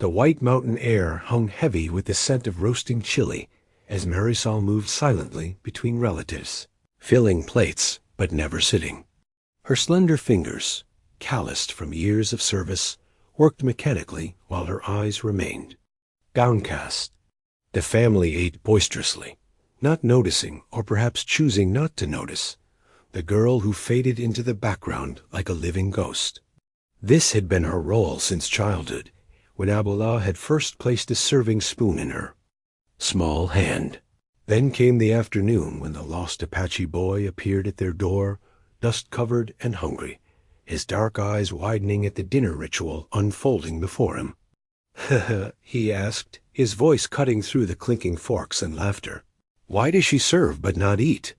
The white mountain air hung heavy with the scent of roasting chile as Marisol moved silently between relatives, filling plates but never sitting. Her slender fingers, calloused from years of service, worked mechanically while her eyes remained downcast. The family ate boisterously, not noticing, or perhaps choosing not to notice, the girl who faded into the background like a living ghost. This had been her role since childhood, when Abuela had first placed a serving spoon in her small hand. Then came the afternoon when the lost Apache boy appeared at their door, dust-covered and hungry, his dark eyes widening at the dinner ritual unfolding before him. He asked, his voice cutting through the clinking forks and laughter. Why does she serve but not eat?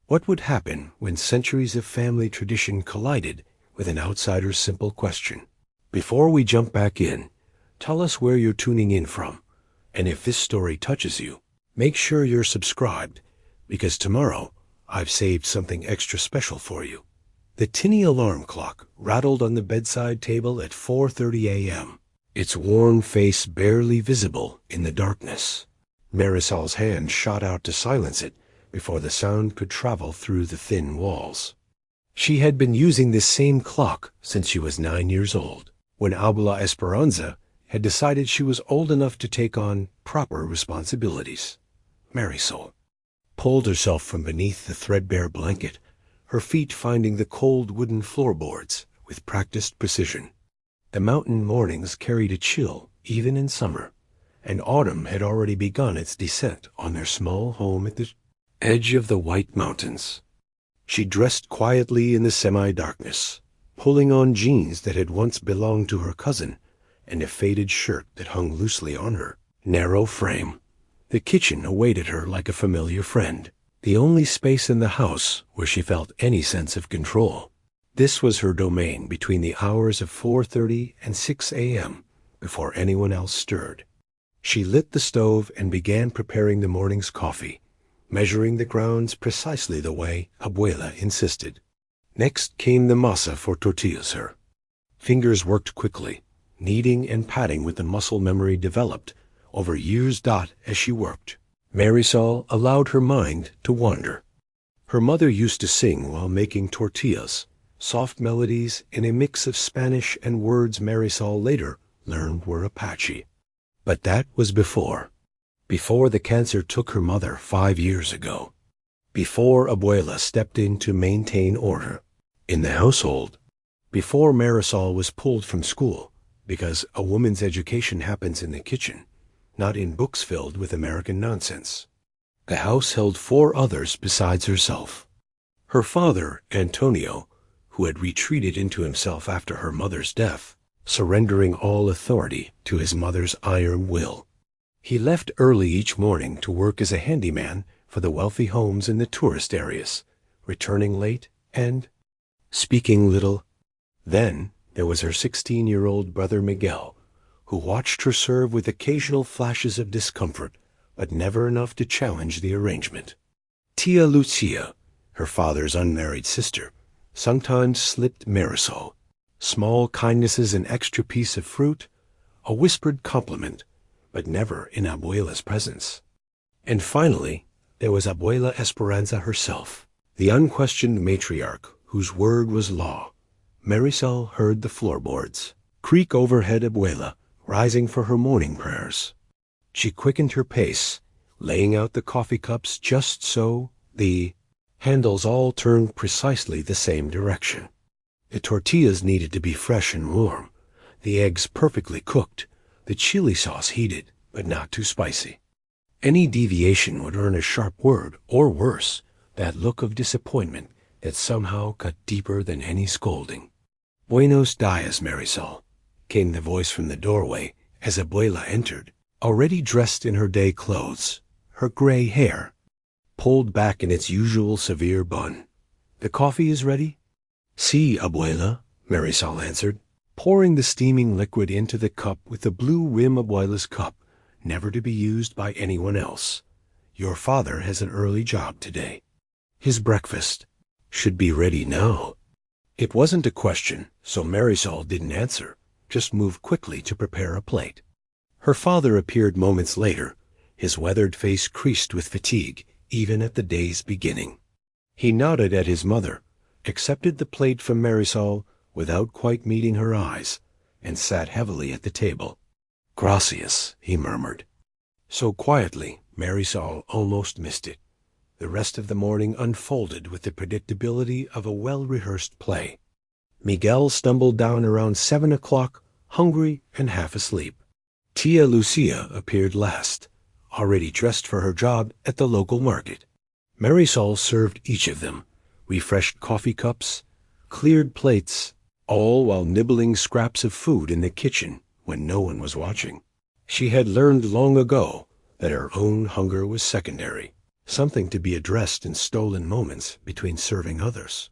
What would happen when centuries of family tradition collided with an outsider's simple question? Before we jump back in, tell us where you're tuning in from, and if this story touches you, make sure you're subscribed, because tomorrow I've saved something extra special for you. The tinny alarm clock rattled on the bedside table at 4:30 a.m., its worn face barely visible in the darkness. Marisol's hand shot out to silence it before the sound could travel through the thin walls. She had been using this same clock since she was 9 years old, when Abuela Esperanza had decided she was old enough to take on proper responsibilities. Marisol pulled herself from beneath the threadbare blanket, her feet finding the cold wooden floorboards with practiced precision. The mountain mornings carried a chill even in summer, and autumn had already begun its descent on their small home at the edge of the White Mountains. She dressed quietly in the semi-darkness, pulling on jeans that had once belonged to her cousin and a faded shirt that hung loosely on her narrow frame. The kitchen awaited her like a familiar friend, the only space in the house where she felt any sense of control. This was her domain between the hours of 4:30 and 6 a.m., before anyone else stirred. She lit the stove and began preparing the morning's coffee, measuring the grounds precisely the way Abuela insisted. Next came the masa for tortillas. Her fingers worked quickly, kneading and patting with the muscle memory developed over years. As she worked, Marisol allowed her mind to wander. Her mother used to sing while making tortillas, soft melodies in a mix of Spanish and words Marisol later learned were Apache. But that was before the cancer took her mother 5 years ago, before Abuela stepped in to maintain order in the household, before Marisol was pulled from school, because a woman's education happens in the kitchen, not in books filled with American nonsense. The house held 4 others besides herself. Her father, Antonio, who had retreated into himself after her mother's death, surrendering all authority to his mother's iron will. He left early each morning to work as a handyman for the wealthy homes in the tourist areas, returning late and speaking little. Then there was her 16-year-old brother Miguel, who watched her serve with occasional flashes of discomfort, but never enough to challenge the arrangement. Tia Lucia, her father's unmarried sister, sometimes slipped Marisol small kindnesses, an extra piece of fruit, a whispered compliment, but never in Abuela's presence. And finally, there was Abuela Esperanza herself, the unquestioned matriarch whose word was law. Marisol heard the floorboards creak overhead. Abuela rising for her morning prayers. She quickened her pace, laying out the coffee cups just so the handles all turned precisely the same direction. The tortillas needed to be fresh and warm, the eggs perfectly cooked, the chili sauce heated but not too spicy. Any deviation would earn a sharp word, or worse, that look of disappointment that somehow cut deeper than any scolding. Buenos dias, Marisol, came the voice from the doorway as Abuela entered, already dressed in her day clothes, her gray hair pulled back in its usual severe bun. The coffee is ready? Si, Abuela, Marisol answered, pouring the steaming liquid into the cup with the blue rim. Abuela's cup, never to be used by anyone else. Your father has an early job today. His breakfast should be ready now. It wasn't a question, so Marisol didn't answer, just moved quickly to prepare a plate. Her father appeared moments later, his weathered face creased with fatigue, even at the day's beginning. He nodded at his mother, accepted the plate from Marisol without quite meeting her eyes, and sat heavily at the table. "Gracias," he murmured. So quietly, Marisol almost missed it. The rest of the morning unfolded with the predictability of a well-rehearsed play. Miguel stumbled down around 7 o'clock, hungry and half asleep. Tia Lucia appeared last, already dressed for her job at the local market. Marisol served each of them, refreshed coffee cups, cleared plates, all while nibbling scraps of food in the kitchen when no one was watching. She had learned long ago that her own hunger was secondary, something to be addressed in stolen moments between serving others,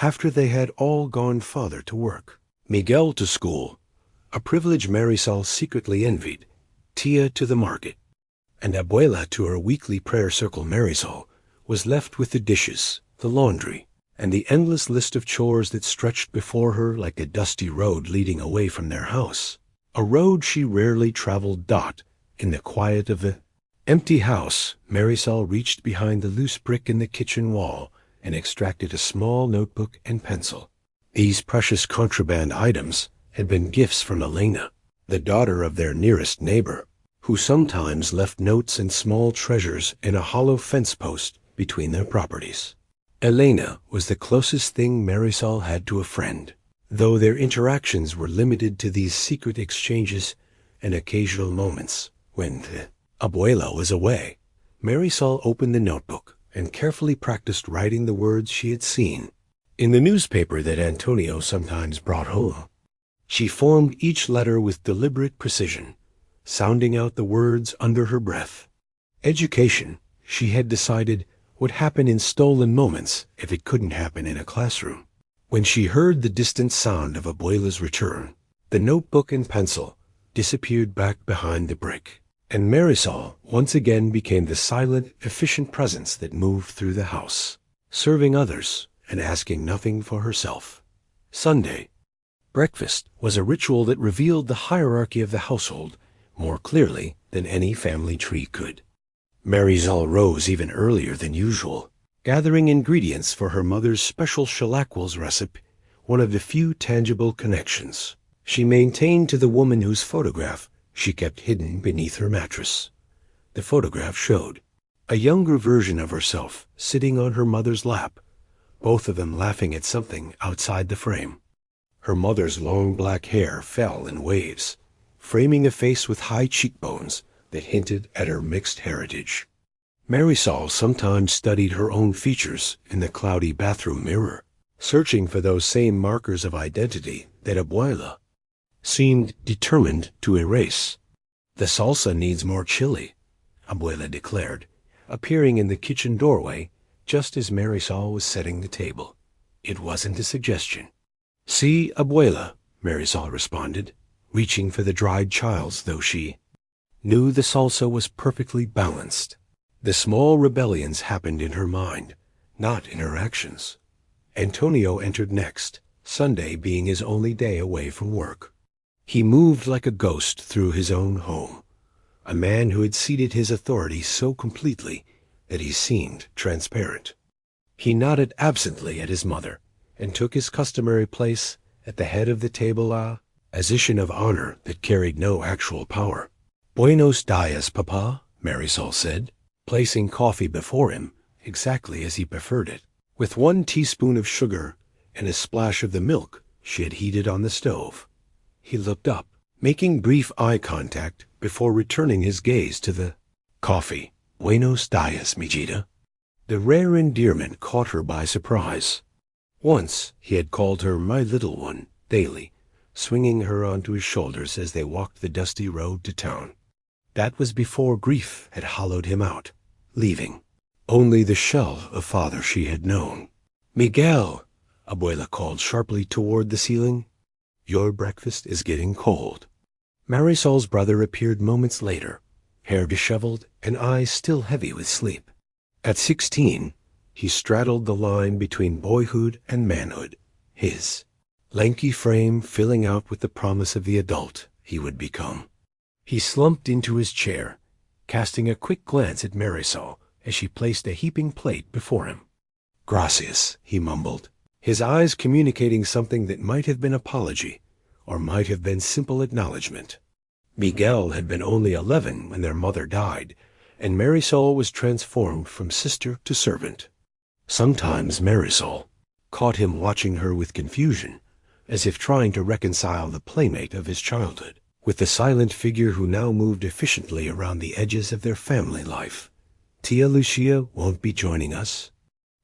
after they had all gone farther to work. Miguel to school, a privilege Marisol secretly envied, Tia to the market, and Abuela to her weekly prayer circle. Marisol was left with the dishes, the laundry, and the endless list of chores that stretched before her like a dusty road leading away from their house, a road she rarely traveled. In the quiet of the empty house, Marisol reached behind the loose brick in the kitchen wall and extracted a small notebook and pencil. These precious contraband items had been gifts from Elena, the daughter of their nearest neighbor, who sometimes left notes and small treasures in a hollow fence post between their properties. Elena was the closest thing Marisol had to a friend, though their interactions were limited to these secret exchanges and occasional moments when the Abuela was away. Marisol opened the notebook and carefully practiced writing the words she had seen in the newspaper that Antonio sometimes brought home. She formed each letter with deliberate precision, sounding out the words under her breath. Education, she had decided, would happen in stolen moments if it couldn't happen in a classroom. When she heard the distant sound of Abuela's return, the notebook and pencil disappeared back behind the brick, and Marisol once again became the silent, efficient presence that moved through the house, serving others and asking nothing for herself. Sunday. Breakfast was a ritual that revealed the hierarchy of the household more clearly than any family tree could. Marisol rose even earlier than usual, gathering ingredients for her mother's special chilaquiles recipe, one of the few tangible connections she maintained to the woman whose photograph she kept hidden beneath her mattress. The photograph showed a younger version of herself sitting on her mother's lap, both of them laughing at something outside the frame. Her mother's long black hair fell in waves, framing a face with high cheekbones that hinted at her mixed heritage. Marisol sometimes studied her own features in the cloudy bathroom mirror, searching for those same markers of identity that Abuela seemed determined to erase. "The salsa needs more chile," Abuela declared, appearing in the kitchen doorway just as Marisol was setting the table. It wasn't a suggestion. "See, Abuela," Marisol responded, reaching for the dried chiles, though she knew the salsa was perfectly balanced. The small rebellions happened in her mind, not in her actions. Antonio entered next, Sunday being his only day away from work. He moved like a ghost through his own home, a man who had ceded his authority so completely that he seemed transparent. He nodded absently at his mother and took his customary place at the head of the table, a position of honor that carried no actual power. "Buenos dias, Papa," Marisol said, placing coffee before him exactly as he preferred it, with 1 teaspoon of sugar and a splash of the milk she had heated on the stove. He looked up, making brief eye contact before returning his gaze to the coffee. "Buenos dias, mijita." The rare endearment caught her by surprise. Once he had called her "my little one" daily, swinging her onto his shoulders as they walked the dusty road to town. That was before grief had hollowed him out, leaving only the shell of father she had known. "Miguel," Abuela called sharply toward the ceiling, "your breakfast is getting cold." Marisol's brother appeared moments later, hair disheveled and eyes still heavy with sleep. At 16, he straddled the line between boyhood and manhood, his lanky frame filling out with the promise of the adult he would become. He slumped into his chair, casting a quick glance at Marisol as she placed a heaping plate before him. "Gracias," he mumbled, his eyes communicating something that might have been apology, or might have been simple acknowledgement. Miguel had been only 11 when their mother died, and Marisol was transformed from sister to servant. Sometimes Marisol caught him watching her with confusion, as if trying to reconcile the playmate of his childhood with the silent figure who now moved efficiently around the edges of their family life. "Tia Lucia won't be joining us?"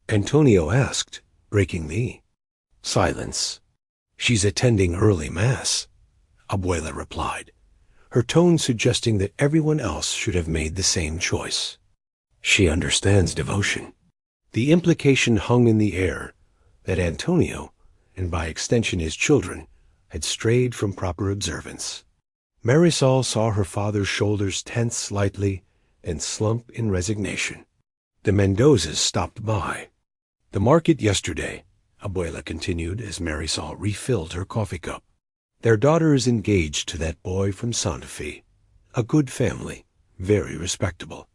Antonio asked, breaking the silence. "She's attending early mass," Abuela replied, her tone suggesting that everyone else should have made the same choice. "She understands devotion." The implication hung in the air that Antonio, and by extension his children, had strayed from proper observance. Marisol saw her father's shoulders tense slightly and slump in resignation. The Mendozas stopped by. "The market yesterday," Abuela continued as Marisol refilled her coffee cup. "Their daughter is engaged to that boy from Santa Fe. A good family, very respectable."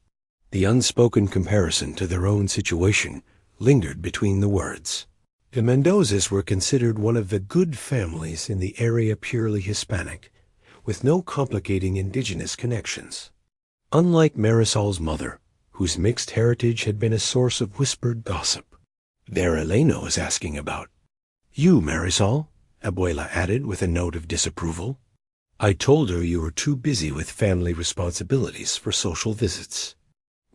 The unspoken comparison to their own situation lingered between the words. The Mendozas were considered one of the good families in the area purely Hispanic, with no complicating indigenous connections. Unlike Marisol's mother, whose mixed heritage had been a source of whispered gossip. "There Elena was asking about." "You, Marisol," Abuela added with a note of disapproval. "I told her you were too busy with family responsibilities for social visits."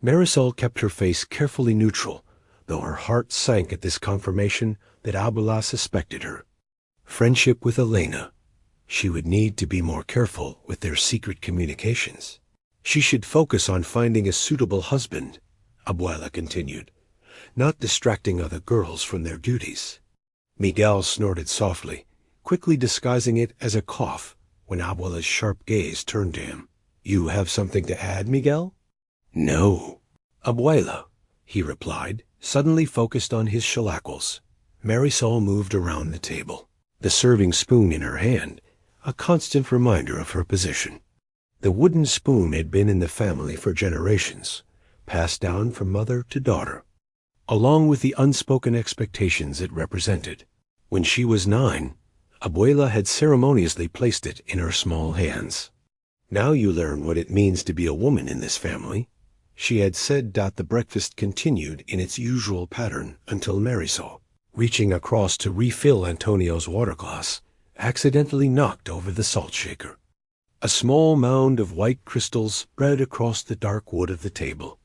Marisol kept her face carefully neutral, though her heart sank at this confirmation that Abuela suspected her. Friendship with Elena. She would need to be more careful with their secret communications. She should focus on finding a suitable husband, Abuela continued, not distracting other girls from their duties. Miguel snorted softly, quickly disguising it as a cough when Abuela's sharp gaze turned to him. "You have something to add, Miguel?" "No, Abuela," he replied, suddenly focused on his shellackles. Marisol moved around the table, the serving spoon in her hand, a constant reminder of her position. The wooden spoon had been in the family for generations, passed down from mother to daughter, along with the unspoken expectations it represented. When she was 9, Abuela had ceremoniously placed it in her small hands. "Now you learn what it means to be a woman in this family," she had said. The breakfast continued in its usual pattern until Marisol, reaching across to refill Antonio's water glass, accidentally knocked over the salt shaker. A small mound of white crystals spread across the dark wood of the table.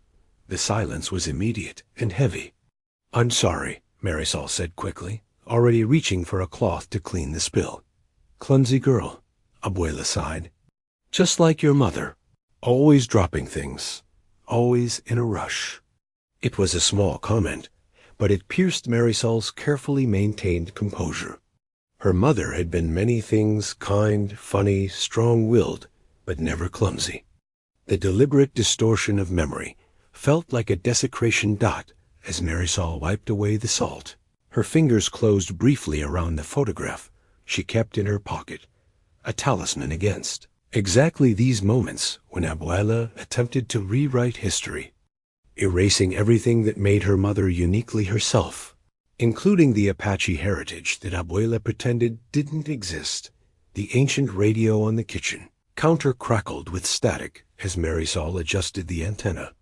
The silence was immediate and heavy. "I'm sorry," Marisol said quickly, already reaching for a cloth to clean the spill. "Clumsy girl," Abuela sighed. "Just like your mother, always dropping things, always in a rush." It was a small comment, but it pierced Marisol's carefully maintained composure. Her mother had been many things: kind, funny, strong-willed, but never clumsy. The deliberate distortion of memory felt like a desecration dot as Marisol wiped away the salt. Her fingers closed briefly around the photograph she kept in her pocket, a talisman against exactly these moments when Abuela attempted to rewrite history, erasing everything that made her mother uniquely herself, including the Apache heritage that Abuela pretended didn't exist. The ancient radio on the kitchen counter crackled with static as Marisol adjusted the antenna.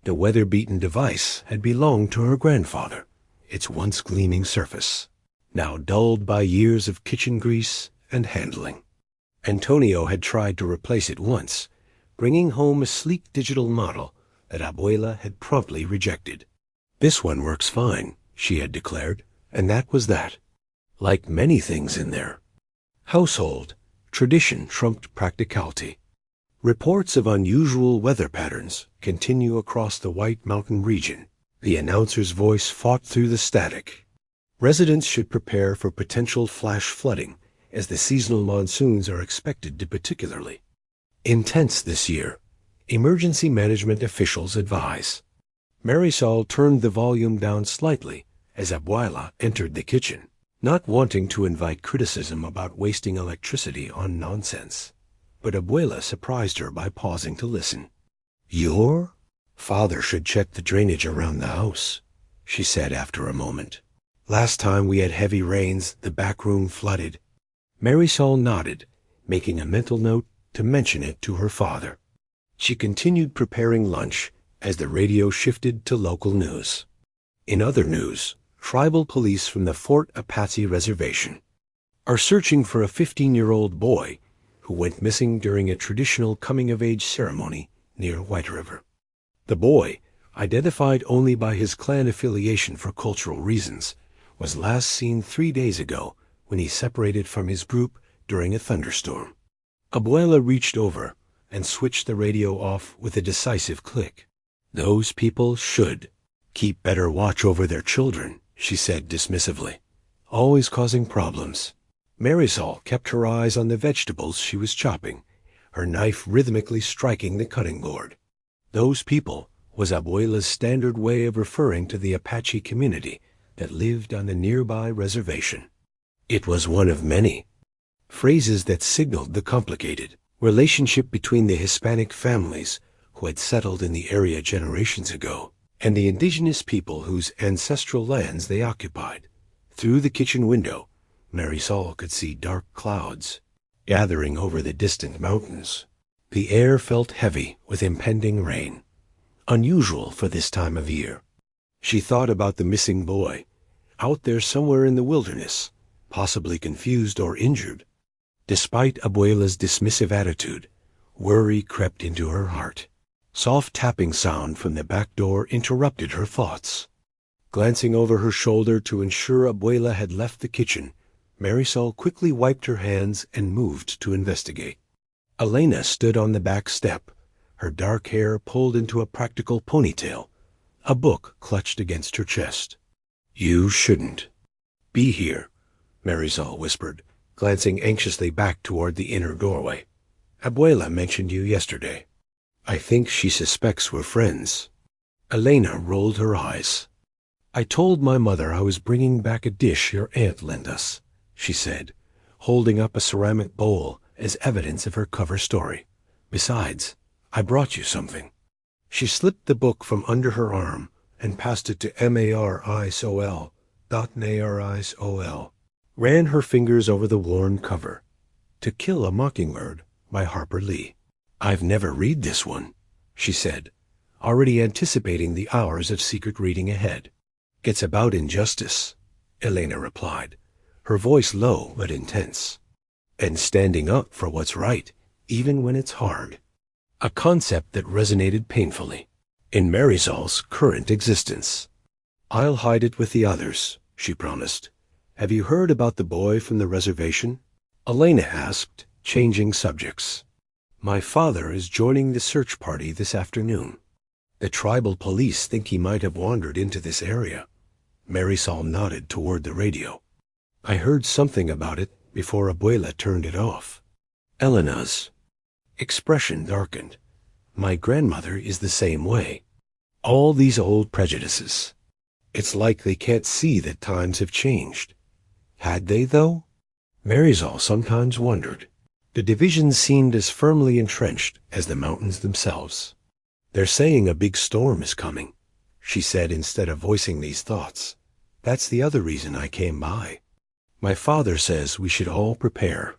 The weather-beaten device had belonged to her grandfather, its once gleaming surface, now dulled by years of kitchen grease and handling. Antonio had tried to replace it once, bringing home a sleek digital model that Abuela had promptly rejected. "This one works fine," she had declared, and that was that. Like many things in their household, tradition trumped practicality. Reports of unusual weather patterns continue across the White Mountain region. The announcer's voice fought through the static. Residents should prepare for potential flash flooding, as the seasonal monsoons are expected to particularly intense this year, emergency management officials advise. Marisol turned the volume down slightly as Abuela entered the kitchen, not wanting to invite criticism about wasting electricity on nonsense, but Abuela surprised her by pausing to listen. "Your father should check the drainage around the house," she said after a moment. "Last time we had heavy rains, the back room flooded." Marisol nodded, making a mental note to mention it to her father. She continued preparing lunch as the radio shifted to local news. In other news, tribal police from the Fort Apache reservation are searching for a 15-year-old boy who went missing during a traditional coming-of-age ceremony near White River. The boy, identified only by his clan affiliation for cultural reasons, was last seen 3 days ago when he separated from his group during a thunderstorm. Abuela reached over and switched the radio off with a decisive click. "Those people should keep better watch over their children," she said dismissively. "Always causing problems." Marisol kept her eyes on the vegetables she was chopping, her knife rhythmically striking the cutting board. "Those people" was Abuela's standard way of referring to the Apache community that lived on the nearby reservation. It was one of many phrases that signaled the complicated relationship between the Hispanic families who had settled in the area generations ago and the indigenous people whose ancestral lands they occupied. Through the kitchen window, Marisol could see dark clouds gathering over the distant mountains. The air felt heavy with impending rain, unusual for this time of year. She thought about the missing boy, out there somewhere in the wilderness, possibly confused or injured. Despite Abuela's dismissive attitude, worry crept into her heart. Soft tapping sound from the back door interrupted her thoughts. Glancing over her shoulder to ensure Abuela had left the kitchen, Marisol quickly wiped her hands and moved to investigate. Elena stood on the back step, her dark hair pulled into a practical ponytail, a book clutched against her chest. "You shouldn't be here," Marisol whispered, glancing anxiously back toward the inner doorway. "Abuela mentioned you yesterday. I think she suspects we're friends." Elena rolled her eyes. "I told my mother I was bringing back a dish your aunt lent us," she said, holding up a ceramic bowl as evidence of her cover story. "Besides, I brought you something." She slipped the book from under her arm and passed it to Marisol. Ran her fingers over the worn cover. To Kill a Mockingbird by Harper Lee. "I've never read this one," she said, already anticipating the hours of secret reading ahead. "It's about injustice," Elena replied, her voice low but intense. "And standing up for what's right, even when it's hard." A concept that resonated painfully in Marisol's current existence. "I'll hide it with the others," she promised. "Have you heard about the boy from the reservation?" Elena asked, changing subjects. "My father is joining the search party this afternoon. The tribal police think he might have wandered into this area." Marisol nodded toward the radio. "I heard something about it before Abuela turned it off." Elena's expression darkened. "My grandmother is the same way. All these old prejudices. It's like they can't see that times have changed. Had they, though?" Marisol sometimes wondered. The divisions seemed as firmly entrenched as the mountains themselves. "They're saying a big storm is coming," she said instead of voicing these thoughts. "That's the other reason I came by. My father says we should all prepare.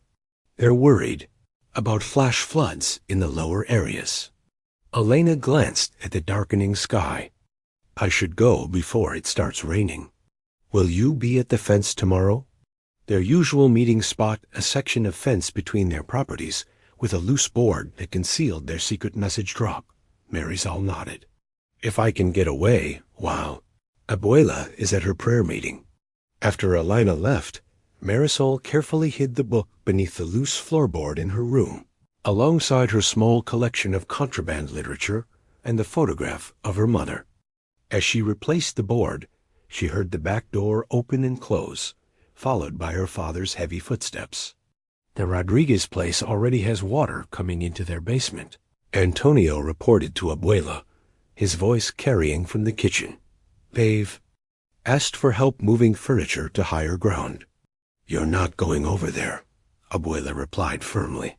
They're worried about flash floods in the lower areas." Elena glanced at the darkening sky. "I should go before it starts raining. Will you be at the fence tomorrow?" Their usual meeting spot, a section of fence between their properties, with a loose board that concealed their secret message drop. Marisol nodded. "If I can get away, while Abuela is at her prayer meeting." After Elena left, Marisol carefully hid the book beneath the loose floorboard in her room, alongside her small collection of contraband literature and the photograph of her mother. As she replaced the board, she heard the back door open and close, followed by her father's heavy footsteps. "The Rodriguez place already has water coming into their basement," Antonio reported to Abuela, his voice carrying from the kitchen. "They've asked for help moving furniture to higher ground." "You're not going over there," Abuela replied firmly.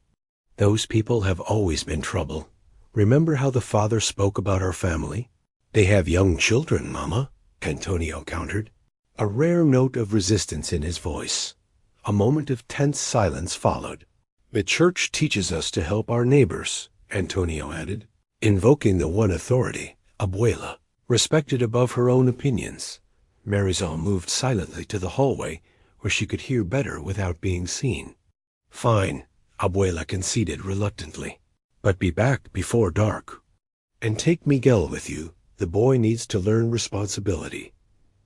Those people have always been trouble. Remember how the father spoke about our family? They have young children, Mama, Antonio countered, a rare note of resistance in his voice. A moment of tense silence followed. The church teaches us to help our neighbors, Antonio added, invoking the one authority, Abuela, respected above her own opinions. Marisol moved silently to the hallway where she could hear better without being seen. Fine, Abuela conceded reluctantly, but be back before dark. And take Miguel with you. The boy needs to learn responsibility.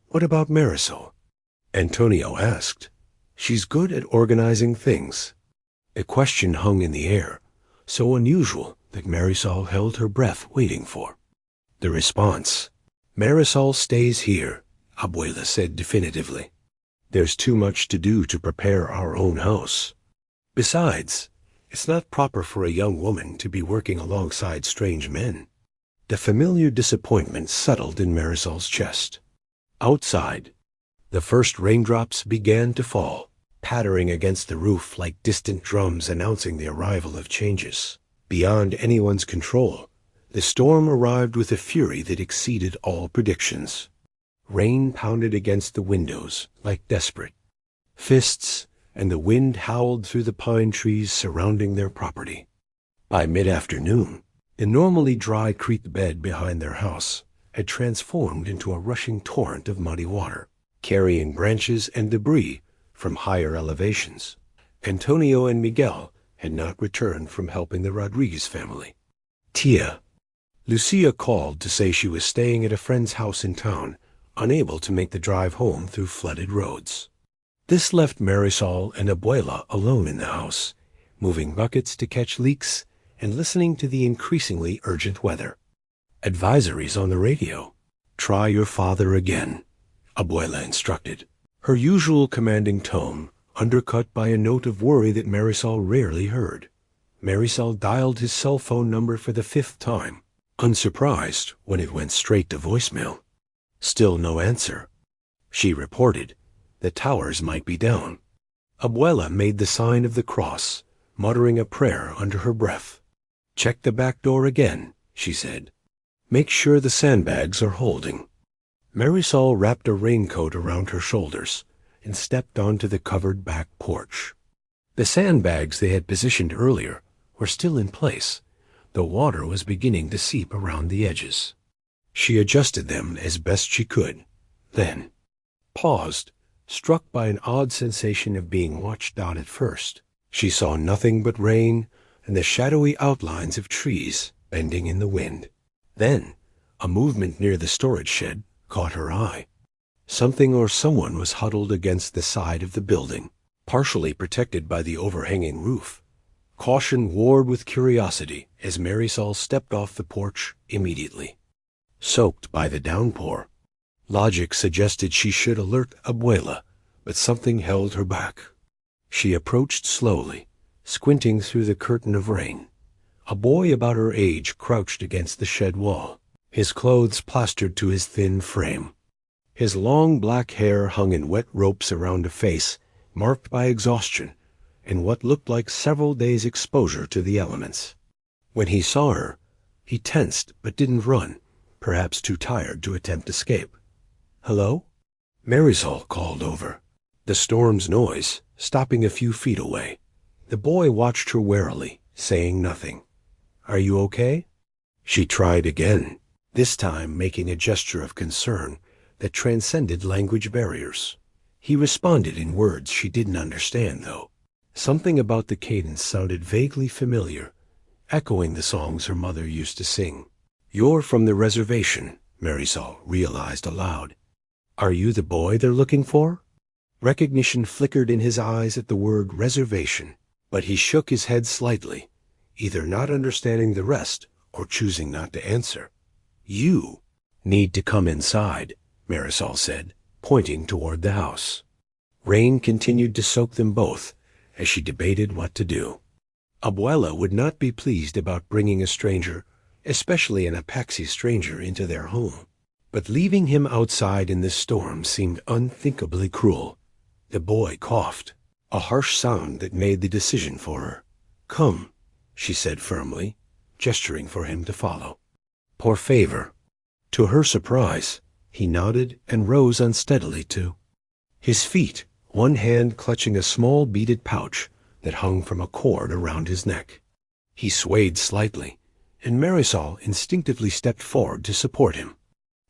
What about Marisol? Antonio asked. She's good at organizing things. A question hung in the air, so unusual that Marisol held her breath waiting for the response. Marisol stays here, Abuela said definitively. There's too much to do to prepare our own house. Besides, it's not proper for a young woman to be working alongside strange men. The familiar disappointment settled in Marisol's chest. Outside, the first raindrops began to fall, pattering against the roof like distant drums announcing the arrival of changes. Beyond anyone's control, the storm arrived with a fury that exceeded all predictions. Rain pounded against the windows like desperate fists, and the wind howled through the pine trees surrounding their property. By mid-afternoon, the normally dry creek bed behind their house had transformed into a rushing torrent of muddy water, carrying branches and debris from higher elevations. Antonio and Miguel had not returned from helping the Rodriguez family. Tia. Lucia called to say she was staying at a friend's house in town, unable to make the drive home through flooded roads. This left Marisol and Abuela alone in the house, moving buckets to catch leaks and listening to the increasingly urgent weather. Advisories on the radio. Try your father again, Abuela instructed, her usual commanding tone undercut by a note of worry that Marisol rarely heard. Marisol dialed his cell phone number for the 5th time, unsurprised when it went straight to voicemail. Still no answer. She reported the towers might be down. Abuela made the sign of the cross, muttering a prayer under her breath. Check the back door again, she said. Make sure the sandbags are holding. Marisol wrapped a raincoat around her shoulders and stepped onto the covered back porch. The sandbags they had positioned earlier were still in place, though water was beginning to seep around the edges. She adjusted them as best she could, then paused, struck by an odd sensation of being watched down at first. She saw nothing but rain and the shadowy outlines of trees bending in the wind. Then, a movement near the storage shed caught her eye. Something or someone was huddled against the side of the building, partially protected by the overhanging roof. Caution warred with curiosity as Marisol stepped off the porch immediately. Soaked by the downpour, logic suggested she should alert Abuela, but something held her back. She approached slowly, squinting through the curtain of rain. A boy about her age crouched against the shed wall, his clothes plastered to his thin frame. His long black hair hung in wet ropes around a face marked by exhaustion and what looked like several days' exposure to the elements. When he saw her, he tensed but didn't run, perhaps too tired to attempt escape. "Hello?" Marisol called over, the storm's noise stopping a few feet away. The boy watched her warily, saying nothing. "Are you okay?" She tried again, this time making a gesture of concern that transcended language barriers. He responded in words she didn't understand, though. Something about the cadence sounded vaguely familiar, echoing the songs her mother used to sing. "You're from the reservation," Marisol realized aloud. "Are you the boy they're looking for?" Recognition flickered in his eyes at the word reservation, but he shook his head slightly, either not understanding the rest or choosing not to answer. "You need to come inside," Marisol said, pointing toward the house. Rain continued to soak them both as she debated what to do. Abuela would not be pleased about bringing a stranger, especially an Apache stranger, into their home. But leaving him outside in this storm seemed unthinkably cruel. The boy coughed, a harsh sound that made the decision for her. "Come," she said firmly, gesturing for him to follow. Por favor. To her surprise, he nodded and rose unsteadily too. His feet, one hand clutching a small beaded pouch that hung from a cord around his neck. He swayed slightly, and Marisol instinctively stepped forward to support him.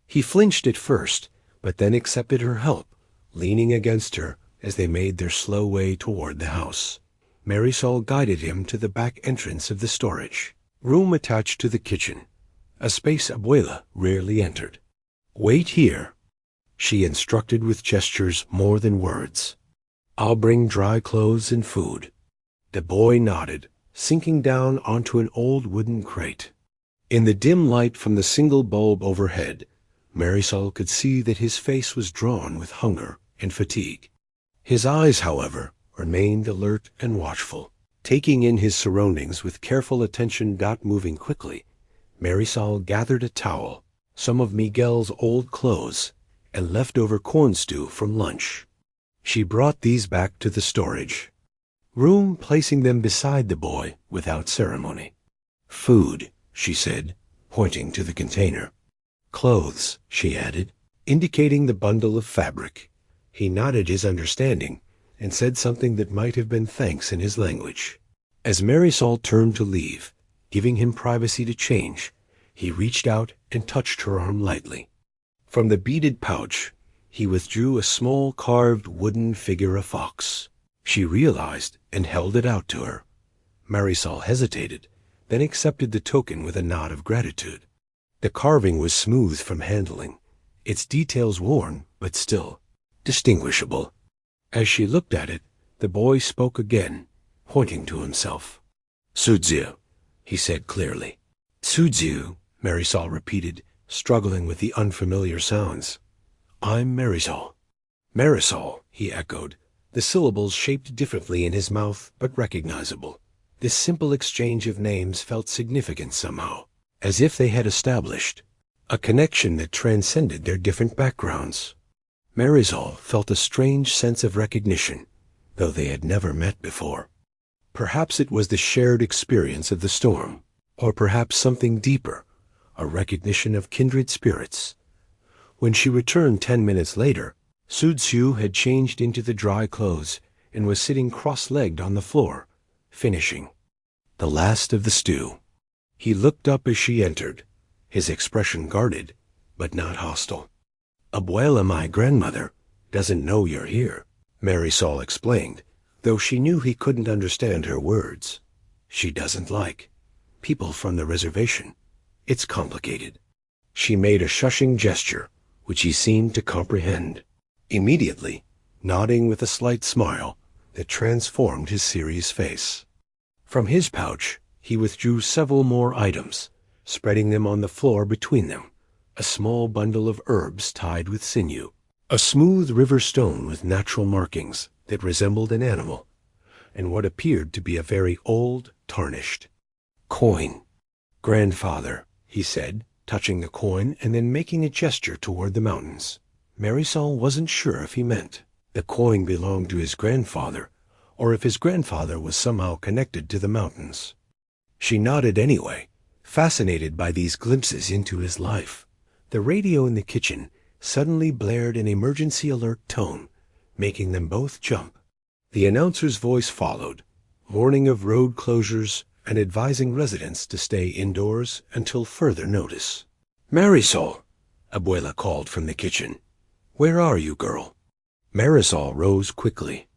He flinched at first, but then accepted her help, leaning against her as they made their slow way toward the house. Marisol guided him to the back entrance of the storage room attached to the kitchen, a space Abuela rarely entered. Wait here, she instructed with gestures more than words. I'll bring dry clothes and food. The boy nodded, sinking down onto an old wooden crate. In the dim light from the single bulb overhead, Marisol could see that his face was drawn with hunger and fatigue. His eyes, however, remained alert and watchful. Taking in his surroundings with careful attention not moving quickly, Marisol gathered a towel, some of Miguel's old clothes, and leftover corn stew from lunch. She brought these back to the storage room, placing them beside the boy without ceremony. Food, she said, pointing to the container. Clothes, she added, indicating the bundle of fabric. He nodded his understanding and said something that might have been thanks in his language. As Marisol turned to leave, giving him privacy to change, he reached out and touched her arm lightly. From the beaded pouch, he withdrew a small carved wooden figure of fox. She realized and held it out to her. Marisol hesitated, then accepted the token with a nod of gratitude. The carving was smooth from handling, its details worn, but still distinguishable. As she looked at it, the boy spoke again, pointing to himself. Sudziu, he said clearly. Sudziu, Marisol repeated, struggling with the unfamiliar sounds. I'm Marisol. Marisol, he echoed, the syllables shaped differently in his mouth but recognizable. This simple exchange of names felt significant somehow, as if they had established a connection that transcended their different backgrounds. Marisol felt a strange sense of recognition, though they had never met before. Perhaps it was the shared experience of the storm, or perhaps something deeper, a recognition of kindred spirits. When she returned 10 minutes later, Sudziu had changed into the dry clothes and was sitting cross-legged on the floor, finishing the last of the stew. He looked up as she entered, his expression guarded, but not hostile. Abuela, my grandmother, doesn't know you're here, Marisol explained, though she knew he couldn't understand her words. She doesn't like people from the reservation. It's complicated. She made a shushing gesture, which he seemed to comprehend. Immediately, nodding with a slight smile that transformed his serious face. From his pouch, he withdrew several more items, spreading them on the floor between them. A small bundle of herbs tied with sinew, a smooth river stone with natural markings that resembled an animal, and what appeared to be a very old, tarnished coin. Grandfather, he said, touching the coin and then making a gesture toward the mountains. Marisol wasn't sure if he meant the coin belonged to his grandfather, or if his grandfather was somehow connected to the mountains. She nodded anyway, fascinated by these glimpses into his life. The radio in the kitchen suddenly blared an emergency alert tone, making them both jump. The announcer's voice followed, warning of road closures and advising residents to stay indoors until further notice. Marisol, Abuela called from the kitchen. Where are you, girl? Marisol rose quickly.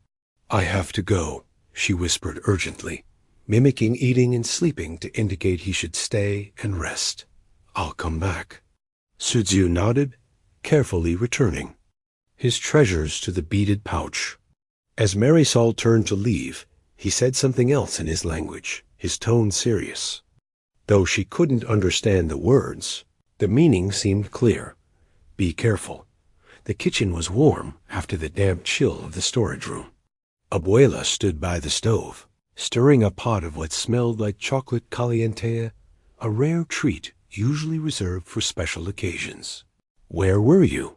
I have to go, she whispered urgently, mimicking eating and sleeping to indicate he should stay and rest. I'll come back. Sudziu nodded, carefully returning his treasures to the beaded pouch. As Marisol turned to leave, he said something else in his language, his tone serious. Though she couldn't understand the words, the meaning seemed clear. Be careful. The kitchen was warm after the damp chill of the storage room. Abuela stood by the stove, stirring a pot of what smelled like chocolate caliente, a rare treat usually reserved for special occasions. Where were you?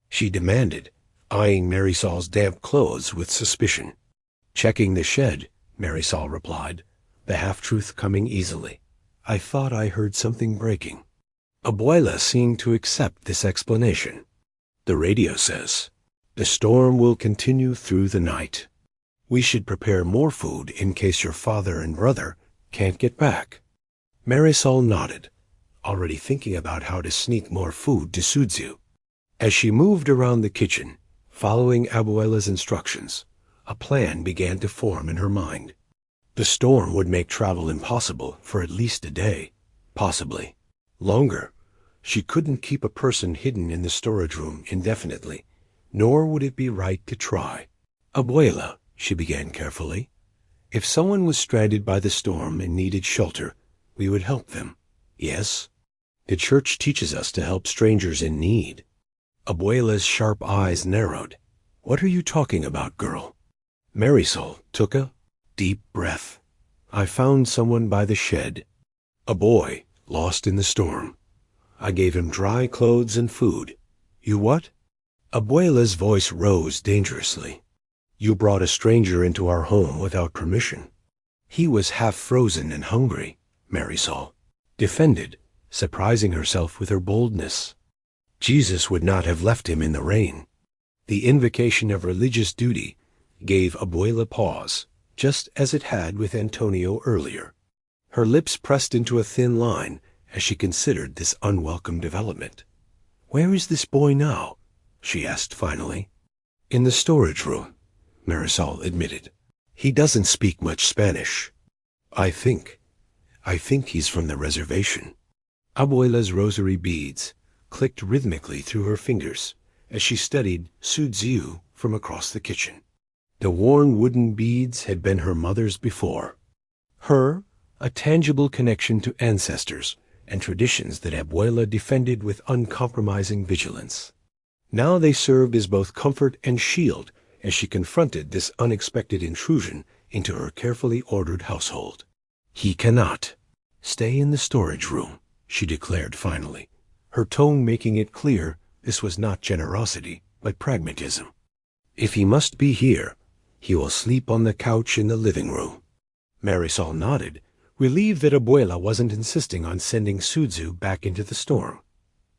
She demanded, eyeing Marisol's damp clothes with suspicion. Checking the shed, Marisol replied, the half-truth coming easily. I thought I heard something breaking. Abuela seemed to accept this explanation. The radio says, the storm will continue through the night. We should prepare more food in case your father and brother can't get back. Marisol nodded, already thinking about how to sneak more food to Suzu. As she moved around the kitchen, following Abuela's instructions, a plan began to form in her mind. The storm would make travel impossible for at least a day, possibly longer. She couldn't keep a person hidden in the storage room indefinitely, nor would it be right to try. Abuela, she began carefully, if someone was stranded by the storm and needed shelter, we would help them. Yes? The church teaches us to help strangers in need. Abuela's sharp eyes narrowed. What are you talking about, girl? Marisol took a deep breath. I found someone by the shed. A boy lost in the storm. I gave him dry clothes and food. You what? Abuela's voice rose dangerously. You brought a stranger into our home without permission. He was half frozen and hungry, Marisol defended, surprising herself with her boldness. Jesus would not have left him in the rain. The invocation of religious duty gave Abuela pause, just as it had with Antonio earlier. Her lips pressed into a thin line as she considered this unwelcome development. Where is this boy now? She asked finally. In the storage room, Marisol admitted. He doesn't speak much Spanish. I think he's from the reservation. Abuela's rosary beads clicked rhythmically through her fingers as she studied Suzu from across the kitchen. The worn wooden beads had been her mother's before. Her, a tangible connection to ancestors and traditions that Abuela defended with uncompromising vigilance. Now they served as both comfort and shield as she confronted this unexpected intrusion into her carefully ordered household. He cannot stay in the storage room, she declared finally, her tone making it clear this was not generosity, but pragmatism. If he must be here, he will sleep on the couch in the living room. Marisol nodded, relieved that Abuela wasn't insisting on sending Suzu back into the storm.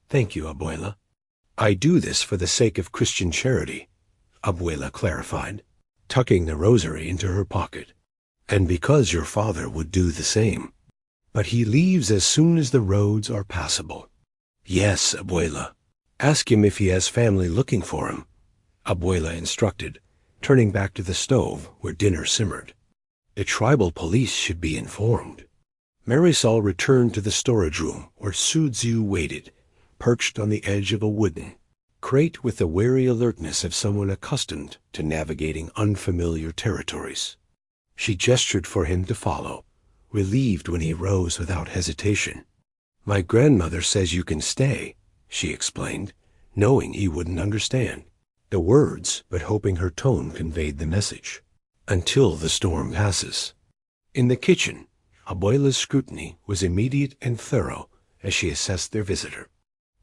Thank you, Abuela. I do this for the sake of Christian charity, Abuela clarified, tucking the rosary into her pocket. And because your father would do the same. But he leaves as soon as the roads are passable. Yes, Abuela. Ask him if he has family looking for him, Abuela instructed, turning back to the stove where dinner simmered. The tribal police should be informed. Marisol returned to the storage room where Suzu waited, perched on the edge of a wooden crate with the wary alertness of someone accustomed to navigating unfamiliar territories. She gestured for him to follow, relieved when he rose without hesitation. My grandmother says you can stay, she explained, knowing he wouldn't understand the words, but hoping her tone conveyed the message. Until the storm passes. In the kitchen, Abuela's scrutiny was immediate and thorough as she assessed their visitor.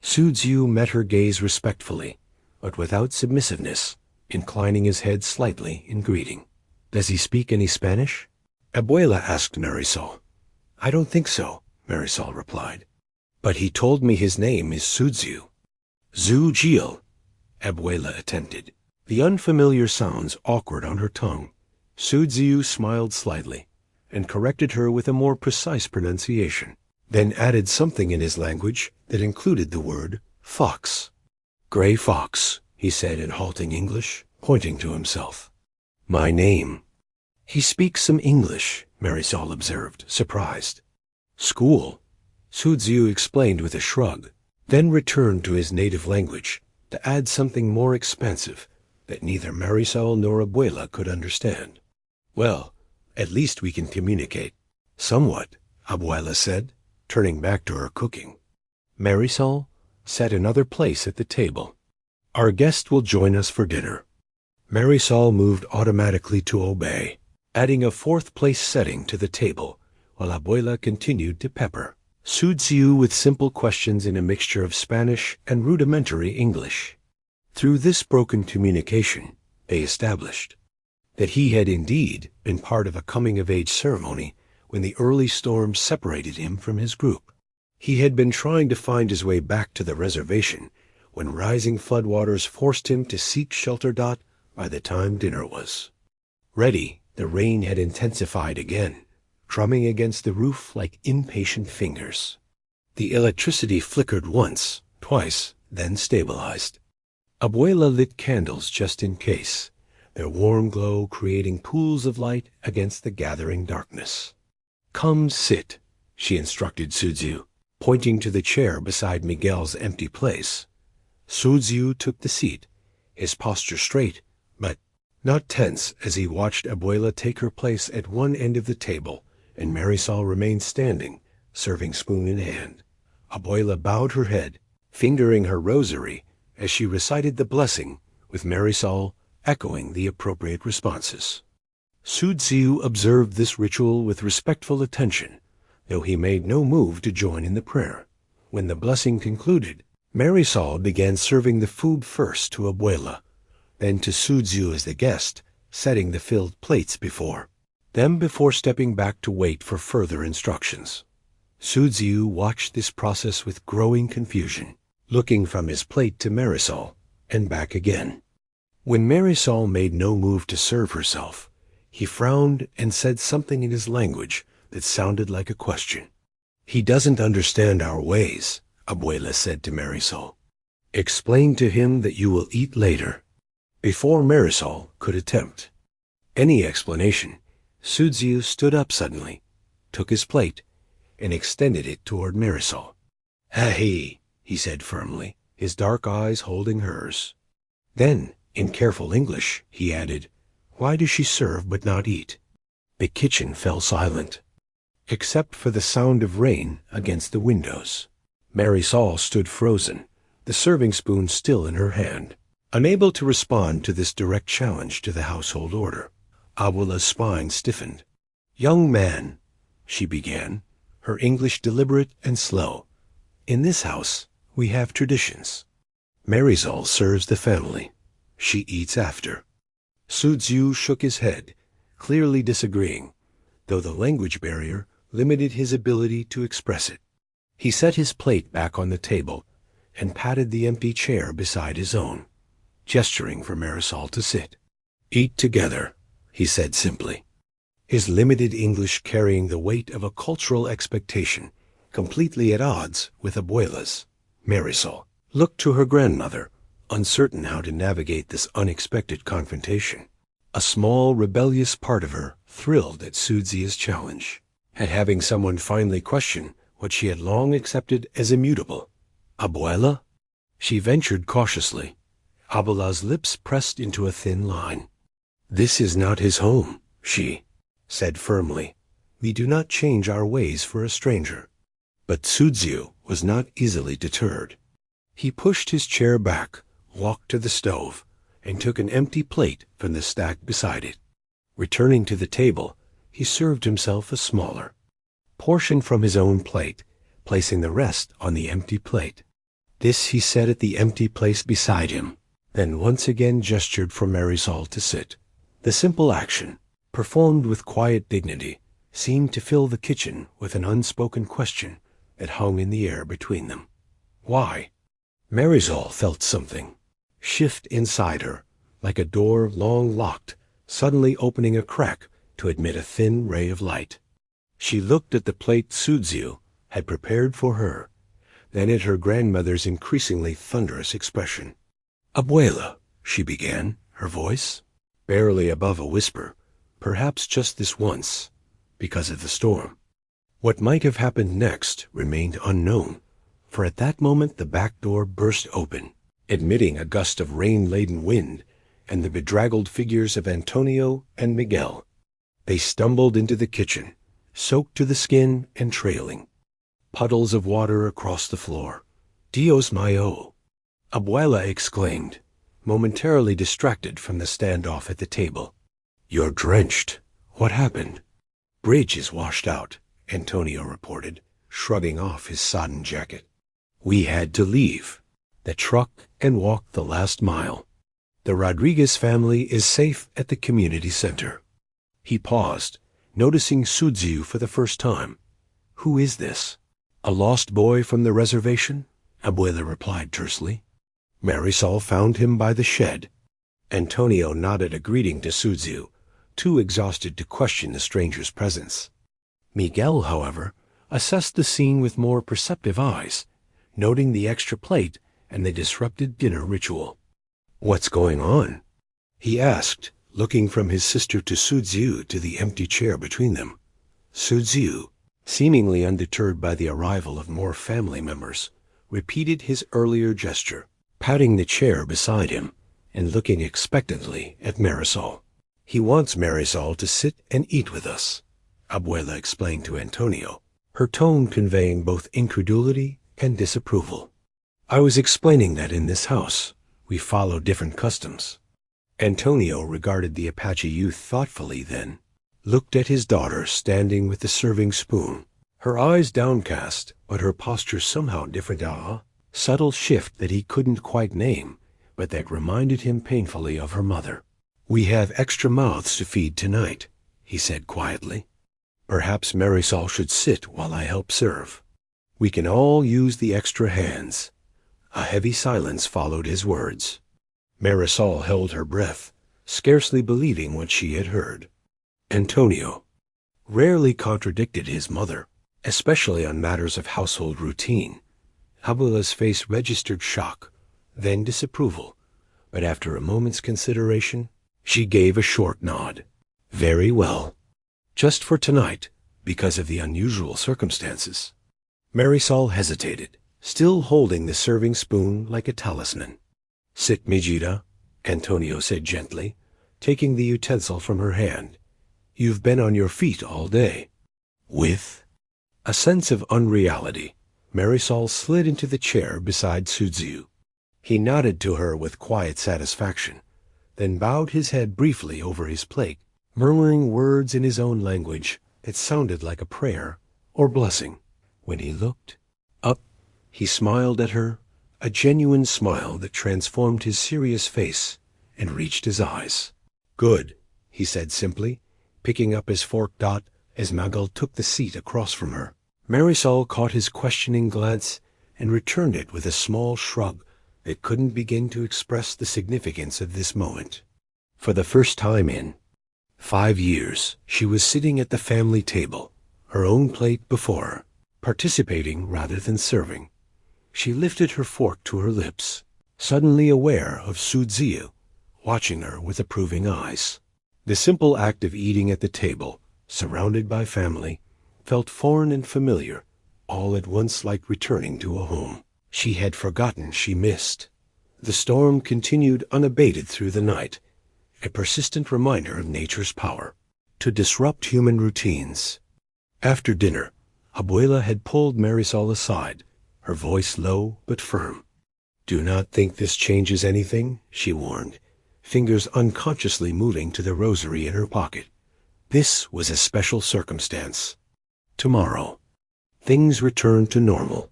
Suzu met her gaze respectfully, but without submissiveness, inclining his head slightly in greeting. Does he speak any Spanish? Abuela asked Marisol. I don't think so, Marisol replied. But he told me his name is Suzu. Zujil, Abuela attempted, the unfamiliar sounds awkward on her tongue. Suzu smiled slightly and corrected her with a more precise pronunciation, then added something in his language that included the word fox. Gray fox, he said in halting English, pointing to himself. My name. He speaks some English, Marisol observed, surprised. School, Suzu explained with a shrug, then returned to his native language to add something more expansive that neither Marisol nor Abuela could understand. Well, at least we can communicate. Somewhat, Abuela said, turning back to her cooking. Marisol sat another place at the table. Our guest will join us for dinner. Marisol moved automatically to obey, adding a fourth-place setting to the table, while Abuela continued to pepper Suzu with simple questions in a mixture of Spanish and rudimentary English. Through this broken communication, they established that he had indeed been part of a coming-of-age ceremony when the early storm separated him from his group. He had been trying to find his way back to the reservation when rising floodwaters forced him to seek shelter. By the time dinner was ready, the rain had intensified again, drumming against the roof like impatient fingers. The electricity flickered once, twice, then stabilized. Abuela lit candles just in case, their warm glow creating pools of light against the gathering darkness. "Come sit," she instructed Sudziu, pointing to the chair beside Miguel's empty place. Sudziu took the seat, his posture straight, but not tense, as he watched Abuela take her place at one end of the table, and Marisol remained standing, serving spoon in hand. Abuela bowed her head, fingering her rosary as she recited the blessing, with Marisol echoing the appropriate responses. Sudziu observed this ritual with respectful attention, though he made no move to join in the prayer. When the blessing concluded, Marisol began serving the food first to Abuela, then to Sudziu as the guest, setting the filled plates before them before stepping back to wait for further instructions. Sudziu watched this process with growing confusion, looking from his plate to Marisol and back again. When Marisol made no move to serve herself, he frowned and said something in his language that sounded like a question. "He doesn't understand our ways," Abuela said to Marisol. "Explain to him that you will eat later." Before Marisol could attempt any explanation, Sudziu stood up suddenly, took his plate, and extended it toward Marisol. "Ahi," he said firmly, his dark eyes holding hers. Then, in careful English, he added, "Why does she serve but not eat?" The kitchen fell silent, except for the sound of rain against the windows. Marisol stood frozen, the serving spoon still in her hand, unable to respond to this direct challenge to the household order. Abuela's spine stiffened. "Young man," she began, her English deliberate and slow, "in this house we have traditions. Marisol serves the family. She eats after." Sudziu shook his head, clearly disagreeing, though the language barrier limited his ability to express it. He set his plate back on the table and patted the empty chair beside his own, gesturing for Marisol to sit. "Eat together," he said simply, his limited English carrying the weight of a cultural expectation completely at odds with Abuela's. Marisol looked to her grandmother, uncertain how to navigate this unexpected confrontation. A small, rebellious part of her thrilled at Sudziu's challenge, at having someone finally question what she had long accepted as immutable. "Abuela?" She ventured cautiously. Abuela's lips pressed into a thin line. "This is not his home," she said firmly. "We do not change our ways for a stranger." But Sudziu was not easily deterred. He pushed his chair back, walked to the stove, and took an empty plate from the stack beside it. Returning to the table, he served himself a smaller portion from his own plate, placing the rest on the empty plate. This he set at the empty place beside him, then once again gestured for Marisol to sit. The simple action, performed with quiet dignity, seemed to fill the kitchen with an unspoken question that hung in the air between them. Why? Marisol felt something shift inside her, like a door long locked, suddenly opening a crack to admit a thin ray of light. She looked at the plate Sudziu had prepared for her, then at her grandmother's increasingly thunderous expression. "Abuela," she began, her voice barely above a whisper, perhaps just this once, because of the storm. What might have happened next remained unknown, for at that moment the back door burst open, admitting a gust of rain-laden wind and the bedraggled figures of Antonio and Miguel. They stumbled into the kitchen, soaked to the skin and trailing, puddles of water across the floor. "Dios mío!" Abuela exclaimed, momentarily distracted from the standoff at the table. "You're drenched. What happened?" "Bridge is washed out," Antonio reported, shrugging off his sodden jacket. "We had to leave the truck and walk the last mile. The Rodriguez family is safe at the community center." He paused, noticing Sudziu for the first time. "Who is this?" "A lost boy from the reservation," Abuela replied tersely. "Marisol found him by the shed." Antonio nodded a greeting to Sudziu, too exhausted to question the stranger's presence. Miguel, however, assessed the scene with more perceptive eyes, noting the extra plate and the disrupted dinner ritual. "What's going on?" he asked, looking from his sister to Sudziu to the empty chair between them. Sudziu, seemingly undeterred by the arrival of more family members, repeated his earlier gesture, patting the chair beside him and looking expectantly at Marisol. "He wants Marisol to sit and eat with us," Abuela explained to Antonio, her tone conveying both incredulity and disapproval. "I was explaining that in this house, we follow different customs." Antonio regarded the Apache youth thoughtfully, then looked at his daughter standing with the serving spoon, her eyes downcast, but her posture somehow different. Subtle shift that he couldn't quite name, but that reminded him painfully of her mother. "We have extra mouths to feed tonight," he said quietly. "Perhaps Marisol should sit while I help serve. We can all use the extra hands." A heavy silence followed his words. Marisol held her breath, scarcely believing what she had heard. Antonio rarely contradicted his mother, especially on matters of household routine. Abuela's face registered shock, then disapproval, but after a moment's consideration, she gave a short nod. "Very well. Just for tonight, because of the unusual circumstances." Marisol hesitated, still holding the serving spoon like a talisman. "Sit, Mijita," Antonio said gently, taking the utensil from her hand. "You've been on your feet all day." With a sense of unreality, Marisol slid into the chair beside Sudziu. He nodded to her with quiet satisfaction, then bowed his head briefly over his plate, murmuring words in his own language that sounded like a prayer or blessing. When he looked up, he smiled at her, a genuine smile that transformed his serious face and reached his eyes. "Good," he said simply, picking up his fork. As Miguel took the seat across from her, Marisol caught his questioning glance and returned it with a small shrug that couldn't begin to express the significance of this moment. For the first time in 5 years, she was sitting at the family table, her own plate before her, participating rather than serving. She lifted her fork to her lips, suddenly aware of Sudziu watching her with approving eyes. The simple act of eating at the table, surrounded by family, felt foreign and familiar, all at once like returning to a home she had forgotten she missed. The storm continued unabated through the night, a persistent reminder of nature's power to disrupt human routines. After dinner, Abuela had pulled Marisol aside, her voice low but firm. "Do not think this changes anything," she warned, fingers unconsciously moving to the rosary in her pocket. "This was a special circumstance. Tomorrow, things returned to normal."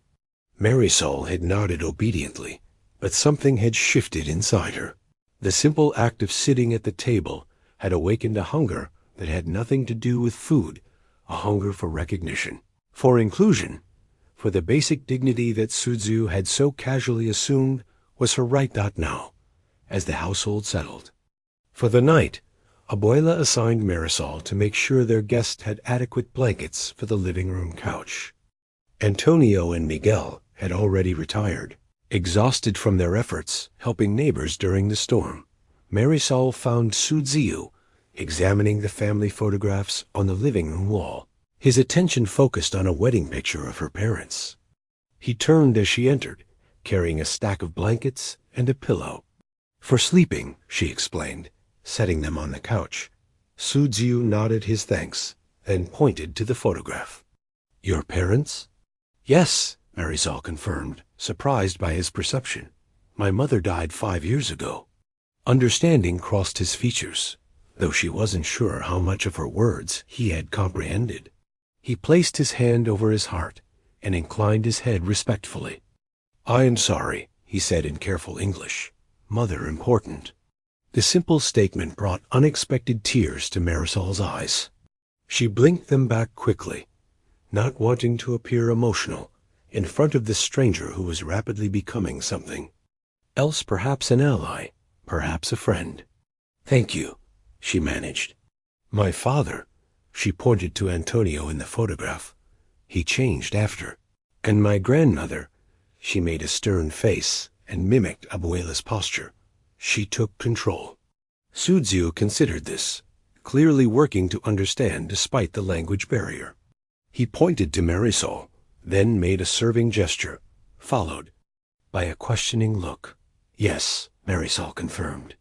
Marisol had nodded obediently, but something had shifted inside her. The simple act of sitting at the table had awakened a hunger that had nothing to do with food, a hunger for recognition, for inclusion, for the basic dignity that Sudziu had so casually assumed was her right now, as the household settled. For the night, Abuela assigned Marisol to make sure their guest had adequate blankets for the living room couch. Antonio and Miguel had already retired, exhausted from their efforts helping neighbors during the storm. Marisol found Sudziu examining the family photographs on the living room wall, his attention focused on a wedding picture of her parents. He turned as she entered, carrying a stack of blankets and a pillow. "For sleeping," she explained, setting them on the couch. Sudziu nodded his thanks, then pointed to the photograph. "Your parents?" "Yes," Marisol confirmed, surprised by his perception. "My mother died 5 years ago." Understanding crossed his features, though she wasn't sure how much of her words he had comprehended. He placed his hand over his heart and inclined his head respectfully. "I am sorry," he said in careful English. "Mother important." The simple statement brought unexpected tears to Marisol's eyes. She blinked them back quickly, not wanting to appear emotional in front of this stranger who was rapidly becoming something else, perhaps an ally, perhaps a friend. "Thank you," she managed. "My father," she pointed to Antonio in the photograph. "He changed after. And my grandmother," she made a stern face and mimicked Abuela's posture. "She took control." Sudziu considered this, clearly working to understand despite the language barrier. He pointed to Marisol, then made a serving gesture, followed by a questioning look. "Yes," Marisol confirmed.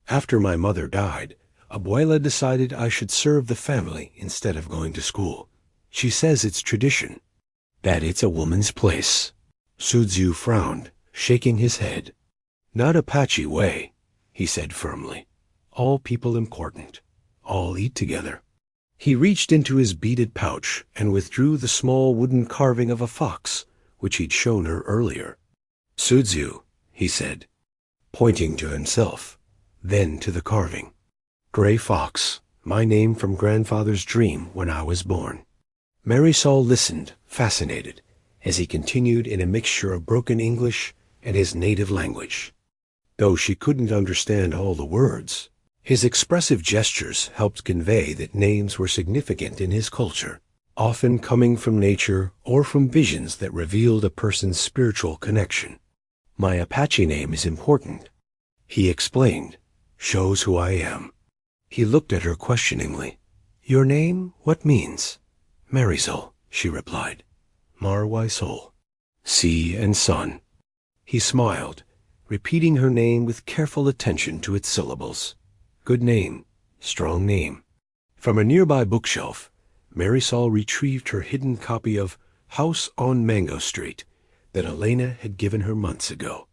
"After my mother died, Abuela decided I should serve the family instead of going to school. She says it's tradition, that it's a woman's place." Sudziu frowned, shaking his head. "Not Apache way," he said firmly. "All people important. All eat together." He reached into his beaded pouch and withdrew the small wooden carving of a fox, which he'd shown her earlier. "Sudziu," he said, pointing to himself, then to the carving. "Gray fox, my name from grandfather's dream when I was born." Marisol listened, fascinated, as he continued in a mixture of broken English and his native language. Though she couldn't understand all the words, his expressive gestures helped convey that names were significant in his culture, often coming from nature or from visions that revealed a person's spiritual connection. "My Apache name is important," he explained. "Shows who I am." He looked at her questioningly. "Your name, what means?" "Marisol," she replied. "Marisol, sea and sun." He smiled, repeating her name with careful attention to its syllables. "Good name, strong name." From a nearby bookshelf, Marisol retrieved her hidden copy of House on Mango Street that Elena had given her months ago.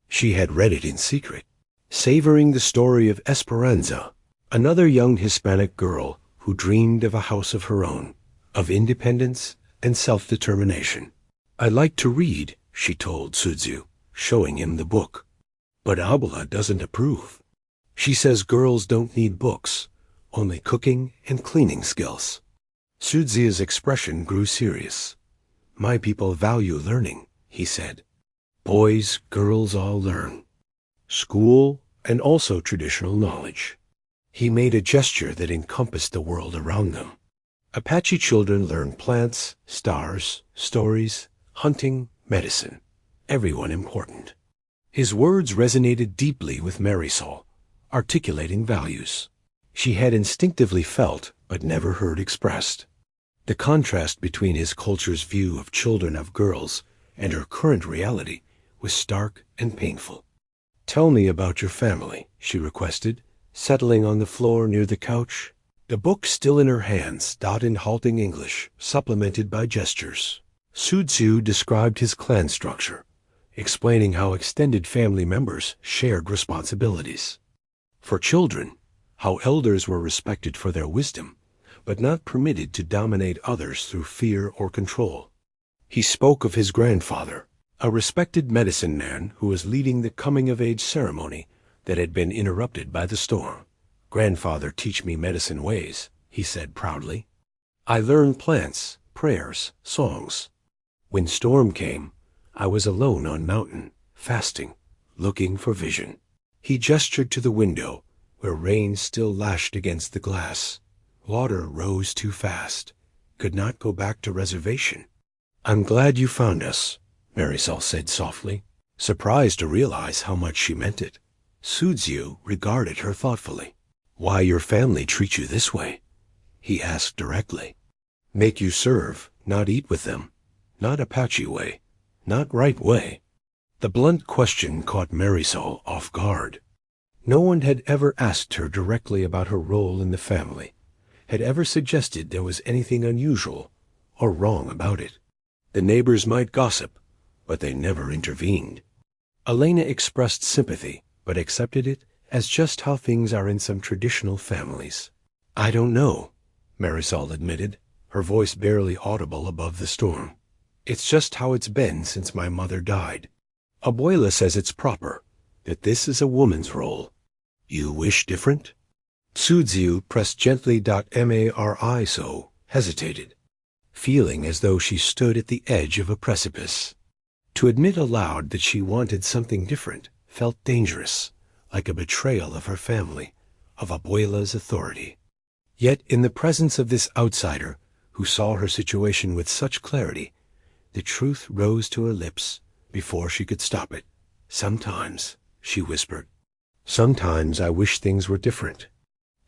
She had read it in secret, savoring the story of Esperanza, another young Hispanic girl who dreamed of a house of her own, of independence and self-determination. "I like to read," she told Sudziu, showing him the book. "But Abuela doesn't approve. She says girls don't need books, only cooking and cleaning skills." Sudziu's expression grew serious. "My people value learning," he said. "Boys, girls all learn. School and also traditional knowledge." He made a gesture that encompassed the world around them. Apache children learn plants, stars, stories, hunting, medicine. Everyone important. His words resonated deeply with Marisol, articulating values she had instinctively felt but never heard expressed. The contrast between his culture's view of children of girls and her current reality was stark and painful. "Tell me about your family," she requested, settling on the floor near the couch, the book still in her hands, dot in halting English, supplemented by gestures. Sudziu described his clan structure, explaining how extended family members shared responsibilities. For children, how elders were respected for their wisdom, but not permitted to dominate others through fear or control. He spoke of his grandfather, a respected medicine man who was leading the coming-of-age ceremony that had been interrupted by the storm. "Grandfather teach me medicine ways," he said proudly. "I learned plants, prayers, songs. When storm came, I was alone on mountain, fasting, looking for vision." He gestured to the window, where rain still lashed against the glass. Water rose too fast, could not go back to reservation. "I'm glad you found us," Marisol said softly, surprised to realize how much she meant it. Sudziu regarded her thoughtfully. "Why your family treat you this way?" he asked directly. "Make you serve, not eat with them. Not Apache way, not right way." The blunt question caught Marisol off guard. No one had ever asked her directly about her role in the family, had ever suggested there was anything unusual or wrong about it. The neighbors might gossip, but they never intervened. Elena expressed sympathy, but accepted it as just how things are in some traditional families. "I don't know," Marisol admitted, her voice barely audible above the storm. "It's just how it's been since my mother died. Abuela says it's proper, that this is a woman's role. You wish different?" Sudziu pressed gently. Mariso hesitated, feeling as though she stood at the edge of a precipice. To admit aloud that she wanted something different felt dangerous, like a betrayal of her family, of Abuela's authority. Yet in the presence of this outsider, who saw her situation with such clarity, the truth rose to her lips before she could stop it. "Sometimes," she whispered, "sometimes I wish things were different."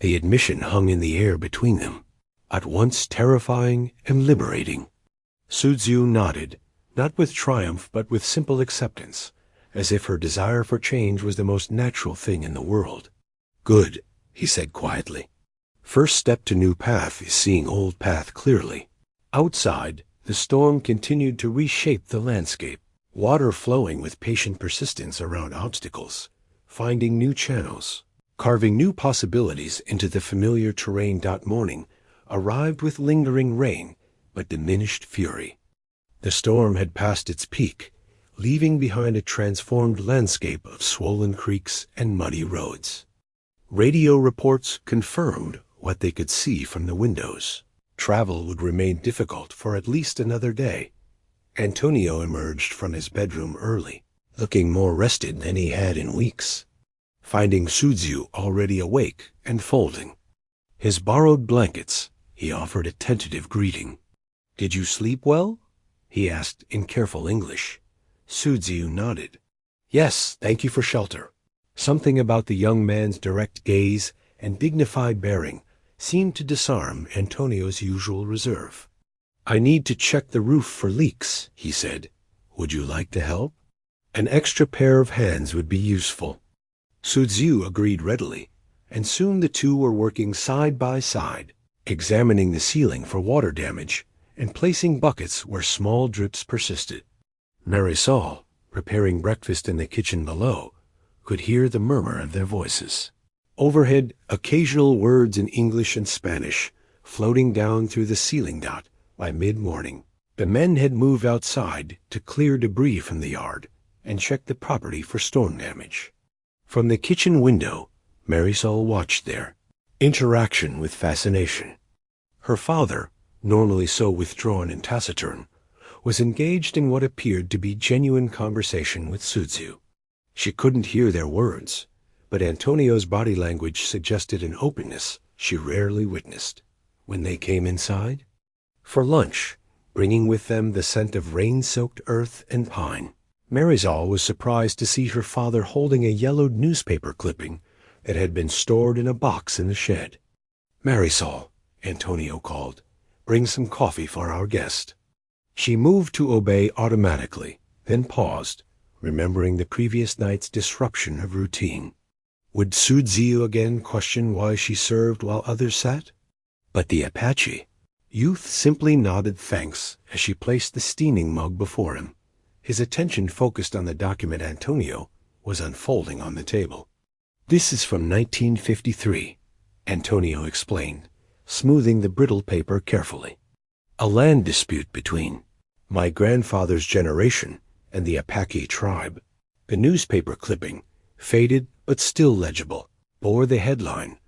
The admission hung in the air between them, at once terrifying and liberating. Sudziu nodded, not with triumph but with simple acceptance, as if her desire for change was the most natural thing in the world. "Good," he said quietly. "First step to new path is seeing old path clearly." Outside, the storm continued to reshape the landscape, water flowing with patient persistence around obstacles, finding new channels, carving new possibilities into the familiar terrain. Morning arrived with lingering rain, but diminished fury. The storm had passed its peak, leaving behind a transformed landscape of swollen creeks and muddy roads. Radio reports confirmed what they could see from the windows. Travel would remain difficult for at least another day. Antonio emerged from his bedroom early, looking more rested than he had in weeks, finding Sudziu already awake and folding his borrowed blankets. He offered a tentative greeting. "Did you sleep well?" he asked in careful English. Sudziu nodded. "Yes, thank you for shelter." Something about the young man's direct gaze and dignified bearing seemed to disarm Antonio's usual reserve. "I need to check the roof for leaks," he said. "Would you like to help? An extra pair of hands would be useful." Sudziu agreed readily, and soon the two were working side by side, examining the ceiling for water damage and placing buckets where small drips persisted. Marisol, preparing breakfast in the kitchen below, could hear the murmur of their voices. Overhead, occasional words in English and Spanish floating down through the ceiling. By mid-morning, the men had moved outside to clear debris from the yard and check the property for storm damage. From the kitchen window, Marisol watched their interaction with fascination. Her father, normally so withdrawn and taciturn, was engaged in what appeared to be genuine conversation with Sudziu. She couldn't hear their words, but Antonio's body language suggested an openness she rarely witnessed. When they came inside for lunch, bringing with them the scent of rain-soaked earth and pine, Marisol was surprised to see her father holding a yellowed newspaper clipping that had been stored in a box in the shed. "Marisol," Antonio called, "bring some coffee for our guest." She moved to obey automatically, then paused, remembering the previous night's disruption of routine. Would Sudziu again question why she served while others sat? But the Apache youth simply nodded thanks as she placed the steaming mug before him. His attention focused on the document Antonio was unfolding on the table. "This is from 1953, Antonio explained, smoothing the brittle paper carefully. "A land dispute between my grandfather's generation and the Apache tribe." The newspaper clipping, faded but still legible, bore the headline,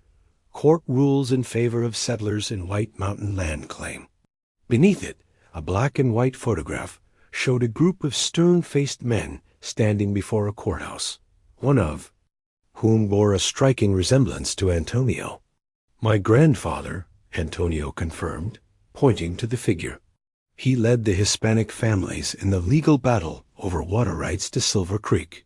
"Court Rules in Favor of Settlers in White Mountain Land Claim." Beneath it, a black and white photograph showed a group of stern-faced men standing before a courthouse, one of whom bore a striking resemblance to Antonio. "My grandfather," Antonio confirmed, pointing to the figure. "He led the Hispanic families in the legal battle over water rights to Silver Creek."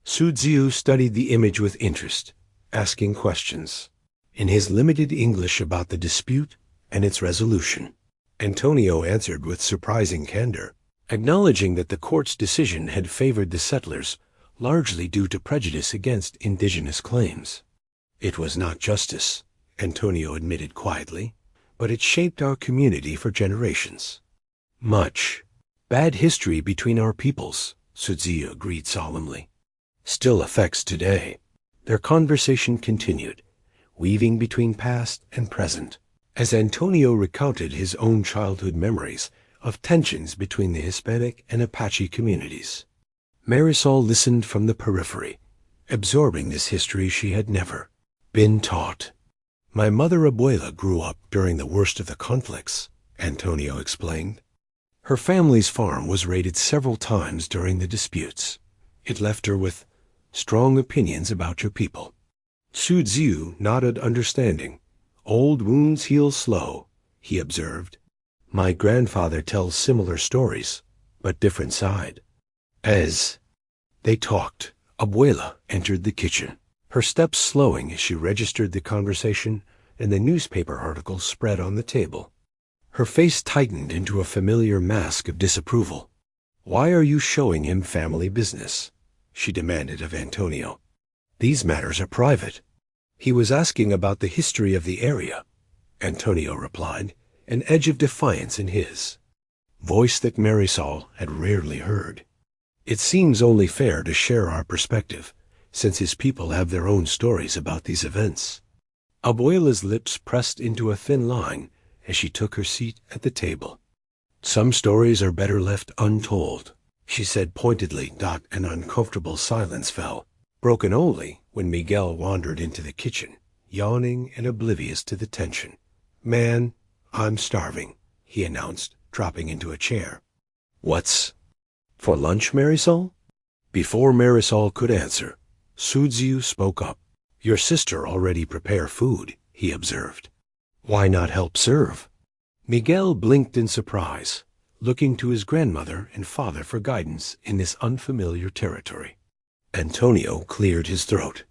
Sudziu studied the image with interest, asking questions in his limited English about the dispute and its resolution. Antonio answered with surprising candor, acknowledging that the court's decision had favored the settlers largely due to prejudice against indigenous claims. "It was not justice," Antonio admitted quietly, "but it shaped our community for generations." "Much bad history between our peoples," Sudziu agreed solemnly, "still affects today." Their conversation continued, weaving between past and present, as Antonio recounted his own childhood memories of tensions between the Hispanic and Apache communities. Marisol listened from the periphery, absorbing this history she had never been taught. My mother Abuela grew up during the worst of the conflicts, Antonio explained. Her family's farm was raided several times during the disputes. It left her with strong opinions about your people. Su Ziu nodded understanding. Old wounds heal slow, he observed. My grandfather tells similar stories, but different side. As they talked, Abuela entered the kitchen, her steps slowing as she registered the conversation and the newspaper articles spread on the table. Her face tightened into a familiar mask of disapproval. Why are you showing him family business? She demanded of Antonio. These matters are private. He was asking about the history of the area, Antonio replied, an edge of defiance in his voice that Marisol had rarely heard. It seems only fair to share our perspective, since his people have their own stories about these events. Abuela's lips pressed into a thin line as she took her seat at the table. Some stories are better left untold, she said pointedly. An uncomfortable silence fell, broken only when Miguel wandered into the kitchen, yawning and oblivious to the tension. Man, I'm starving, he announced, dropping into a chair. What's for lunch, Marisol? Before Marisol could answer, Su Ziu spoke up. Your sister already prepared food, he observed. Why not help serve? Miguel blinked in surprise, looking to his grandmother and father for guidance in this unfamiliar territory. Antonio cleared his throat.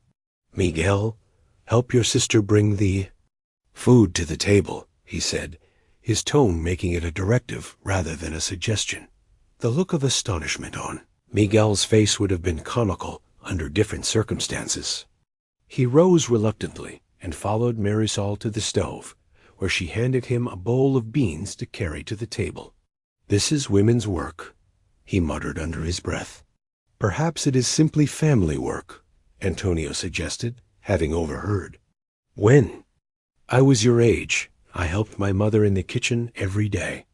Miguel, help your sister bring the food to the table, he said, his tone making it a directive rather than a suggestion. The look of astonishment on Miguel's face would have been comical under different circumstances. He rose reluctantly and followed Marisol to the stove, where she handed him a bowl of beans to carry to the table. This is women's work, he muttered under his breath. Perhaps it is simply family work, Antonio suggested, having overheard. When I was your age, I helped my mother in the kitchen every day.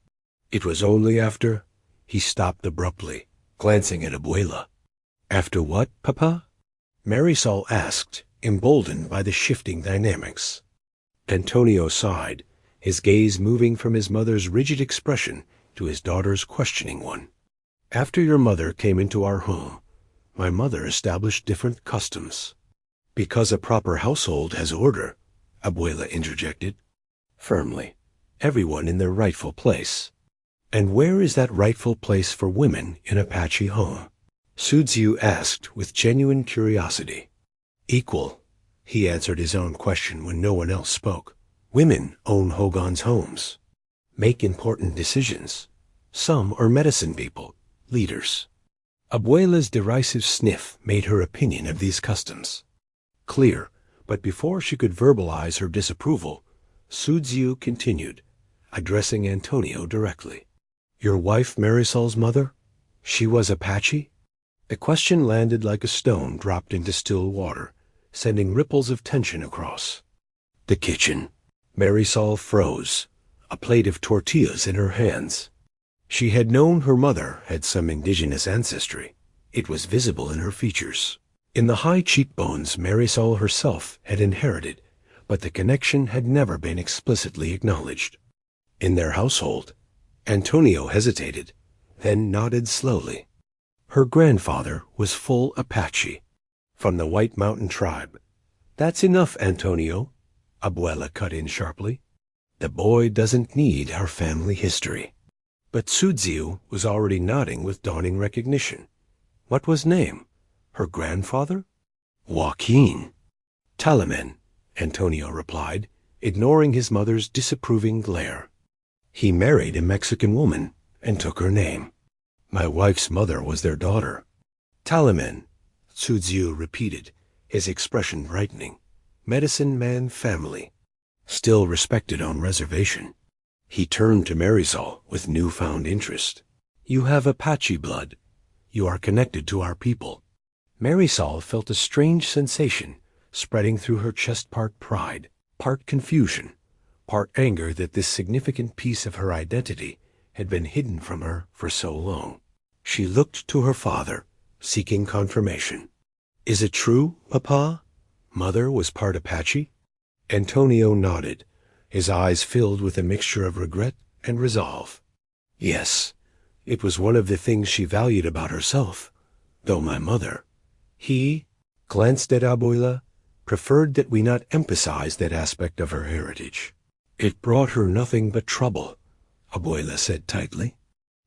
It was only after... He stopped abruptly, glancing at Abuela. After what, Papa? Marisol asked, emboldened by the shifting dynamics. Antonio sighed, his gaze moving from his mother's rigid expression to his daughter's questioning one. After your mother came into our home, my mother established different customs. Because a proper household has order, Abuela interjected. Firmly, everyone in their rightful place. And where is that rightful place for women in Apache home? Su Ziu asked with genuine curiosity. Equal, he answered his own question when no one else spoke. Women own Hogan's homes, make important decisions. Some are medicine people, leaders. Abuela's derisive sniff made her opinion of these customs clear, but before she could verbalize her disapproval, Su Ziu continued, addressing Antonio directly. Your wife Marisol's mother? She was Apache? The question landed like a stone dropped into still water, sending ripples of tension across the kitchen. Marisol froze, a plate of tortillas in her hands. She had known her mother had some indigenous ancestry. It was visible in her features, in the high cheekbones Marisol herself had inherited, but the connection had never been explicitly acknowledged. In their household, Antonio hesitated, then nodded slowly. Her grandfather was full Apache, from the White Mountain tribe. That's enough, Antonio, Abuela cut in sharply. The boy doesn't need our family history. But Su Ziu was already nodding with dawning recognition. What was name? Her grandfather? Joaquin. Talaman, Antonio replied, ignoring his mother's disapproving glare. He married a Mexican woman and took her name. My wife's mother was their daughter. Talaman, Su Ziu repeated, his expression brightening. Medicine man family, still respected on reservation. He turned to Marisol with newfound interest. You have Apache blood. You are connected to our people. Marisol felt a strange sensation spreading through her chest, part pride, part confusion, part anger that this significant piece of her identity had been hidden from her for so long. She looked to her father, seeking confirmation. Is it true, Papa? Mother was part Apache? Antonio nodded, his eyes filled with a mixture of regret and resolve. Yes, it was one of the things she valued about herself, though my mother, he glanced at Abuela, preferred that we not emphasize that aspect of her heritage. It brought her nothing but trouble, Abuela said tightly.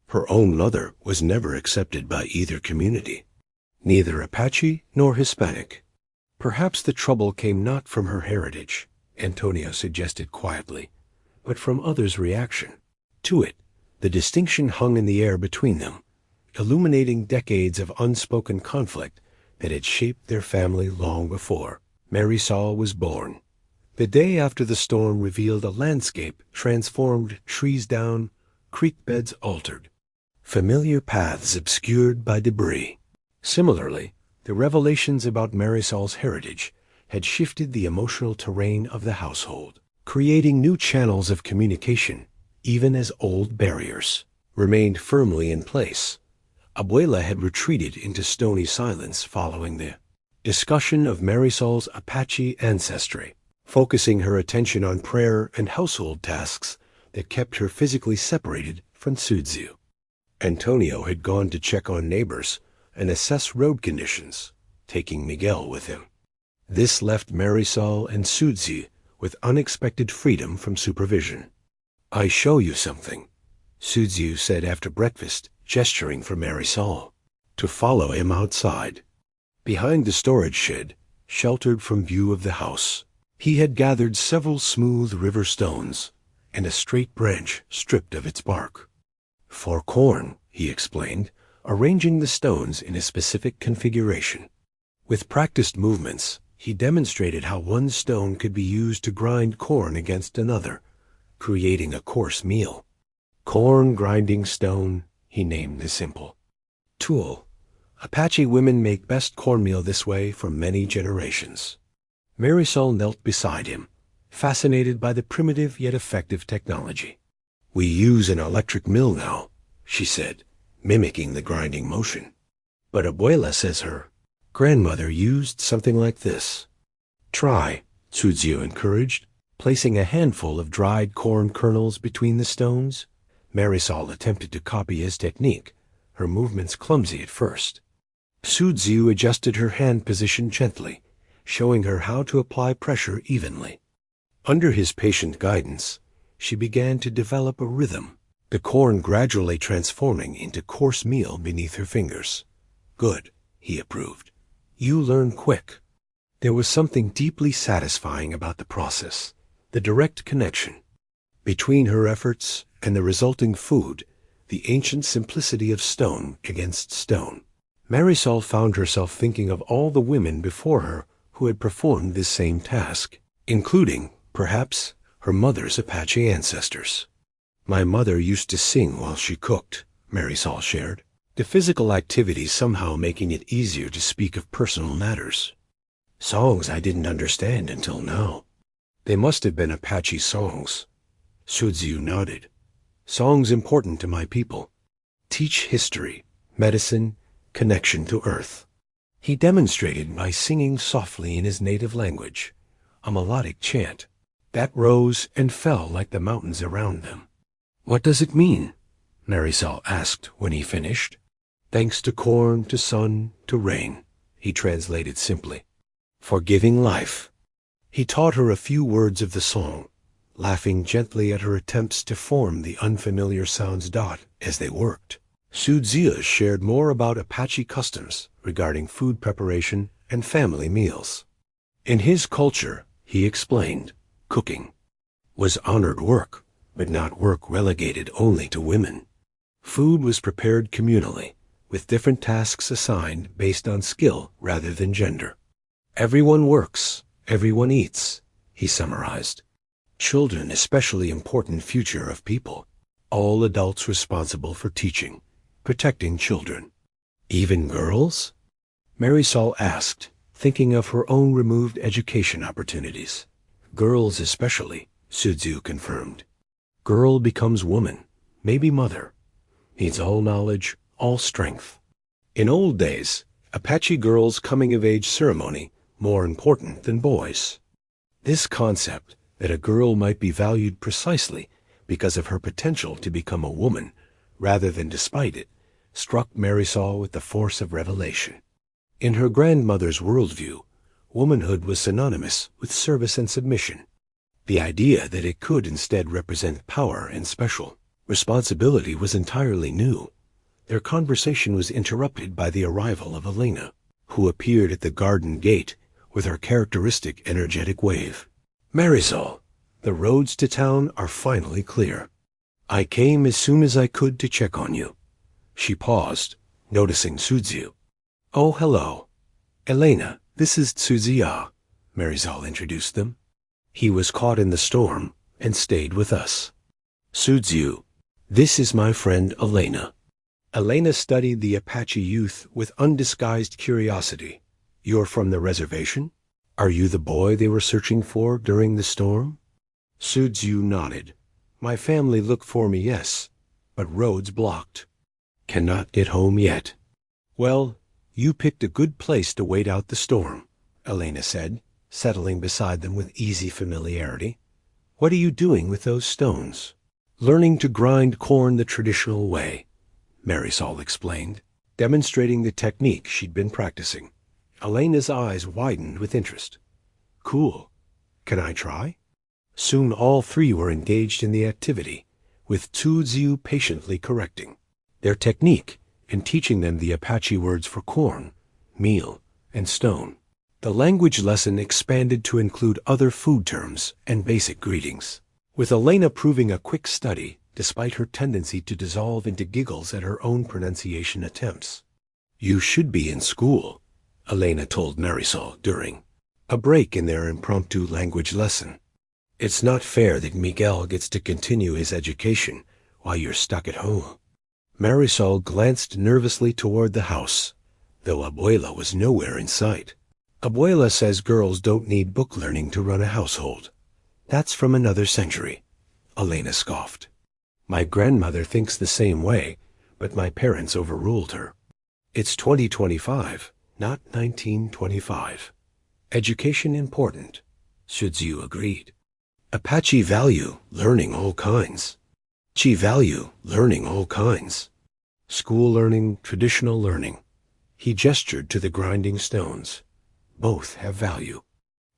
Her own mother was never accepted by either community, neither Apache nor Hispanic. Perhaps the trouble came not from her heritage, Antonio suggested quietly, but from others' reaction to it. The distinction hung in the air between them, illuminating decades of unspoken conflict that had shaped their family long before Marisol was born. The day after the storm revealed a landscape transformed, trees down, creek beds altered, familiar paths obscured by debris. Similarly, the revelations about Marisol's heritage had shifted the emotional terrain of the household, creating new channels of communication, even as old barriers remained firmly in place. Abuela had retreated into stony silence following the discussion of Marisol's Apache ancestry, focusing her attention on prayer and household tasks that kept her physically separated from Suzu. Antonio had gone to check on neighbors and assess road conditions, taking Miguel with him. This left Marisol and Suzu with unexpected freedom from supervision. I show you something, Suzu said after breakfast, gesturing for Marisol to follow him outside. Behind the storage shed, sheltered from view of the house, he had gathered several smooth river stones and a straight branch stripped of its bark. For corn, he explained, arranging the stones in a specific configuration. With practiced movements, he demonstrated how one stone could be used to grind corn against another, creating a coarse meal. Corn grinding stone, he named the simple tool. Apache women make best cornmeal this way for many generations. Marisol knelt beside him, fascinated by the primitive yet effective technology. We use an electric mill now, she said, mimicking the grinding motion. But Abuela says her grandmother used something like this. Try, Suzu encouraged, placing a handful of dried corn kernels between the stones. Marisol attempted to copy his technique, her movements clumsy at first. Suzu adjusted her hand position gently, showing her how to apply pressure evenly. Under his patient guidance, she began to develop a rhythm, the corn gradually transforming into coarse meal beneath her fingers. Good, he approved. You learn quick. There was something deeply satisfying about the process, the direct connection between her efforts and the resulting food, the ancient simplicity of stone against stone. Marisol found herself thinking of all the women before her who had performed this same task, including, perhaps, her mother's Apache ancestors. My mother used to sing while she cooked, Marisol shared, the physical activity somehow making it easier to speak of personal matters. Songs I didn't understand until now. They must have been Apache songs. Suzu nodded. Songs important to my people. Teach history, medicine, connection to earth. He demonstrated by singing softly in his native language, a melodic chant that rose and fell like the mountains around them. What does it mean? Marisol asked when he finished. Thanks to corn, to sun, to rain, he translated simply. For giving life. He taught her a few words of the song, laughing gently at her attempts to form the unfamiliar sounds as they worked. Suzu shared more about Apache customs regarding food preparation and family meals. In his culture, he explained, cooking was honored work, but not work relegated only to women. Food was prepared communally, with different tasks assigned based on skill rather than gender. Everyone works, everyone eats, he summarized. Children especially important future of people, all adults responsible for teaching, protecting children. Even girls? Marisol asked, thinking of her own removed education opportunities. Girls especially, Suzu confirmed. Girl becomes woman, maybe mother. Needs all knowledge, all strength. In old days, Apache girls' coming-of-age ceremony more important than boys. This concept that a girl might be valued precisely because of her potential to become a woman, rather than despite it, struck Marisol with the force of revelation. In her grandmother's worldview, womanhood was synonymous with service and submission. The idea that it could instead represent power and special responsibility was entirely new. Their conversation was interrupted by the arrival of Elena, who appeared at the garden gate with her characteristic energetic wave. "Marisol, the roads to town are finally clear. I came as soon as I could to check on you." She paused, noticing Suziu. "Oh, hello. Elena, this is Tsuzia," Marisol introduced them. "He was caught in the storm and stayed with us." "Suziu, this is my friend Elena." Elena studied the Apache youth with undisguised curiosity. "You're from the reservation? Are you the boy they were searching for during the storm?" Suziu nodded. "My family looked for me, yes, but roads blocked. Cannot get home yet." "Well, you picked a good place to wait out the storm," Elena said, settling beside them with easy familiarity. "What are you doing with those stones?" "Learning to grind corn the traditional way," Marisol explained, demonstrating the technique she'd been practicing. Elena's eyes widened with interest. "Cool. Can I try?" Soon all three were engaged in the activity, with Tsuziu patiently correcting their technique and teaching them the Apache words for corn, meal, and stone. The language lesson expanded to include other food terms and basic greetings, with Elena proving a quick study despite her tendency to dissolve into giggles at her own pronunciation attempts. "You should be in school," Elena told Marisol during a break in their impromptu language lesson. "It's not fair that Miguel gets to continue his education while you're stuck at home." Marisol glanced nervously toward the house, though Abuela was nowhere in sight. "Abuela says girls don't need book learning to run a household. That's from another century," Elena scoffed. "My grandmother thinks the same way, but my parents overruled her. It's 2025, not 1925. Education important," Suziu agreed. "Apache value learning all kinds. Apache value learning all kinds. School learning, traditional learning." He gestured to the grinding stones. "Both have value."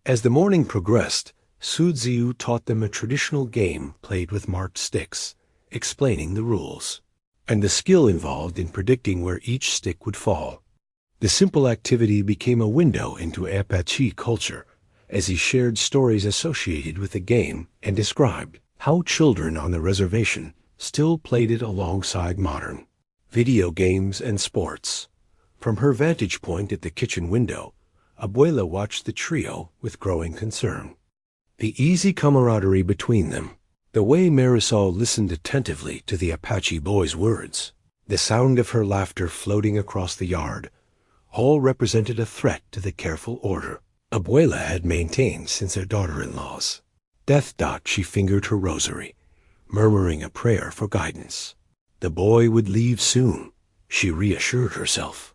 As the morning progressed, Suziu taught them a traditional game played with marked sticks, explaining the rules, and the skill involved in predicting where each stick would fall. The simple activity became a window into Apache culture, as he shared stories associated with the game and described how children on the reservation still played it alongside modern video games and sports. From her vantage point at the kitchen window, Abuela watched the trio with growing concern. The easy camaraderie between them, the way Marisol listened attentively to the Apache boy's words, the sound of her laughter floating across the yard, all represented a threat to the careful order Abuela had maintained since her daughter-in-law's death. She fingered her rosary, murmuring a prayer for guidance. The boy would leave soon, she reassured herself.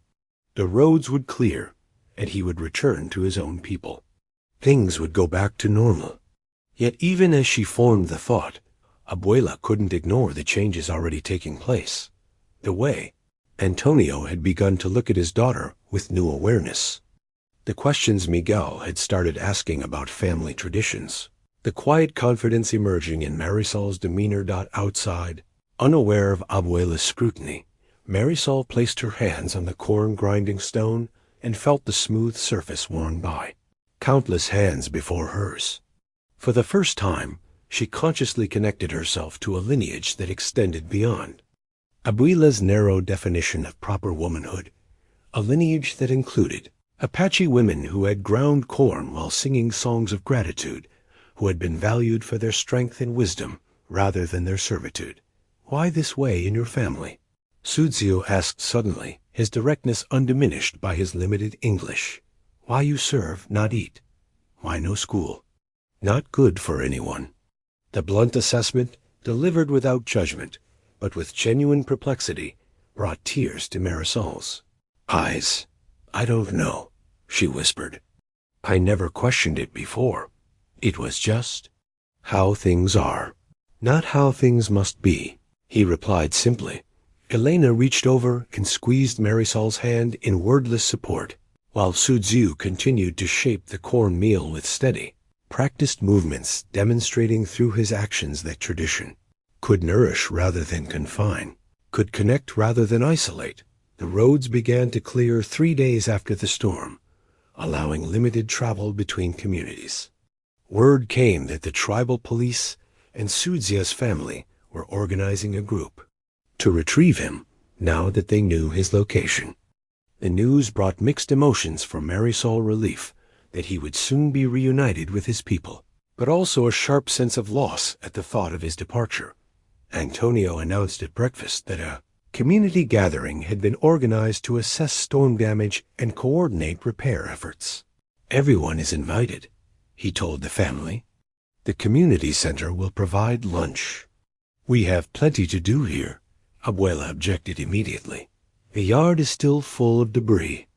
The roads would clear, and he would return to his own people. Things would go back to normal. Yet even as she formed the thought, Abuela couldn't ignore the changes already taking place. The way Antonio had begun to look at his daughter with new awareness. The questions Miguel had started asking about family traditions. The quiet confidence emerging in Marisol's demeanor. Outside, unaware of Abuela's scrutiny, Marisol placed her hands on the corn-grinding stone and felt the smooth surface worn by countless hands before hers. For the first time, she consciously connected herself to a lineage that extended beyond Abuela's narrow definition of proper womanhood, a lineage that included Apache women who had ground corn while singing songs of gratitude, who had been valued for their strength and wisdom rather than their servitude. "Why this way in your family?" Suziu asked suddenly, his directness undiminished by his limited English. "Why you serve, not eat? Why no school? Not good for anyone." The blunt assessment, delivered without judgment, but with genuine perplexity, brought tears to Marisol's eyes. "I don't know," she whispered. "I never questioned it before. It was just how things are, not how things must be, he replied simply. Elena reached over and squeezed Marisol's hand in wordless support, while Sudziu continued to shape the cornmeal with steady, practiced movements demonstrating through his actions that tradition could nourish rather than confine, could connect rather than isolate. The roads began to clear 3 days after the storm, allowing limited travel between communities. Word came that the tribal police and Sudzia's family were organizing a group to retrieve him now that they knew his location. The news brought mixed emotions for Marisol: relief that he would soon be reunited with his people, but also a sharp sense of loss at the thought of his departure. Antonio announced at breakfast that a community gathering had been organized to assess storm damage and coordinate repair efforts. Everyone is invited, he told the family. The community center will provide lunch. We have plenty to do here, Abuela objected immediately. The yard is still full of debris.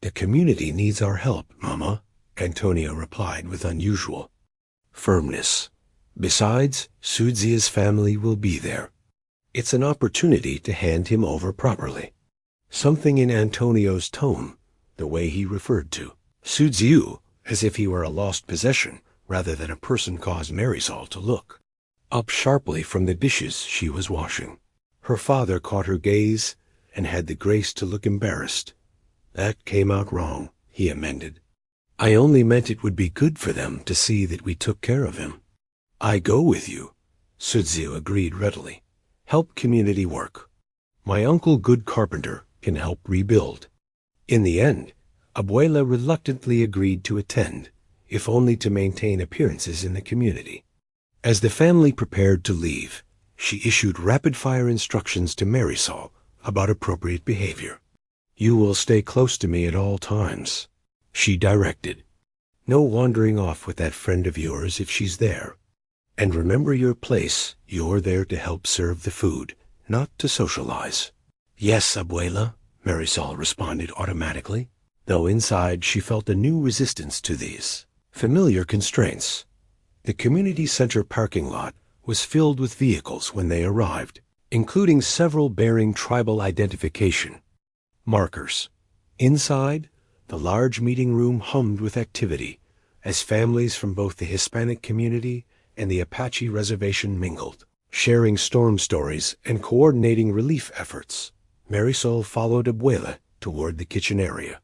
The community needs our help, Mama, Antonio replied with unusual firmness. Besides, Sudzia's family will be there. It's an opportunity to hand him over properly. Something in Antonio's tone, the way he referred to Sudziu as if he were a lost possession rather than a person, caused Marisol to look up sharply from the dishes she was washing. Her father caught her gaze and had the grace to look embarrassed. That came out wrong, he amended. I only meant it would be good for them to see that we took care of him. I go with you, Sudziu agreed readily. Help community work. My uncle, good carpenter, can help rebuild. In the end, Abuela reluctantly agreed to attend, if only to maintain appearances in the community. As the family prepared to leave, she issued rapid-fire instructions to Marisol about appropriate behavior. You will stay close to me at all times, she directed. No wandering off with that friend of yours if she's there. And remember your place. You're there to help serve the food, not to socialize. Yes, Abuela, Marisol responded automatically, though inside she felt a new resistance to these familiar constraints. The community center parking lot was filled with vehicles when they arrived, including several bearing tribal identification markers. Inside, the large meeting room hummed with activity as families from both the Hispanic community and the Apache reservation mingled, sharing storm stories and coordinating relief efforts. Marisol followed Abuela toward the kitchen area,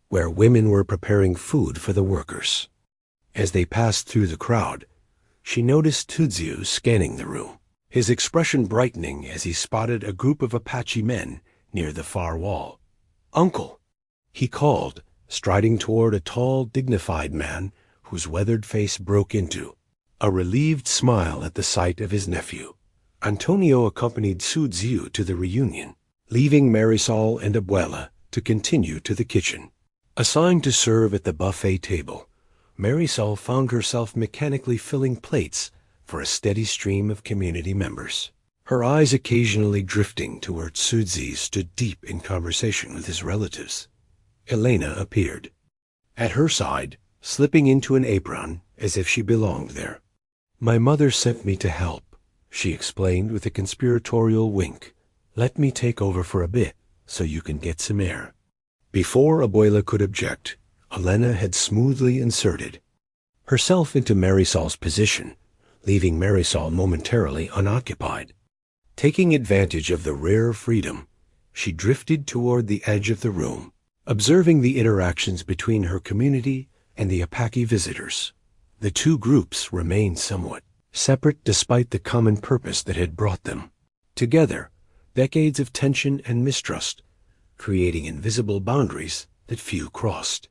where women were preparing food for the workers. As they passed through the crowd, she noticed Sudziu scanning the room, his expression brightening as he spotted a group of Apache men near the far wall. Uncle, he called, striding toward a tall, dignified man whose weathered face broke into a relieved smile at the sight of his nephew. Antonio accompanied Sudziu to the reunion, leaving Marisol and Abuela to continue to the kitchen. Assigned to serve at the buffet table, Marisol found herself mechanically filling plates for a steady stream of community members, her eyes occasionally drifting to where Sudziu stood deep in conversation with his relatives. Elena appeared, at her side, slipping into an apron as if she belonged there. My mother sent me to help, she explained with a conspiratorial wink. Let me take over for a bit so you can get some air. Before Abuela could object, Elena had smoothly inserted herself into Marisol's position, leaving Marisol momentarily unoccupied. Taking advantage of the rare freedom, she drifted toward the edge of the room, observing the interactions between her community and the Apache visitors. The two groups remained somewhat separate despite the common purpose that had brought them together, decades of tension and mistrust, creating invisible boundaries that few crossed.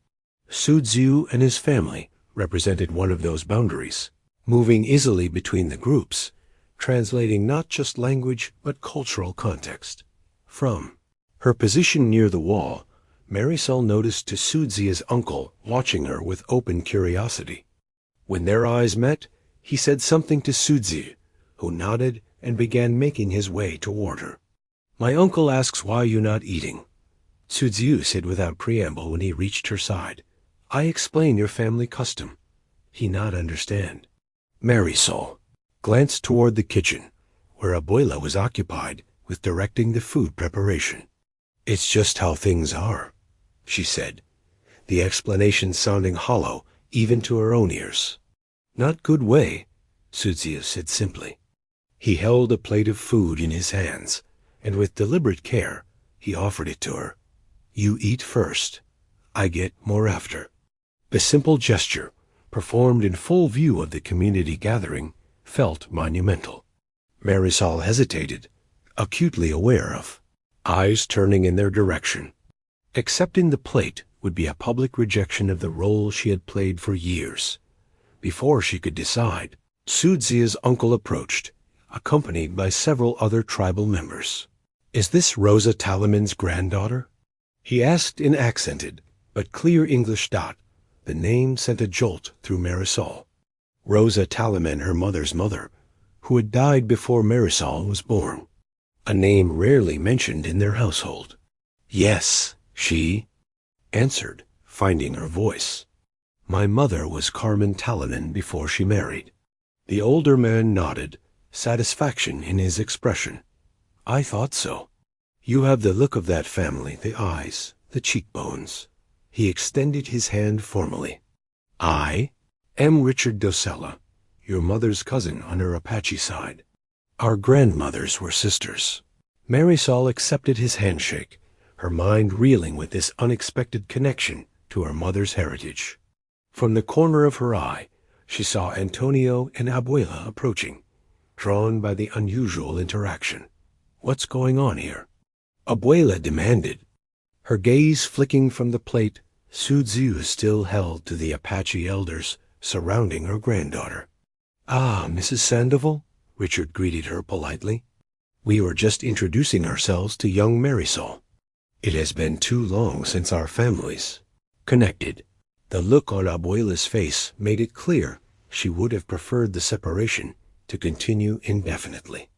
Sudziu and his family represented one of those boundaries, moving easily between the groups, translating not just language but cultural context. From her position near the wall, Marisol noticed Sudziu's uncle watching her with open curiosity. When their eyes met, he said something to Sudziu, who nodded and began making his way toward her. My uncle asks why you're not eating, Sudziu said without preamble when he reached her side. I explain your family custom. he not understand? Marisol glanced toward the kitchen, where Abuela was occupied with directing the food preparation. It's just how things are, she said, the explanation sounding hollow even to her own ears. Not good way, Sudzius said simply. He held a plate of food in his hands, and with deliberate care, he offered it to her. You eat first. I get more after. The simple gesture, performed in full view of the community gathering, felt monumental. Marisol hesitated, acutely aware of eyes turning in their direction. Accepting the plate would be a public rejection of the role she had played for years. Before she could decide, Sudzia's uncle approached, accompanied by several other tribal members. Is this Rosa Talaman's granddaughter? He asked in accented, but clear English. The name sent a jolt through Marisol. Rosa Talaman, her mother's mother, who had died before Marisol was born. A name rarely mentioned in their household. Yes, she answered, finding her voice. My mother was Carmen Talaman before she married. The older man nodded, satisfaction in his expression. I thought so. You have the look of that family, the eyes, the cheekbones. He extended his hand formally. I am Richard Dosella, your mother's cousin on her Apache side. Our grandmothers were sisters. Marisol accepted his handshake, her mind reeling with this unexpected connection to her mother's heritage. From the corner of her eye, she saw Antonio and Abuela approaching, drawn by the unusual interaction. What's going on here? Abuela demanded, her gaze flicking from the plate Sudziu still held to the Apache elders surrounding her granddaughter. Ah, Mrs. Sandoval, Richard greeted her politely. We were just introducing ourselves to young Marisol. It has been too long since our families connected. The look on Abuela's face made it clear she would have preferred the separation to continue indefinitely.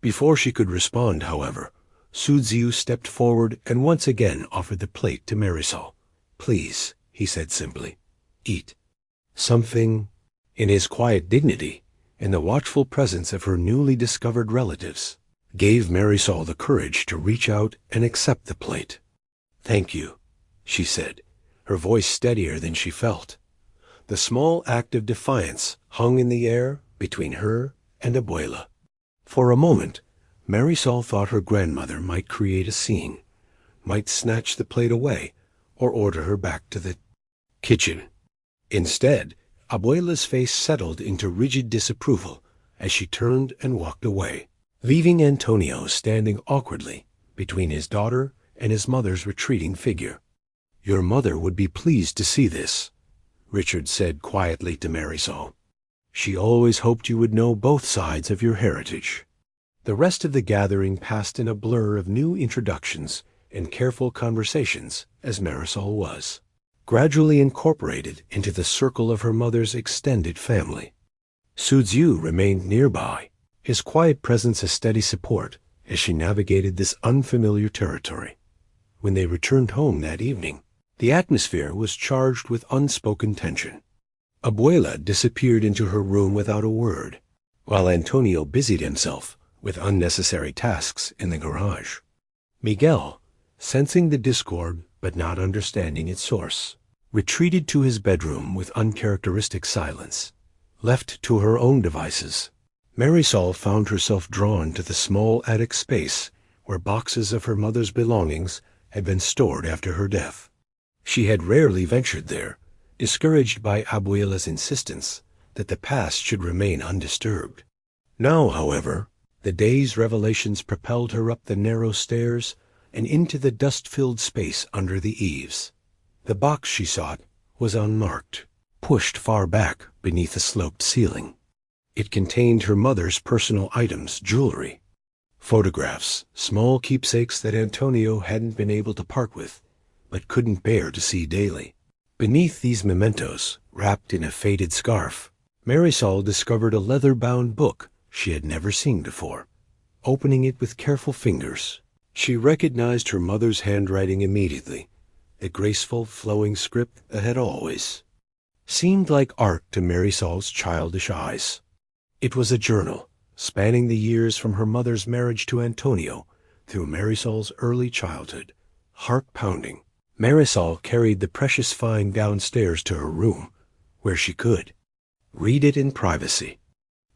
Before she could respond, however, Sudziu stepped forward and once again offered the plate to Marisol. Please, he said simply, eat. Something in his quiet dignity and the watchful presence of her newly discovered relatives gave Marisol the courage to reach out and accept the plate. Thank you, she said, her voice steadier than she felt. The small act of defiance hung in the air between her and Abuela. For a moment, Marisol thought her grandmother might create a scene, might snatch the plate away, or order her back to the kitchen. Instead, Abuela's face settled into rigid disapproval as she turned and walked away, leaving Antonio standing awkwardly between his daughter and his mother's retreating figure. Your mother would be pleased to see this, Richard said quietly to Marisol. She always hoped you would know both sides of your heritage. The rest of the gathering passed in a blur of new introductions and careful conversations as Marisol was, gradually incorporated into the circle of her mother's extended family. Sudziu remained nearby, his quiet presence a steady support as she navigated this unfamiliar territory. When they returned home that evening, the atmosphere was charged with unspoken tension. Abuela disappeared into her room without a word, while Antonio busied himself with unnecessary tasks in the garage. Miguel, sensing the discord but not understanding its source, retreated to his bedroom with uncharacteristic silence. Left to her own devices, Marisol found herself drawn to the small attic space where boxes of her mother's belongings had been stored after her death. She had rarely ventured there, discouraged by Abuela's insistence that the past should remain undisturbed. Now, however, the day's revelations propelled her up the narrow stairs and into the dust-filled space under the eaves. The box she sought was unmarked, pushed far back beneath the sloped ceiling. It contained her mother's personal items, jewelry, photographs, small keepsakes that Antonio hadn't been able to part with, but couldn't bear to see daily. Beneath these mementos, wrapped in a faded scarf, Marisol discovered a leather-bound book she had never seen before. Opening it with careful fingers, she recognized her mother's handwriting immediately, the graceful, flowing script that had always seemed like art to Marisol's childish eyes. It was a journal, spanning the years from her mother's marriage to Antonio through Marisol's early childhood. Heart-pounding, Marisol carried the precious find downstairs to her room, where she could read it in privacy.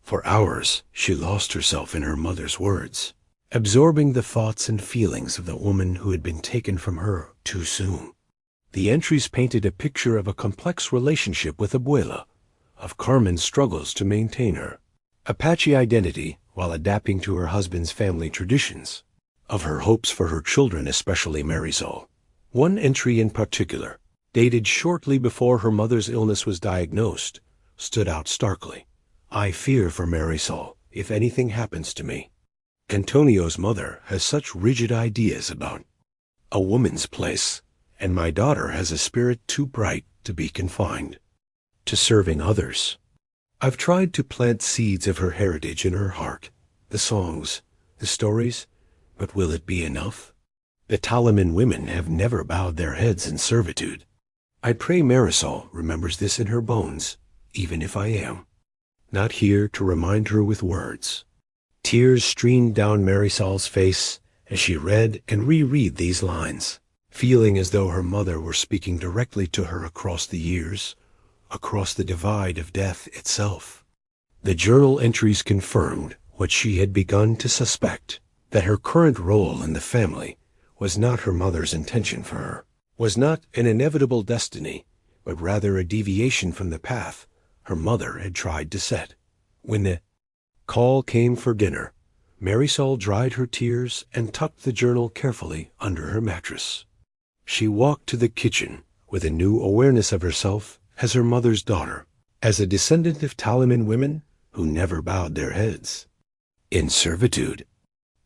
For hours she lost herself in her mother's words, absorbing the thoughts and feelings of the woman who had been taken from her too soon. The entries painted a picture of a complex relationship with Abuela, of Carmen's struggles to maintain her Apache identity while adapting to her husband's family traditions, of her hopes for her children, especially Marisol. One entry in particular, dated shortly before her mother's illness was diagnosed, stood out starkly. I fear for Marisol if anything happens to me. Antonio's mother has such rigid ideas about a woman's place, and my daughter has a spirit too bright to be confined to serving others. I've tried to plant seeds of her heritage in her heart, the songs, the stories, but will it be enough? The Talaman women have never bowed their heads in servitude. I pray Marisol remembers this in her bones, even if I am not here to remind her with words. Tears streamed down Marisol's face as she read and reread these lines, feeling as though her mother were speaking directly to her across the years, across the divide of death itself. The journal entries confirmed what she had begun to suspect, that her current role in the family was not her mother's intention for her, was not an inevitable destiny, but rather a deviation from the path her mother had tried to set. When the call came for dinner, Marisol dried her tears and tucked the journal carefully under her mattress. She walked to the kitchen with a new awareness of herself as her mother's daughter, as a descendant of Talaman women who never bowed their heads in servitude.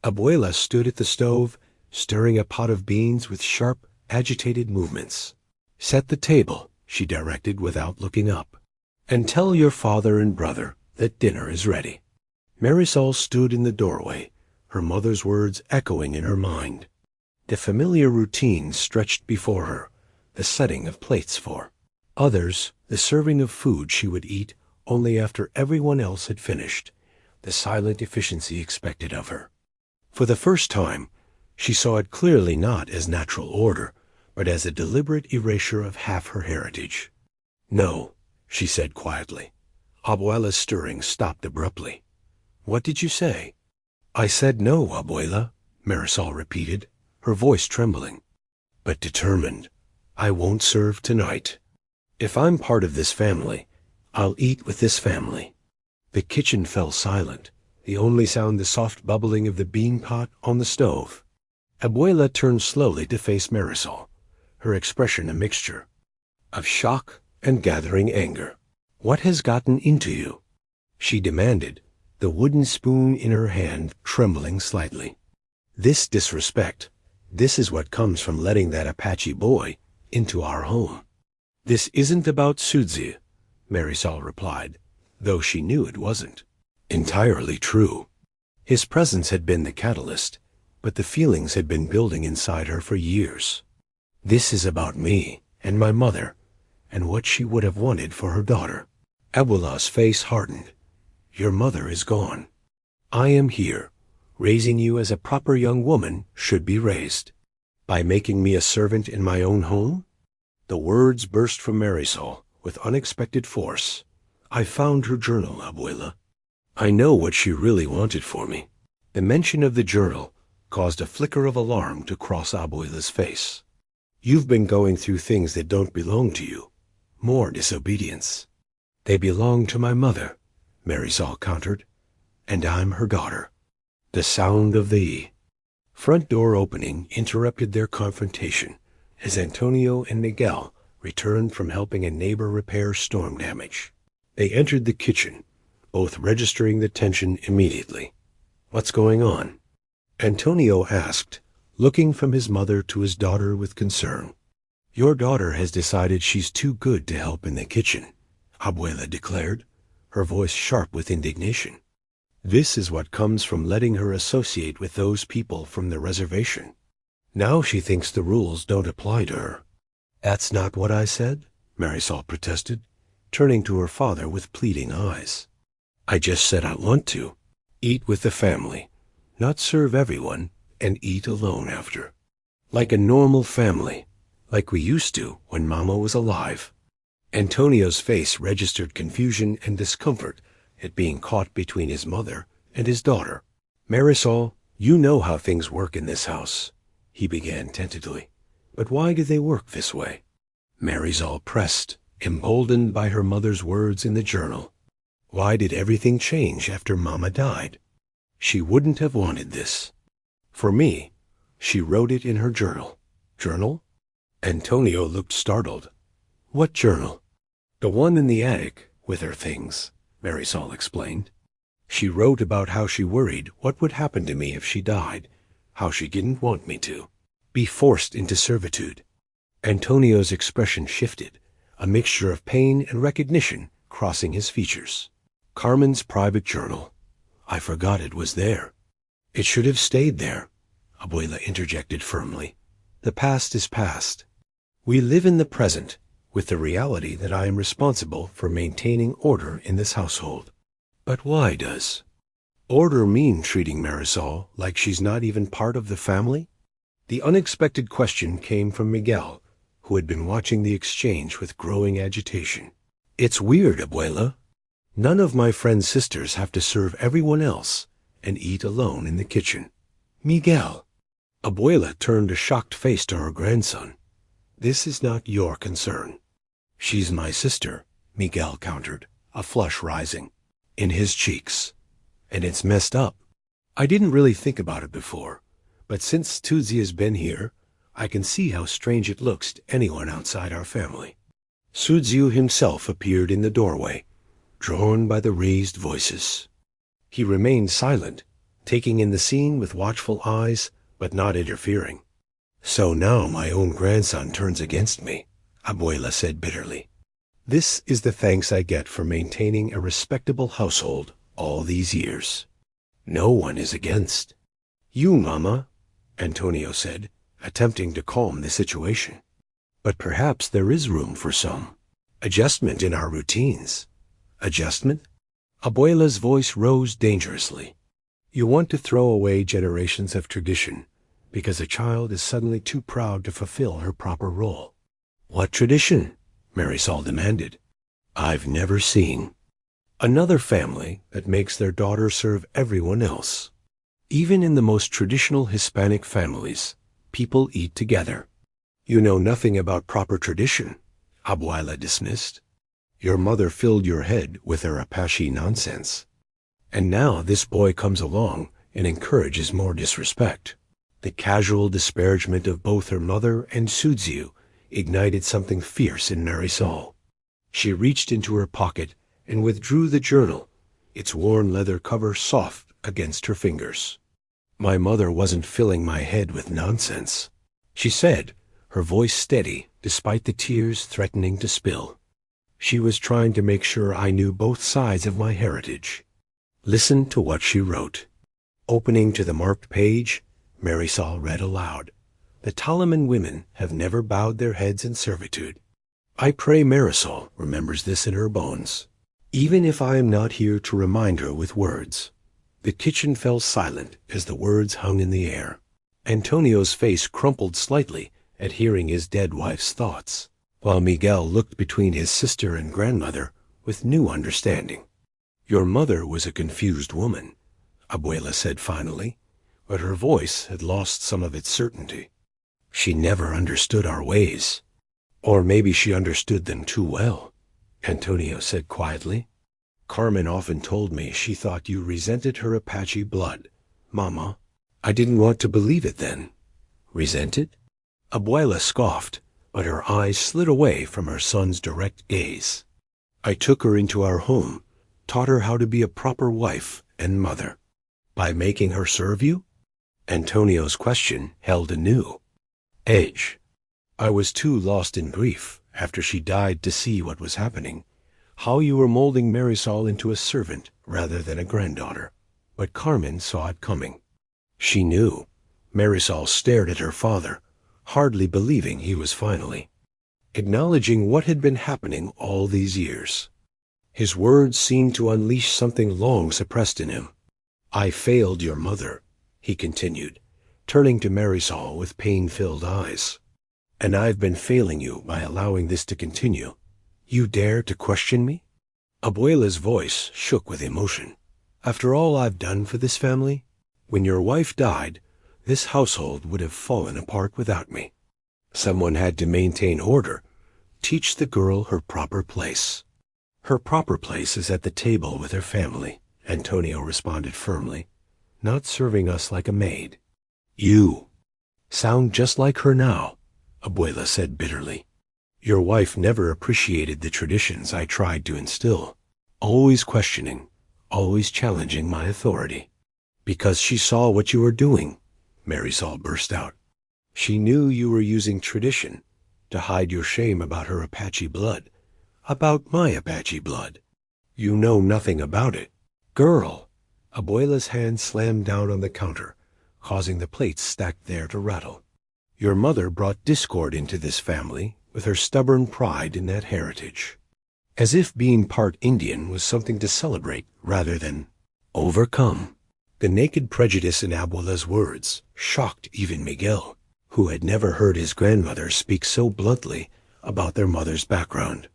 Abuela stood at the stove, stirring a pot of beans with sharp, agitated movements. Set the table, she directed without looking up, and tell your father and brother that dinner is ready. Marisol stood in the doorway, her mother's words echoing in her mind. The familiar routine stretched before her, the setting of plates for others, the serving of food she would eat only after everyone else had finished, the silent efficiency expected of her. For the first time, she saw it clearly not as natural order, but as a deliberate erasure of half her heritage. No, she said quietly. Abuela's stirring stopped abruptly. What did you say? I said no, Abuela, Marisol repeated, her voice trembling, but determined. I won't serve tonight. If I'm part of this family, I'll eat with this family. The kitchen fell silent, the only sound the soft bubbling of the bean pot on the stove. Abuela turned slowly to face Marisol, her expression a mixture of shock and gathering anger. What has gotten into you? She demanded, the wooden spoon in her hand trembling slightly. This disrespect, this is what comes from letting that Apache boy into our home. This isn't about Sudzie, Marisol replied, though she knew it wasn't. Entirely true. His presence had been the catalyst, but the feelings had been building inside her for years. This is about me and my mother, and what she would have wanted for her daughter. Abuela's face hardened. Your mother is gone. I am here, raising you as a proper young woman should be raised. By making me a servant in my own home? The words burst from Marisol with unexpected force. I found her journal, Abuela. I know what she really wanted for me. The mention of the journal caused a flicker of alarm to cross Abuela's face. You've been going through things that don't belong to you. More disobedience. They belong to my mother, Marisol countered, and I'm her daughter. The sound of the front door opening interrupted their confrontation as Antonio and Miguel returned from helping a neighbor repair storm damage. They entered the kitchen, both registering the tension immediately. What's going on? Antonio asked, looking from his mother to his daughter with concern. Your daughter has decided she's too good to help in the kitchen, Abuela declared, her voice sharp with indignation. This is what comes from letting her associate with those people from the reservation. Now she thinks the rules don't apply to her. That's not what I said, Marisol protested. turning to her father with pleading eyes. I just said I want to. Eat with the family, not serve everyone, and eat alone after. Like a normal family, like we used to when Mama was alive. Antonio's face registered confusion and discomfort at being caught between his mother and his daughter. Marisol, you know how things work in this house, he began tentatively. But why do they work this way? Marisol pressed, emboldened by her mother's words in the journal. Why did everything change after Mama died? She wouldn't have wanted this. For me, she wrote it in her journal. Journal? Antonio looked startled. What journal? The one in the attic, with her things, Marisol explained. She wrote about how she worried what would happen to me if she died, how she didn't want me to be forced into servitude. Antonio's expression shifted, a mixture of pain and recognition crossing his features. Carmen's private journal. I forgot it was there. It should have stayed there, Abuela interjected firmly. The past is past. We live in the present, with the reality that I am responsible for maintaining order in this household. But why does order mean treating Marisol like she's not even part of the family? The unexpected question came from Miguel, who had been watching the exchange with growing agitation. It's weird, Abuela. None of my friend's sisters have to serve everyone else and eat alone in the kitchen. Miguel. Abuela turned a shocked face to her grandson. This is not your concern. She's my sister, Miguel countered, a flush rising in his cheeks. And it's messed up. I didn't really think about it before, but since Tutsi has been here, I can see how strange it looks to anyone outside our family. Sudziu himself appeared in the doorway, drawn by the raised voices. He remained silent, taking in the scene with watchful eyes, but not interfering. So now my own grandson turns against me, Abuela said bitterly. This is the thanks I get for maintaining a respectable household all these years. No one is against. You, Mama, Antonio said, attempting to calm the situation. But perhaps there is room for some adjustment in our routines. Adjustment? Abuela's voice rose dangerously. You want to throw away generations of tradition because a child is suddenly too proud to fulfill her proper role. What tradition? Marisol demanded. I've never seen. Another family that makes their daughter serve everyone else. Even in the most traditional Hispanic families, people eat together. You know nothing about proper tradition, Abuela dismissed. Your mother filled your head with her Apache nonsense. And now this boy comes along and encourages more disrespect. The casual disparagement of both her mother and Sudziu ignited something fierce in Marisol. She reached into her pocket and withdrew the journal, its worn leather cover soft against her fingers. My mother wasn't filling my head with nonsense, she said, her voice steady despite the tears threatening to spill. She was trying to make sure I knew both sides of my heritage. Listen to what she wrote. Opening to the marked page, Marisol read aloud. The Talaman women have never bowed their heads in servitude. I pray Marisol remembers this in her bones, even if I am not here to remind her with words. The kitchen fell silent as the words hung in the air. Antonio's face crumpled slightly at hearing his dead wife's thoughts, while Miguel looked between his sister and grandmother with new understanding. Your mother was a confused woman, Abuela said finally, but her voice had lost some of its certainty. She never understood our ways. Or maybe she understood them too well, Antonio said quietly. Carmen often told me she thought you resented her Apache blood. Mama, I didn't want to believe it then. Resented? Abuela scoffed, but her eyes slid away from her son's direct gaze. I took her into our home, taught her how to be a proper wife and mother. By making her serve you? Antonio's question held a new edge. I was too lost in grief after she died to see what was happening, how you were molding Marisol into a servant rather than a granddaughter. But Carmen saw it coming. She knew. Marisol stared at her father, hardly believing he was finally acknowledging what had been happening all these years. His words seemed to unleash something long suppressed in him. "I failed your mother," he continued, turning to Marisol with pain-filled eyes. "And I've been failing you by allowing this to continue. You dare to question me?" Abuela's voice shook with emotion. "After all I've done for this family, when your wife died, this household would have fallen apart without me. Someone had to maintain order, teach the girl her proper place." "Her proper place is at the table with her family," Antonio responded firmly, "not serving us like a maid." "You sound just like her now," Abuela said bitterly. "Your wife never appreciated the traditions I tried to instill, always questioning, always challenging my authority." "Because she saw what you were doing," Marisol burst out. "She knew you were using tradition to hide your shame about her Apache blood, about my Apache blood. You know nothing about it." "Girl!" Abuela's hand slammed down on the counter, causing the plates stacked there to rattle. "Your mother brought discord into this family with her stubborn pride in that heritage, as if being part Indian was something to celebrate rather than overcome." The naked prejudice in Abuela's words shocked even Miguel, who had never heard his grandmother speak so bluntly about their mother's background.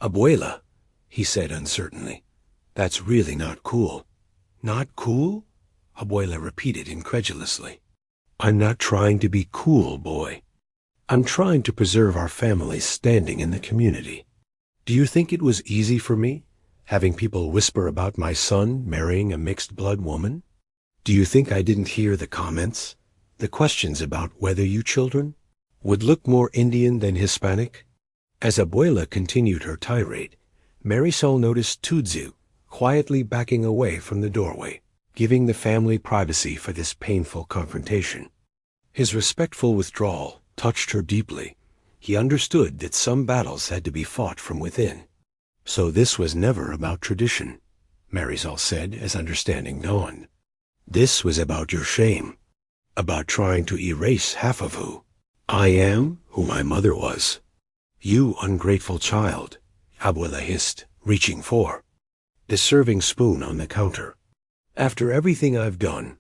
"Abuela," he said uncertainly, "that's really not cool." "Not cool?" Abuela repeated incredulously. "I'm not trying to be cool, boy. I'm trying to preserve our family's standing in the community. Do you think it was easy for me, having people whisper about my son marrying a mixed-blood woman? Do you think I didn't hear the comments, the questions about whether you children would look more Indian than Hispanic?" As Abuela continued her tirade, Marisol noticed Tudzu quietly backing away from the doorway, giving the family privacy for this painful confrontation. His respectful withdrawal touched her deeply. He understood that some battles had to be fought from within. "So this was never about tradition," Marisol said as understanding dawned. "This was about your shame, about trying to erase half of who I am, who my mother was." "You ungrateful child," Abuela hissed, reaching for the serving spoon on the counter. "After everything I've done,"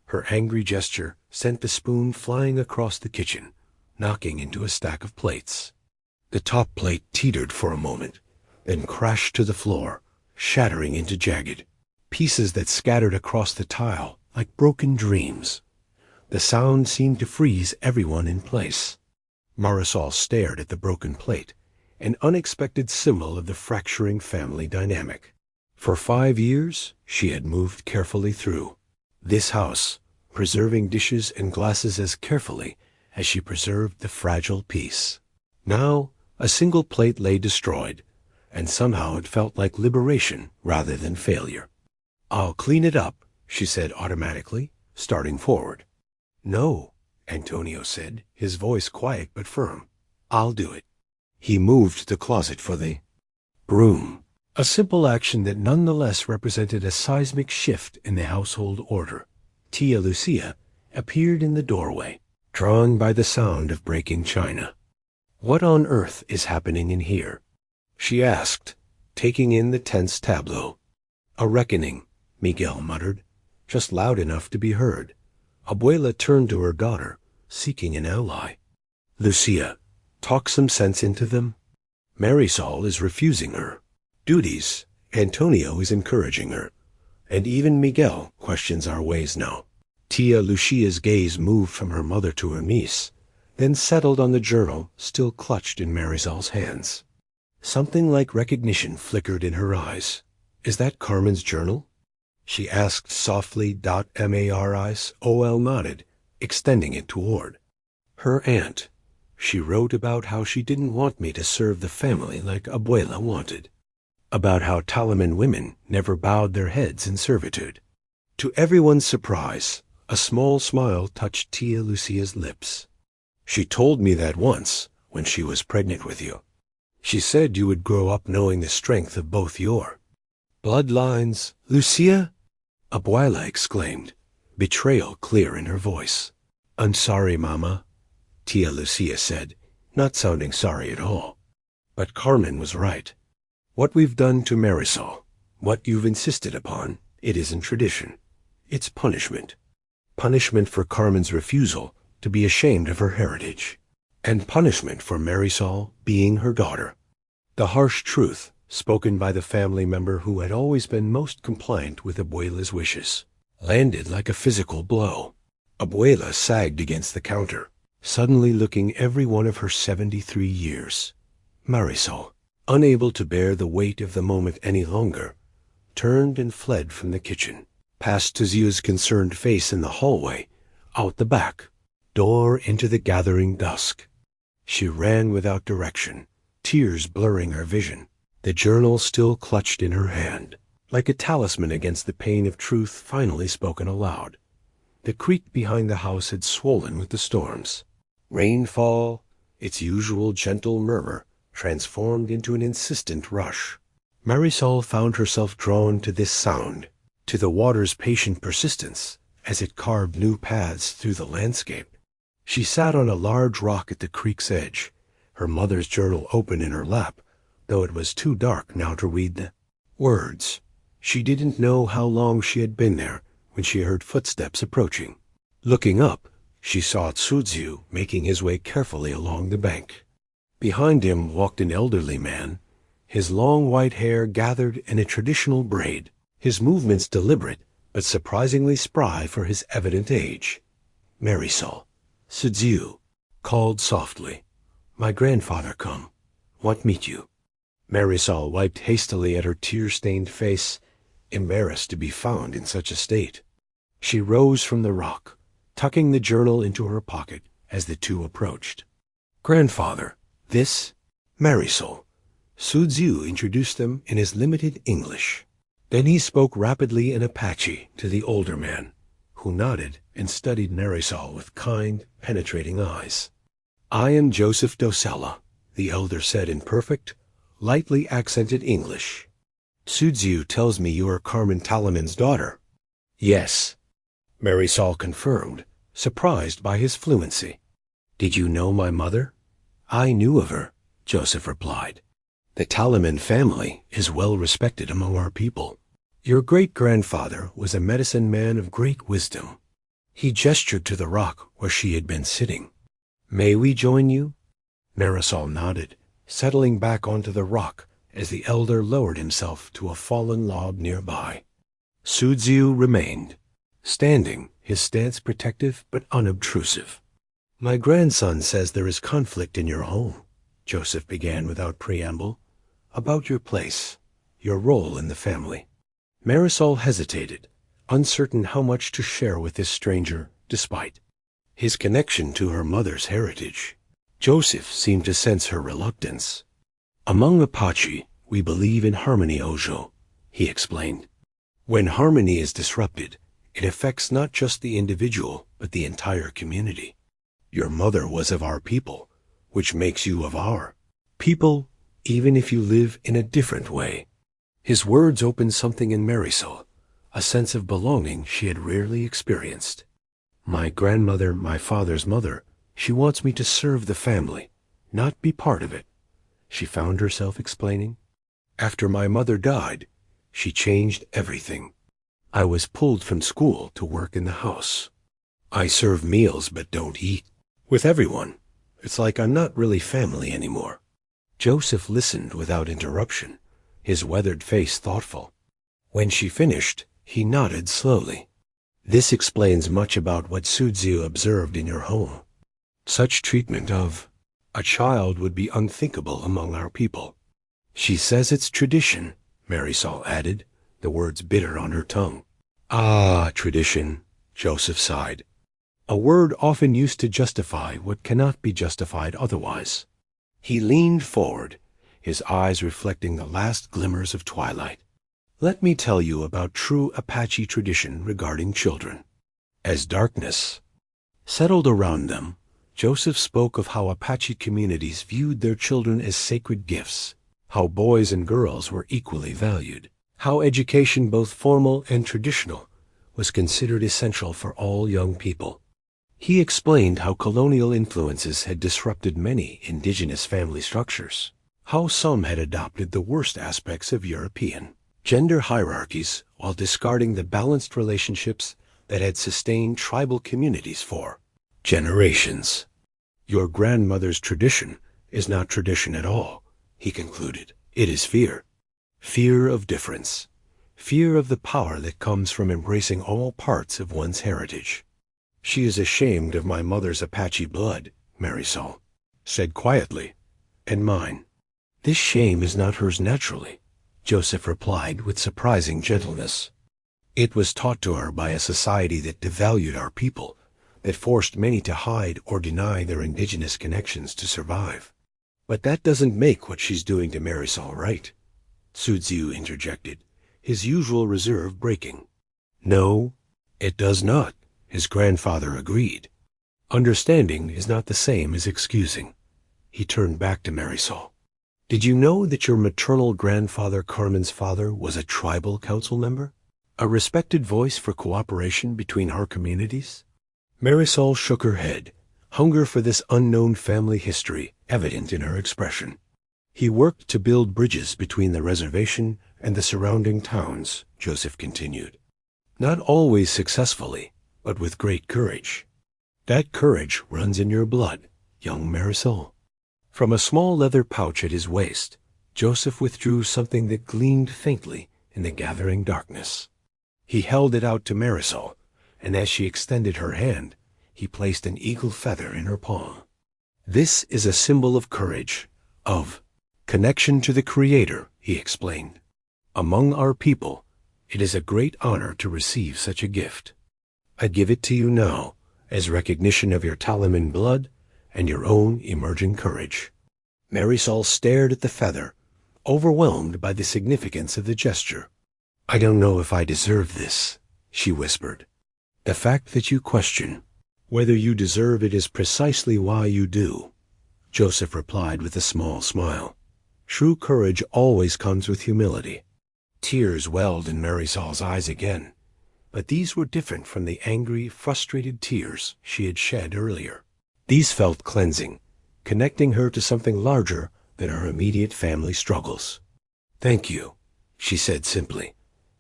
her angry gesture sent the spoon flying across the kitchen, knocking into a stack of plates. The top plate teetered for a moment, then crashed to the floor, shattering into jagged pieces that scattered across the tile like broken dreams. The sound seemed to freeze everyone in place. Marisol stared at the broken plate, an unexpected symbol of the fracturing family dynamic. For 5 years, she had moved carefully through this house, preserving dishes and glasses as carefully as she preserved the fragile piece. Now, a single plate lay destroyed, and somehow it felt like liberation rather than failure. "I'll clean it up," she said automatically, starting forward. "No," Antonio said, his voice quiet but firm. "I'll do it." He moved to the closet for the broom, a simple action that nonetheless represented a seismic shift in the household order. Tia Lucia appeared in the doorway, drawn by the sound of breaking china. "What on earth is happening in here?" she asked, taking in the tense tableau. "A reckoning," Miguel muttered, just loud enough to be heard. Abuela turned to her daughter, seeking an ally. "Lucia, talk some sense into them. Marisol is refusing her duties. Antonio is encouraging her. And even Miguel questions our ways now." Tia Lucia's gaze moved from her mother to her niece, then settled on the journal still clutched in Marisol's hands. Something like recognition flickered in her eyes. "Is that Carmen's journal?" she asked softly. Marisol nodded, extending it toward her aunt. "She wrote about how she didn't want me to serve the family like Abuela wanted, about how Talaman women never bowed their heads in servitude." To everyone's surprise, a small smile touched Tia Lucia's lips. "She told me that once, when she was pregnant with you. She said you would grow up knowing the strength of both your bloodlines." "Lucia?" Abuela exclaimed, betrayal clear in her voice. "I'm sorry, Mama," Tia Lucia said, not sounding sorry at all. But Carmen was right. What we've done to Marisol, what you've insisted upon, it isn't tradition. It's punishment. Punishment for Carmen's refusal to be ashamed of her heritage, and punishment for Marisol being her daughter. The harsh truth, spoken by the family member who had always been most compliant with Abuela's wishes, landed like a physical blow. Abuela sagged against the counter, suddenly looking every one of her 73 years. Marisol, unable to bear the weight of the moment any longer, turned and fled from the kitchen, past Tizia's concerned face in the hallway, out the back, door into the gathering dusk. She ran without direction, tears blurring her vision, the journal still clutched in her hand, like a talisman against the pain of truth finally spoken aloud. The creek behind the house had swollen with the storms. Rainfall, its usual gentle murmur, transformed into an insistent rush. Marisol found herself drawn to this sound, to the water's patient persistence as it carved new paths through the landscape. She sat on a large rock at the creek's edge, her mother's journal open in her lap, though it was too dark now to read the words. She didn't know how long she had been there when she heard footsteps approaching. Looking up, she saw Sudziu making his way carefully along the bank. Behind him walked an elderly man, his long white hair gathered in a traditional braid, his movements deliberate but surprisingly spry for his evident age. Marisol, Sudziu called softly, "My grandfather come. Want meet you." Marisol wiped hastily at her tear-stained face, embarrassed to be found in such a state. She rose from the rock, tucking the journal into her pocket as the two approached. "Grandfather, this, Marisol." Sudziu introduced them in his limited English. Then he spoke rapidly in Apache to the older man, who nodded and studied Marisol with kind, penetrating eyes. "I am Joseph Dosella," the elder said in perfect, lightly accented English. "Sudziu tells me you are Carmen Talaman's daughter." "Yes," Marisol confirmed, surprised by his fluency. "Did you know my mother?" "I knew of her," Joseph replied. "The Talaman family is well respected among our people. Your great-grandfather was a medicine man of great wisdom." He gestured to the rock where she had been sitting. "May we join you?" Marisol nodded, settling back onto the rock as the elder lowered himself to a fallen log nearby. Sudziu remained, standing, his stance protective but unobtrusive. "My grandson says there is conflict in your home," Joseph began without preamble, "about your place, your role in the family." Marisol hesitated, uncertain how much to share with this stranger, despite his connection to her mother's heritage. Joseph seemed to sense her reluctance. "Among Apache, we believe in harmony, Ojo," he explained. "When harmony is disrupted, it affects not just the individual, but the entire community. Your mother was of our people, which makes you of our people, even if you live in a different way." His words opened something in Marisol, a sense of belonging she had rarely experienced. "My grandmother, my father's mother, she wants me to serve the family, not be part of it," she found herself explaining. "After my mother died, she changed everything. I was pulled from school to work in the house. I serve meals but don't eat. With everyone, it's like I'm not really family anymore." Joseph listened without interruption, his weathered face thoughtful. When she finished, he nodded slowly. "This explains much about what Sudziu observed in your home. Such treatment of a child would be unthinkable among our people." "She says it's tradition," Marisol added, the words bitter on her tongue. "Ah, tradition," Joseph sighed. "A word often used to justify what cannot be justified otherwise." He leaned forward, his eyes reflecting the last glimmers of twilight. "Let me tell you about true Apache tradition regarding children." As darkness settled around them, Joseph spoke of how Apache communities viewed their children as sacred gifts, how boys and girls were equally valued, how education, both formal and traditional, was considered essential for all young people. He explained how colonial influences had disrupted many indigenous family structures, how some had adopted the worst aspects of European gender hierarchies while discarding the balanced relationships that had sustained tribal communities for generations. Your grandmother's tradition is not tradition at all, he concluded. It is fear. Fear of difference. Fear of the power that comes from embracing all parts of one's heritage. She is ashamed of my mother's Apache blood, Marisol said quietly, and mine. This shame is not hers naturally, Joseph replied with surprising gentleness. It was taught to her by a society that devalued our people, that forced many to hide or deny their indigenous connections to survive. But that doesn't make what she's doing to Marisol right, Sudziu interjected, his usual reserve breaking. No, it does not, his grandfather agreed. Understanding is not the same as excusing. He turned back to Marisol. Did you know that your maternal grandfather Carmen's father was a tribal council member? A respected voice for cooperation between our communities? Marisol shook her head, hunger for this unknown family history evident in her expression. He worked to build bridges between the reservation and the surrounding towns, Joseph continued. Not always successfully, but with great courage. That courage runs in your blood, young Marisol. From a small leather pouch at his waist, Joseph withdrew something that gleamed faintly in the gathering darkness. He held it out to Marisol, and as she extended her hand, he placed an eagle feather in her palm. This is a symbol of courage, of connection to the Creator, he explained. Among our people, it is a great honor to receive such a gift. I give it to you now as recognition of your Talaman blood and your own emerging courage. Marisol stared at the feather, overwhelmed by the significance of the gesture. I don't know if I deserve this, she whispered. The fact that you question whether you deserve it is precisely why you do, Joseph replied with a small smile. True courage always comes with humility. Tears welled in Marisol's eyes again, but these were different from the angry, frustrated tears she had shed earlier. These felt cleansing, connecting her to something larger than her immediate family struggles. Thank you, she said simply,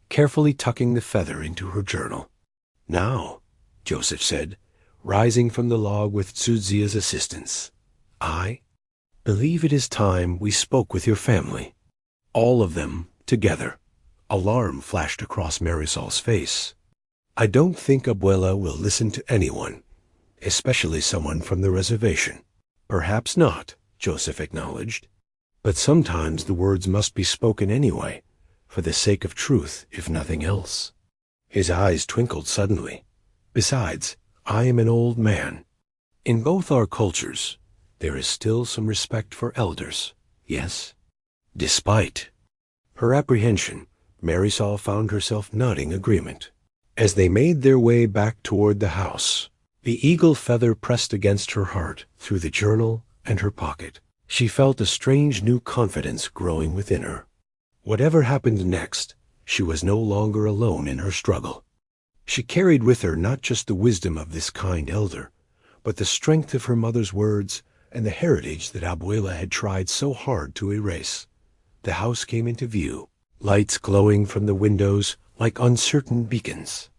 carefully tucking the feather into her journal. Now, Joseph said, rising from the log with Tsudzia's assistance, I believe it is time we spoke with your family. All of them, together. Alarm flashed across Marisol's face. I don't think Abuela will listen to anyone, especially someone from the reservation. Perhaps not, Joseph acknowledged. But sometimes the words must be spoken anyway, for the sake of truth, if nothing else. His eyes twinkled suddenly. Besides, I am an old man. In both our cultures, there is still some respect for elders, yes? Despite her apprehension, Marisol found herself nodding agreement. As they made their way back toward the house, the eagle feather pressed against her heart through the journal and her pocket. She felt a strange new confidence growing within her. Whatever happened next, she was no longer alone in her struggle. She carried with her not just the wisdom of this kind elder, but the strength of her mother's words and the heritage that Abuela had tried so hard to erase. The house came into view, lights glowing from the windows like uncertain beacons.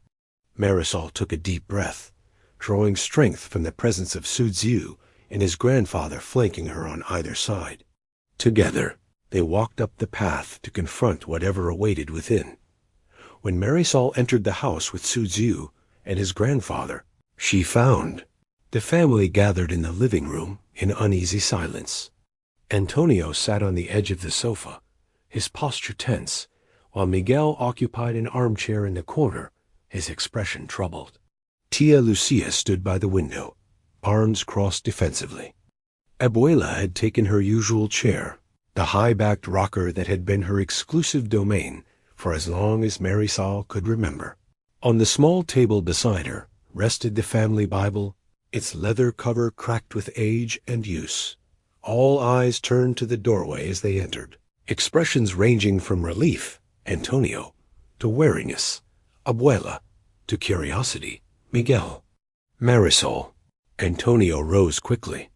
Marisol took a deep breath, drawing strength from the presence of Sudziu and his grandfather flanking her on either side. Together, they walked up the path to confront whatever awaited within. When Marisol entered the house with Sudziu and his grandfather, she found the family gathered in the living room in uneasy silence. Antonio sat on the edge of the sofa, his posture tense, while Miguel occupied an armchair in the corner, his expression troubled. Tia Lucia stood by the window, arms crossed defensively. Abuela had taken her usual chair, the high-backed rocker that had been her exclusive domain for as long as Marisol could remember. On the small table beside her rested the family Bible, its leather cover cracked with age and use. All eyes turned to the doorway as they entered, expressions ranging from relief, Antonio, to wariness, Abuela, to curiosity, Miguel. Marisol, Antonio rose quickly.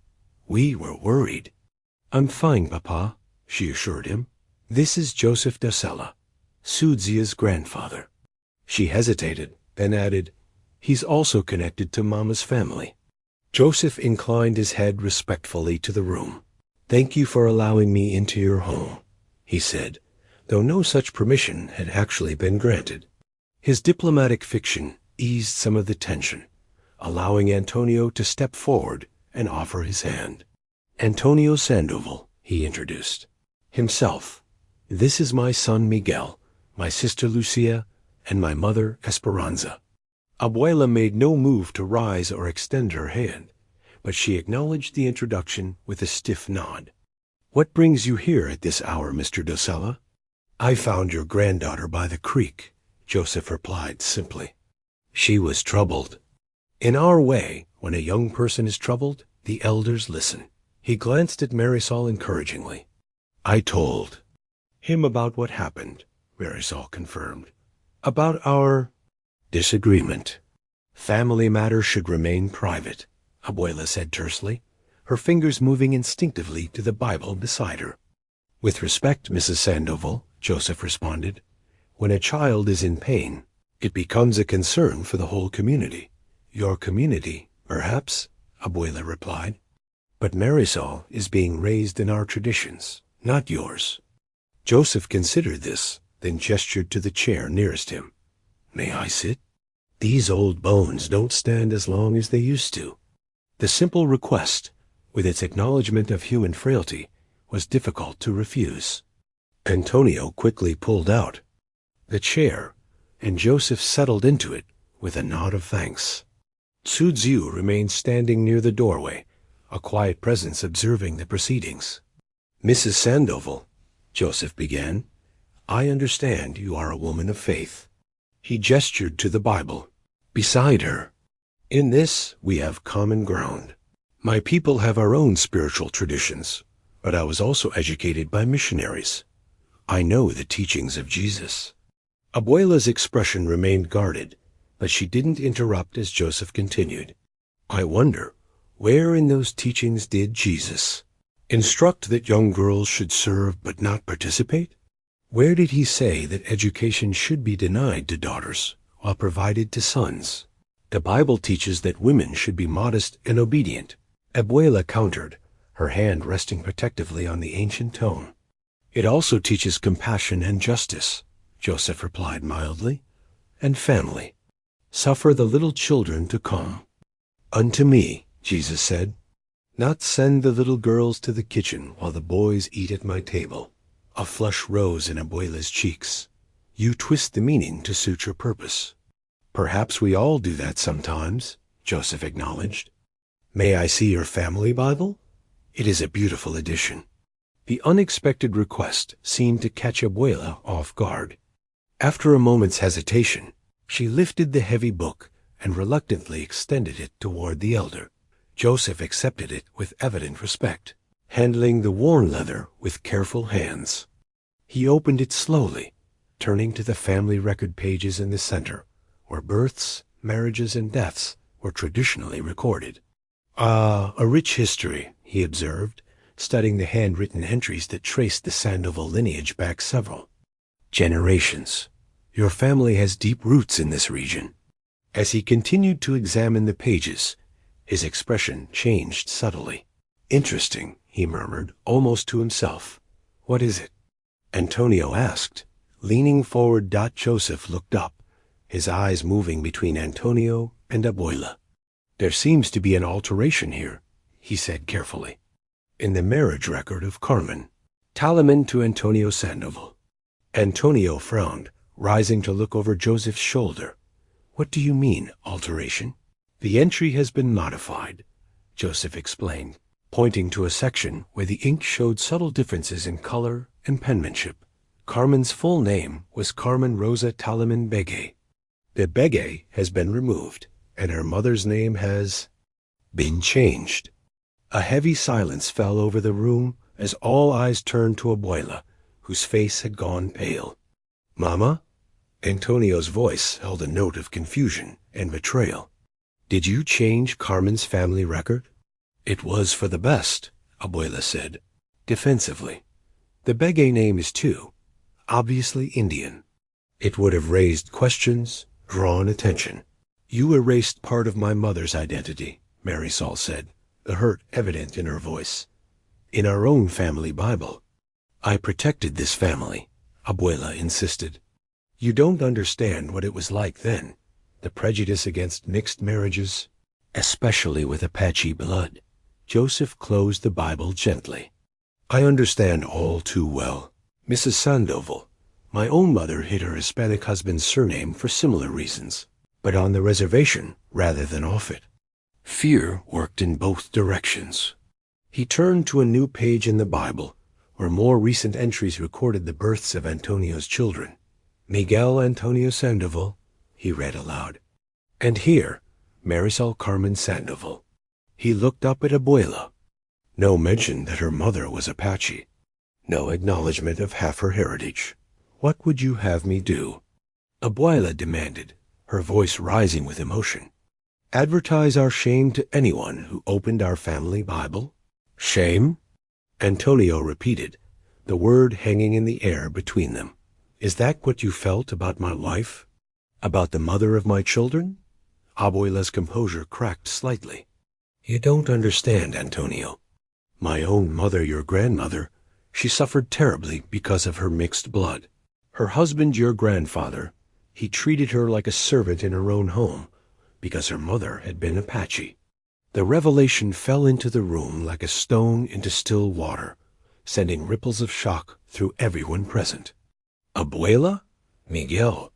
We were worried. I'm fine, Papa, she assured him. This is Joseph Dosella, Sudzia's grandfather. She hesitated, then added, he's also connected to Mama's family. Joseph inclined his head respectfully to the room. Thank you for allowing me into your home, he said, though no such permission had actually been granted. His diplomatic fiction eased some of the tension, allowing Antonio to step forward and offer his hand. Antonio Sandoval, he introduced. Himself. This is my son Miguel, my sister Lucia, and my mother Esperanza. Abuela made no move to rise or extend her hand, but she acknowledged the introduction with a stiff nod. What brings you here at this hour, Mr. Dosella? I found your granddaughter by the creek, Joseph replied simply. She was troubled. In our way, when a young person is troubled, the elders listen. He glanced at Marisol encouragingly. I told him about what happened, Marisol confirmed. About our disagreement. Family matters should remain private, Abuela said tersely, her fingers moving instinctively to the Bible beside her. With respect, Mrs. Sandoval, Joseph responded. When a child is in pain, it becomes a concern for the whole community. Your community, perhaps, Abuela replied. But Marisol is being raised in our traditions, not yours. Joseph considered this, then gestured to the chair nearest him. May I sit? These old bones don't stand as long as they used to. The simple request, with its acknowledgment of human frailty, was difficult to refuse. Antonio quickly pulled out the chair, and Joseph settled into it with a nod of thanks. Sudziu remained standing near the doorway, a quiet presence observing the proceedings. Mrs. Sandoval, Joseph began, I understand you are a woman of faith. He gestured to the Bible beside her. In this we have common ground. My people have our own spiritual traditions, but I was also educated by missionaries. I know the teachings of Jesus. Abuela's expression remained guarded, but she didn't interrupt as Joseph continued. I wonder, where in those teachings did Jesus instruct that young girls should serve but not participate? Where did he say that education should be denied to daughters while provided to sons? The Bible teaches that women should be modest and obedient. Abuela countered, her hand resting protectively on the ancient tome. It also teaches compassion and justice, Joseph replied mildly, and family. Suffer the little children to come unto me, Jesus said. Not send the little girls to the kitchen while the boys eat at my table. A flush rose in Abuela's cheeks. You twist the meaning to suit your purpose. Perhaps we all do that sometimes, Joseph acknowledged. May I see your family Bible? It is a beautiful edition. The unexpected request seemed to catch Abuela off guard. After a moment's hesitation, she lifted the heavy book and reluctantly extended it toward the elder. Joseph accepted it with evident respect, handling the worn leather with careful hands. He opened it slowly, turning to the family record pages in the center, where births, marriages, and deaths were traditionally recorded. Ah, a rich history, he observed, studying the handwritten entries that traced the Sandoval lineage back several generations. Your family has deep roots in this region. As he continued to examine the pages, his expression changed subtly. Interesting, he murmured, almost to himself. What is it? Antonio asked. Leaning forward, Joseph looked up, his eyes moving between Antonio and Abuela. There seems to be an alteration here, he said carefully. In the marriage record of Carmen, Talaman to Antonio Sandoval. Antonio frowned, rising to look over Joseph's shoulder. What do you mean, alteration? The entry has been modified, Joseph explained, pointing to a section where the ink showed subtle differences in color and penmanship. Carmen's full name was Carmen Rosa Talaman Bege. The Bege has been removed, and her mother's name has been changed. A heavy silence fell over the room as all eyes turned to Abuela, whose face had gone pale. Mama? Antonio's voice held a note of confusion and betrayal. Did you change Carmen's family record? It was for the best, Abuela said, defensively. The Bege name is too, obviously Indian. It would have raised questions, drawn attention. You erased part of my mother's identity, Marisol said, the hurt evident in her voice. In our own family Bible. I protected this family, Abuela insisted. You don't understand what it was like then, the prejudice against mixed marriages, especially with Apache blood. Joseph closed the Bible gently. I understand all too well. Mrs. Sandoval, my own mother hid her Hispanic husband's surname for similar reasons, but on the reservation rather than off it. Fear worked in both directions. He turned to a new page in the Bible, where more recent entries recorded the births of Antonio's children. Miguel Antonio Sandoval, he read aloud. And here, Marisol Carmen Sandoval. He looked up at Abuela. No mention that her mother was Apache. No acknowledgement of half her heritage. What would you have me do? Abuela demanded, her voice rising with emotion. Advertise our shame to anyone who opened our family Bible? Shame? Antonio repeated, the word hanging in the air between them. Is that what you felt about my wife? About the mother of my children? Abuela's composure cracked slightly. You don't understand, Antonio. My own mother, your grandmother, she suffered terribly because of her mixed blood. Her husband, your grandfather, he treated her like a servant in her own home because her mother had been Apache. The revelation fell into the room like a stone into still water, sending ripples of shock through everyone present. Abuela? Miguel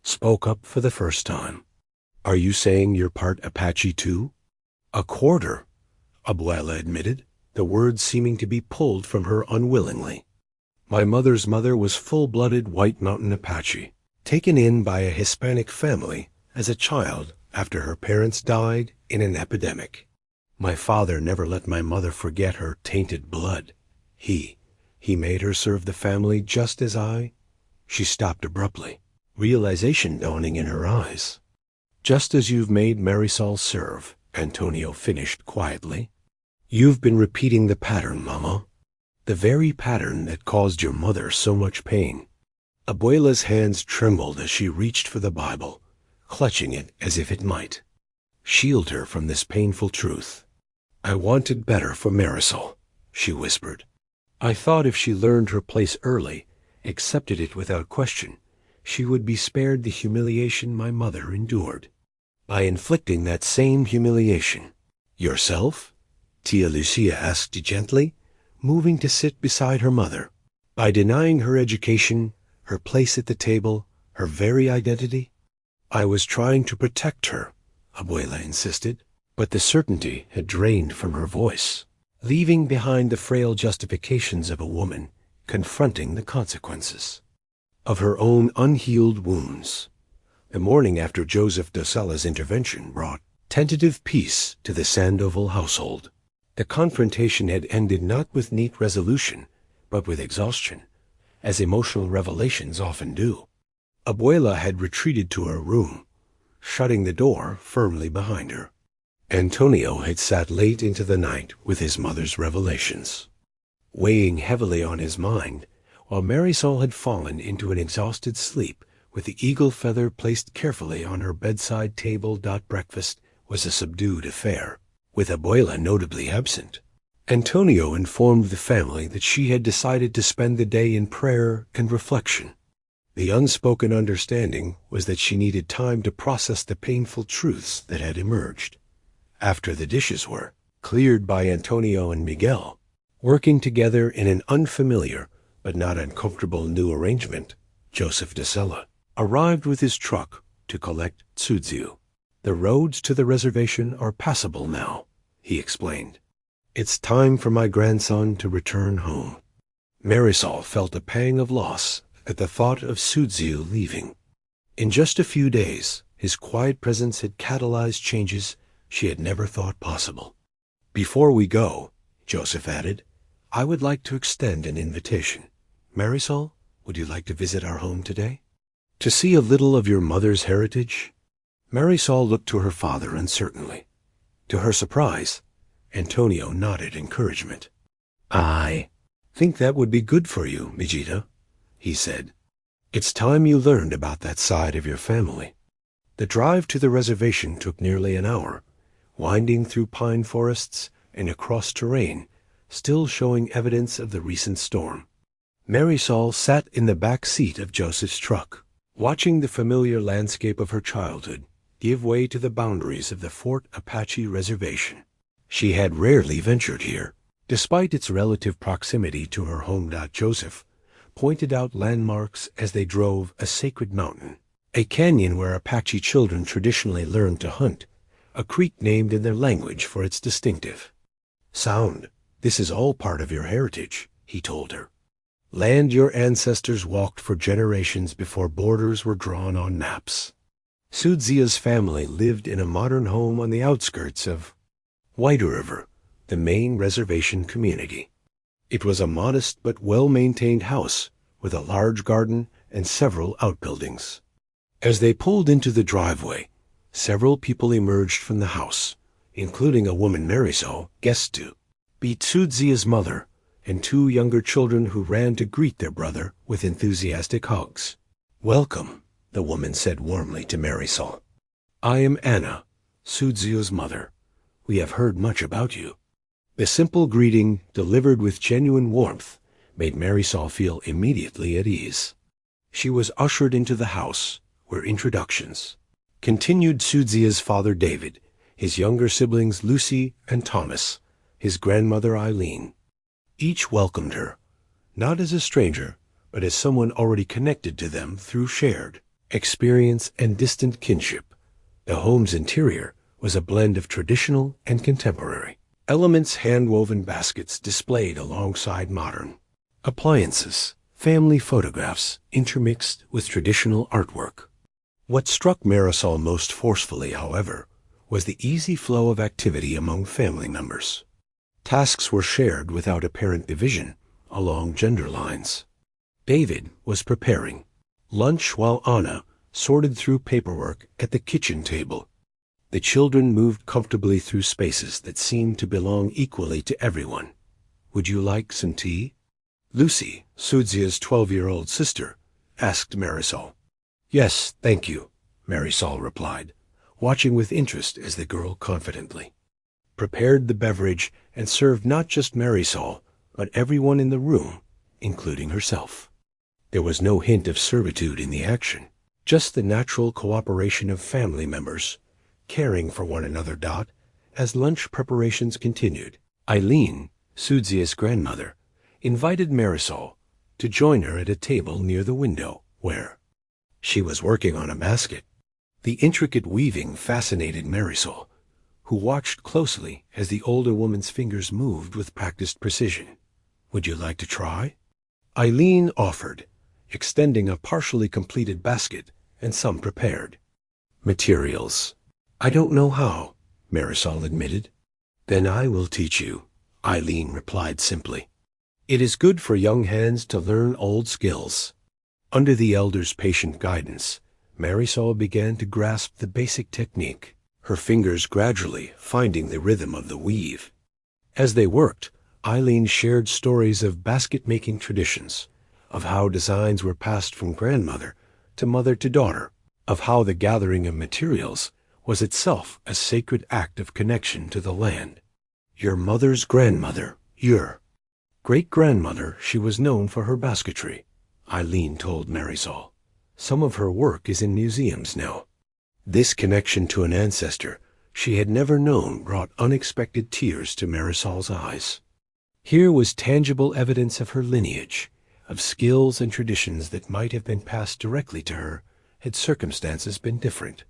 spoke up for the first time. Are you saying you're part Apache too? A quarter, Abuela admitted, the words seeming to be pulled from her unwillingly. My mother's mother was full-blooded White Mountain Apache, taken in by a Hispanic family as a child after her parents died in an epidemic. My father never let my mother forget her tainted blood. He made her serve the family just as I... She stopped abruptly, realization dawning in her eyes. Just as you've made Marisol serve, Antonio finished quietly. You've been repeating the pattern, Mama. The very pattern that caused your mother so much pain. Abuela's hands trembled as she reached for the Bible, clutching it as if it might shield her from this painful truth. I wanted better for Marisol, she whispered. I thought if she learned her place early, accepted it without question, she would be spared the humiliation my mother endured. By inflicting that same humiliation. Yourself? Tia Lucia asked gently, moving to sit beside her mother. By denying her education, her place at the table, her very identity? I was trying to protect her, Abuela insisted, but the certainty had drained from her voice, leaving behind the frail justifications of a woman confronting the consequences of her own unhealed wounds. The morning after Joseph Dosala's intervention brought tentative peace to the Sandoval household. The confrontation had ended not with neat resolution, but with exhaustion, as emotional revelations often do. Abuela had retreated to her room, shutting the door firmly behind her. Antonio had sat late into the night with his mother's revelations, weighing heavily on his mind, while Marisol had fallen into an exhausted sleep with the eagle feather placed carefully on her bedside table. Breakfast was a subdued affair, with Abuela notably absent. Antonio informed the family that she had decided to spend the day in prayer and reflection. The unspoken understanding was that she needed time to process the painful truths that had emerged. After the dishes were cleared by Antonio and Miguel, working together in an unfamiliar but not uncomfortable new arrangement, Joseph Dosala arrived with his truck to collect tsudziu. The roads to the reservation are passable now, he explained. It's time for my grandson to return home. Marisol felt a pang of loss at the thought of Tsudziu leaving. In just a few days, his quiet presence had catalyzed changes she had never thought possible. Before we go, Joseph added, I would like to extend an invitation. Marisol, would you like to visit our home today? To see a little of your mother's heritage? Marisol looked to her father uncertainly. To her surprise, Antonio nodded encouragement. "I think that would be good for you, Mijita," he said. "It's time you learned about that side of your family." The drive to the reservation took nearly an hour, winding through pine forests and across terrain still showing evidence of the recent storm. Marisol sat in the back seat of Joseph's truck, watching the familiar landscape of her childhood give way to the boundaries of the Fort Apache reservation. She had rarely ventured here, despite its relative proximity to her home. Joseph pointed out landmarks as they drove: a sacred mountain, a canyon where Apache children traditionally learned to hunt, a creek named in their language for its distinctive sound. "This is all part of your heritage," he told her. "Land your ancestors walked for generations before borders were drawn on maps." Sudzia's family lived in a modern home on the outskirts of White River, the main reservation community. It was a modest but well-maintained house with a large garden and several outbuildings. As they pulled into the driveway, several people emerged from the house, including a woman Marisol guessed to be Sudzia's mother, and two younger children who ran to greet their brother with enthusiastic hugs. "Welcome," the woman said warmly to Marisol. "I am Anna, Sudzia's mother. We have heard much about you." The simple greeting, delivered with genuine warmth, made Marisol feel immediately at ease. She was ushered into the house, where introductions continued. Sudzia's father David, his younger siblings Lucy and Thomas, his grandmother Eileen. Each welcomed her, not as a stranger, but as someone already connected to them through shared experience and distant kinship. The home's interior was a blend of traditional and contemporary elements: hand-woven baskets displayed alongside modern appliances, family photographs intermixed with traditional artwork. What struck Marisol most forcefully, however, was the easy flow of activity among family members. Tasks were shared without apparent division along gender lines. David was preparing lunch while Anna sorted through paperwork at the kitchen table. The children moved comfortably through spaces that seemed to belong equally to everyone. "Would you like some tea?" Lucy, Sudzia's 12-year-old sister, asked Marisol. "Yes, thank you," Marisol replied, watching with interest as the girl confidently prepared the beverage and served not just Marisol, but everyone in the room, including herself. There was no hint of servitude in the action, just the natural cooperation of family members, caring for one another. As lunch preparations continued, Eileen, Sudzia's grandmother, invited Marisol to join her at a table near the window, where she was working on a basket. The intricate weaving fascinated Marisol, who watched closely as the older woman's fingers moved with practiced precision. "Would you like to try?" Eileen offered, extending a partially completed basket and some prepared materials. "I don't know how," Marisol admitted. "Then I will teach you," Eileen replied simply. "It is good for young hands to learn old skills." Under the elder's patient guidance, Marisol began to grasp the basic technique, her fingers gradually finding the rhythm of the weave. As they worked, Eileen shared stories of basket-making traditions, of how designs were passed from grandmother to mother to daughter, of how the gathering of materials was itself a sacred act of connection to the land. Your mother's grandmother, your great-grandmother, she was known for her basketry, Eileen told Marisol. Some of her work is in museums now. This connection to an ancestor she had never known brought unexpected tears to Marisol's eyes. Here was tangible evidence of her lineage, of skills and traditions that might have been passed directly to her had circumstances been different.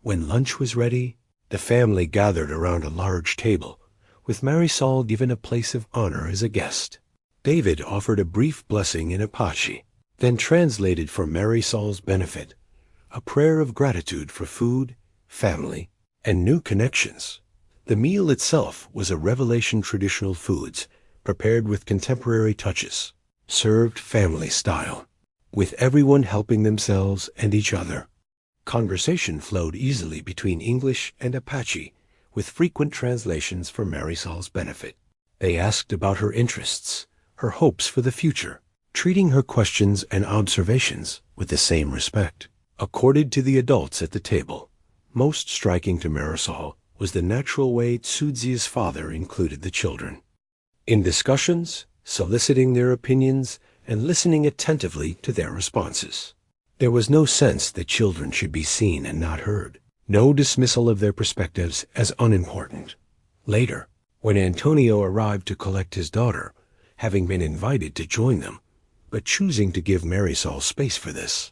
When lunch was ready, the family gathered around a large table, with Marisol given a place of honor as a guest. David offered a brief blessing in Apache, then translated for Marisol's benefit a prayer of gratitude for food, family, and new connections. The meal itself was a revelation: traditional foods, prepared with contemporary touches, served family style, with everyone helping themselves and each other. Conversation flowed easily between English and Apache, with frequent translations for Marisol's benefit. They asked about her interests, her hopes for the future, treating her questions and observations with the same respect accorded to the adults at the table. Most striking to Marisol was the natural way Tsudzi's father included the children in discussions, soliciting their opinions and listening attentively to their responses. There was no sense that children should be seen and not heard, no dismissal of their perspectives as unimportant. Later, when Antonio arrived to collect his daughter, having been invited to join them, but choosing to give Marisol space for this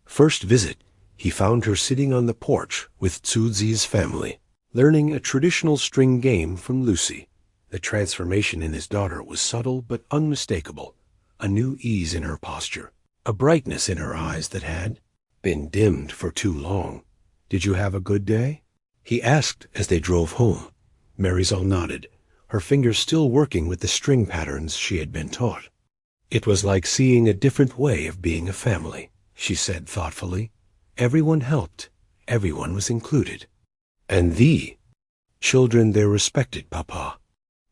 first visit, he found her sitting on the porch with Tsudzi's family, learning a traditional string game from Lucy. The transformation in his daughter was subtle but unmistakable, a new ease in her posture, a brightness in her eyes that had been dimmed for too long. "Did you have a good day?" he asked as they drove home. Marisol nodded, her fingers still working with the string patterns she had been taught. "It was like seeing a different way of being a family," she said thoughtfully. "Everyone helped. Everyone was included. And the children there respected Papa.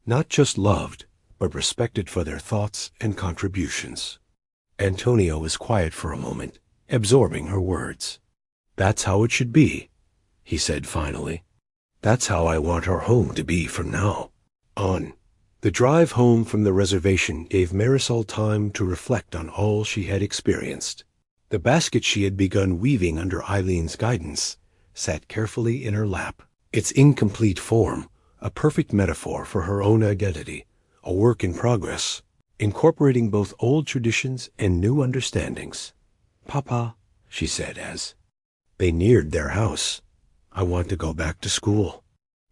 Not just loved, but respected for their thoughts and contributions." Antonio was quiet for a moment, absorbing her words. "That's how it should be," he said finally. "That's how I want our home to be from now on." The drive home from the reservation gave Marisol time to reflect on all she had experienced. The basket she had begun weaving under Eileen's guidance sat carefully in her lap, its incomplete form a perfect metaphor for her own identity, a work in progress, incorporating both old traditions and new understandings. "Papa," she said as they neared their house, "I want to go back to school."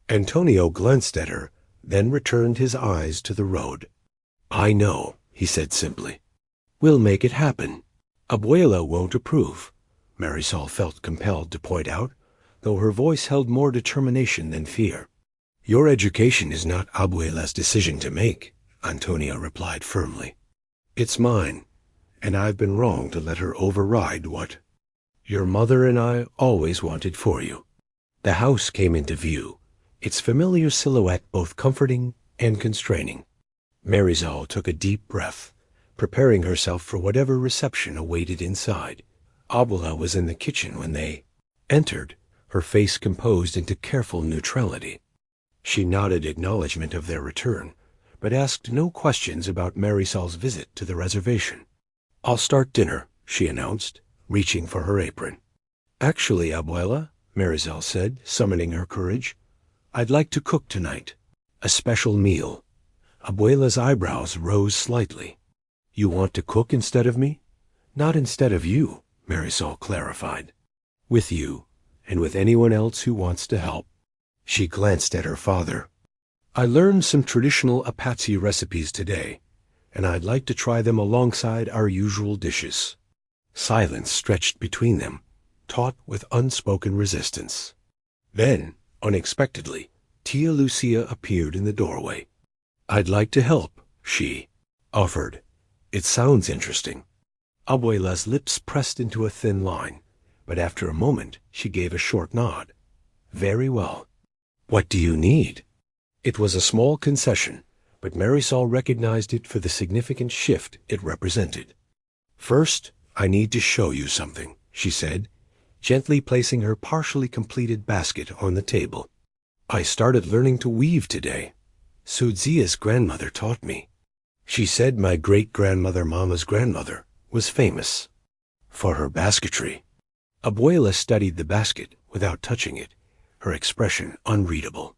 Antonio glanced at her, then returned his eyes to the road. "I know," he said simply. "We'll make it happen." "Abuela won't approve," Marisol felt compelled to point out, though her voice held more determination than fear. "Your education is not Abuela's decision to make," Antonio replied firmly. "It's mine, and I've been wrong to let her override what your mother and I always wanted for you." The house came into view, its familiar silhouette both comforting and constraining. Marisol took a deep breath, preparing herself for whatever reception awaited inside. Abuela was in the kitchen when they entered, her face composed into careful neutrality. She nodded acknowledgment of their return, but asked no questions about Marisol's visit to the reservation. "I'll start dinner," she announced, reaching for her apron. "Actually, Abuela," Marisol said, summoning her courage, "I'd like to cook tonight. A special meal." Abuela's eyebrows rose slightly. "You want to cook instead of me?" "Not instead of you," Marisol clarified. "With you, and with anyone else who wants to help." She glanced at her father. "I learned some traditional Apache recipes today, and I'd like to try them alongside our usual dishes." Silence stretched between them, taut with unspoken resistance. Then, unexpectedly, Tia Lucia appeared in the doorway. "I'd like to help," she offered. "It sounds interesting." Abuela's lips pressed into a thin line, but after a moment she gave a short nod. "Very well. What do you need?" It was a small concession, but Marisol recognized it for the significant shift it represented. "First, I need to show you something," she said, gently placing her partially completed basket on the table. "I started learning to weave today. Tsudzi's grandmother taught me. She said my great-grandmother Mama's grandmother was famous for her basketry." Abuela studied the basket without touching it, her expression unreadable.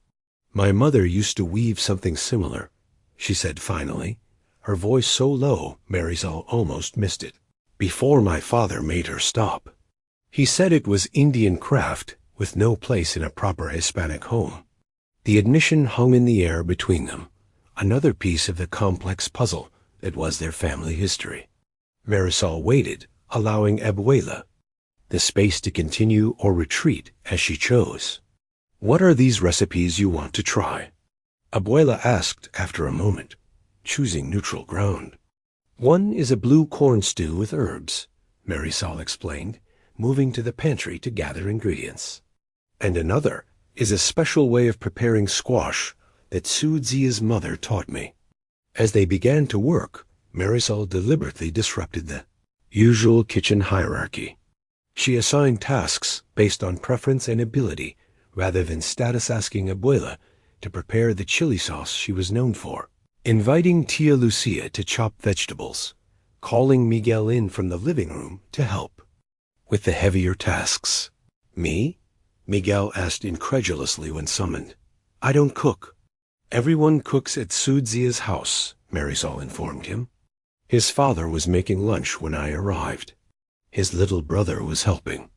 "My mother used to weave something similar," she said finally, her voice so low Marisol almost missed it, "before my father made her stop. He said it was Indian craft with no place in a proper Hispanic home." The admission hung in the air between them, another piece of the complex puzzle that was their family history. Marisol waited, allowing Abuela the space to continue or retreat as she chose. "What are these recipes you want to try?" Abuela asked after a moment, choosing neutral ground. "One is a blue corn stew with herbs," Marisol explained, moving to the pantry to gather ingredients. And another is a special way of preparing squash that Sudzia's mother taught me. As they began to work, Marisol deliberately disrupted the usual kitchen hierarchy. She assigned tasks based on preference and ability rather than status, asking Abuela to prepare the chili sauce she was known for, inviting Tia Lucia to chop vegetables, calling Miguel in from the living room to help with the heavier tasks. Me? Miguel asked incredulously when summoned. I don't cook. Everyone cooks at Sudzia's house, Marisol informed him. His father was making lunch when I arrived. His little brother was helping.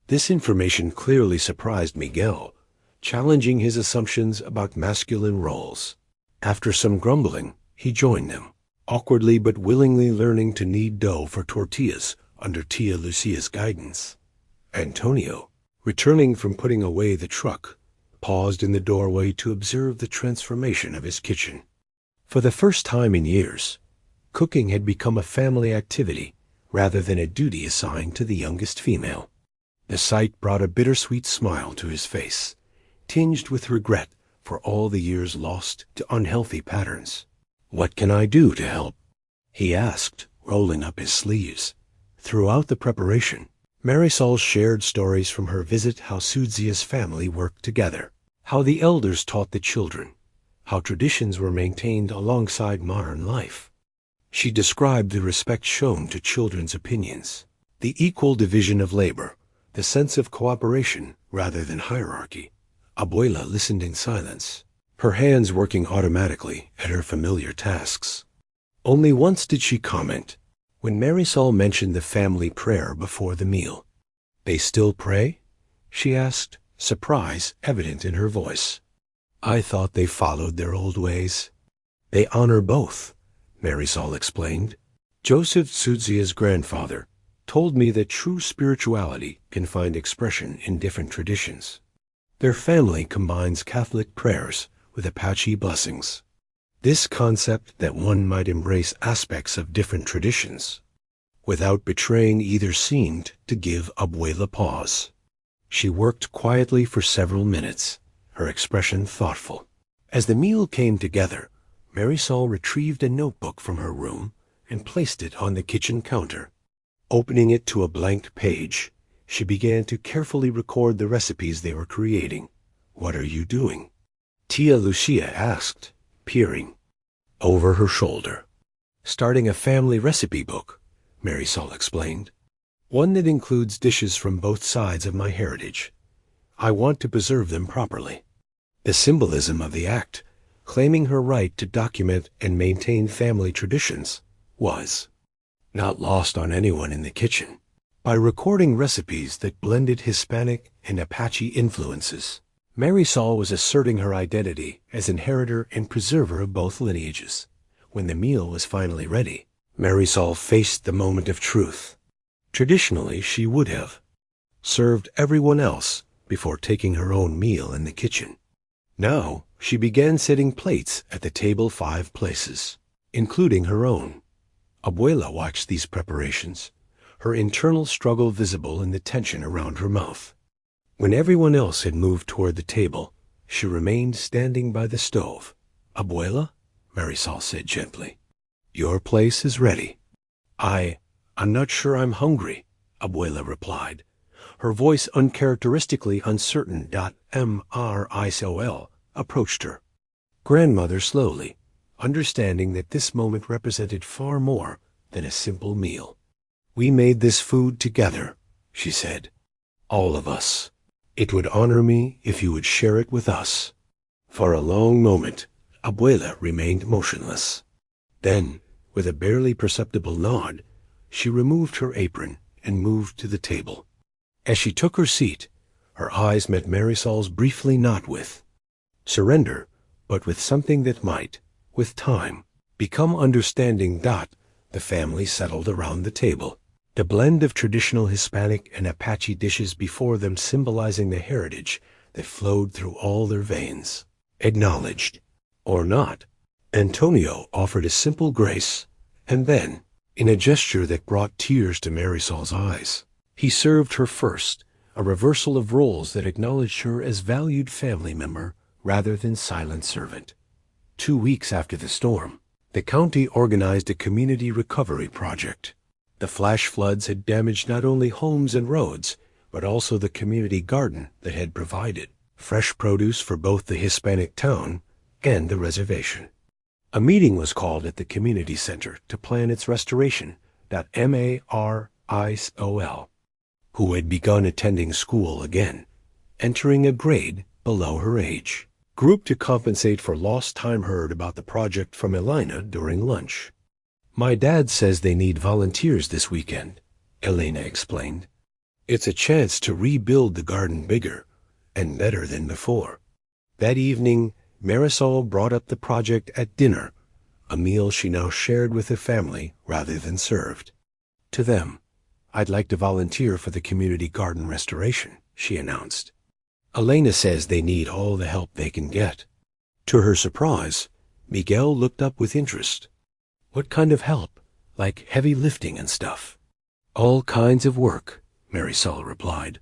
This information clearly surprised Miguel, challenging his assumptions about masculine roles. After some grumbling, he joined them, awkwardly but willingly learning to knead dough for tortillas under Tia Lucia's guidance. Antonio, returning from putting away the truck, paused in the doorway to observe the transformation of his kitchen. For the first time in years, cooking had become a family activity rather than a duty assigned to the youngest female. The sight brought a bittersweet smile to his face, tinged with regret for all the years lost to unhealthy patterns. What can I do to help? He asked, rolling up his sleeves. Throughout the preparation, Marisol shared stories from her visit, how Sudzia's family worked together, how the elders taught the children, how traditions were maintained alongside modern life. She described the respect shown to children's opinions, the equal division of labor, the sense of cooperation rather than hierarchy. Abuela listened in silence, her hands working automatically at her familiar tasks. Only once did she comment, when Marisol mentioned the family prayer before the meal. They still pray? She asked, surprise evident in her voice. I thought they followed their old ways. They honor both, Marisol explained. Joseph Sudzia's grandfather told me that true spirituality can find expression in different traditions. Their family combines Catholic prayers with Apache blessings. This concept that one might embrace aspects of different traditions without betraying either seemed to give Abuela pause. She worked quietly for several minutes, her expression thoughtful. As the meal came together, Marisol retrieved a notebook from her room and placed it on the kitchen counter. Opening it to a blank page, she began to carefully record the recipes they were creating. What are you doing? Tia Lucia asked, peering over her shoulder. Starting a family recipe book, Marisol explained. One that includes dishes from both sides of my heritage. I want to preserve them properly. The symbolism of the act, claiming her right to document and maintain family traditions, was not lost on anyone in the kitchen. By recording recipes that blended Hispanic and Apache influences, Marisol was asserting her identity as inheritor and preserver of both lineages. When the meal was finally ready, Marisol faced the moment of truth. Traditionally, she would have served everyone else before taking her own meal in the kitchen. Now, she began setting plates at the table 5 places, including her own. Abuela watched these preparations, her internal struggle visible in the tension around her mouth. When everyone else had moved toward the table, she remained standing by the stove. Abuela, Marisol said gently, your place is ready. I'm not sure I'm hungry, Abuela replied, her voice uncharacteristically uncertain. Marisol approached her grandmother slowly, understanding that this moment represented far more than a simple meal. We made this food together, she said. All of us. It would honor me if you would share it with us. For a long moment, Abuela remained motionless. Then, with a barely perceptible nod, she removed her apron and moved to the table. As she took her seat, her eyes met Marisol's briefly, not with surrender, but with something that might, with time, become understanding. The family settled around the table, the blend of traditional Hispanic and Apache dishes before them symbolizing the heritage that flowed through all their veins. Acknowledged, or not, Antonio offered a simple grace, and then, in a gesture that brought tears to Marisol's eyes, He served her first, a reversal of roles that acknowledged her as valued family member rather than silent servant. 2 weeks after the storm, the county organized a community recovery project. The flash floods had damaged not only homes and roads, but also the community garden that had provided fresh produce for both the Hispanic town and the reservation. A meeting was called at the community center to plan its restoration. Marisol, who had begun attending school again, entering a grade below her age, grouped to compensate for lost time heard about the project from Elena during lunch. "My dad says they need volunteers this weekend," Elena explained. "It's a chance to rebuild the garden bigger and better than before." That evening, Marisol brought up the project at dinner, a meal she now shared with the family rather than served. To them, "I'd like to volunteer for the community garden restoration," she announced. "Elena says they need all the help they can get." To her surprise, Miguel looked up with interest. "What kind of help? Like heavy lifting and stuff?" "All kinds of work," Marisol replied.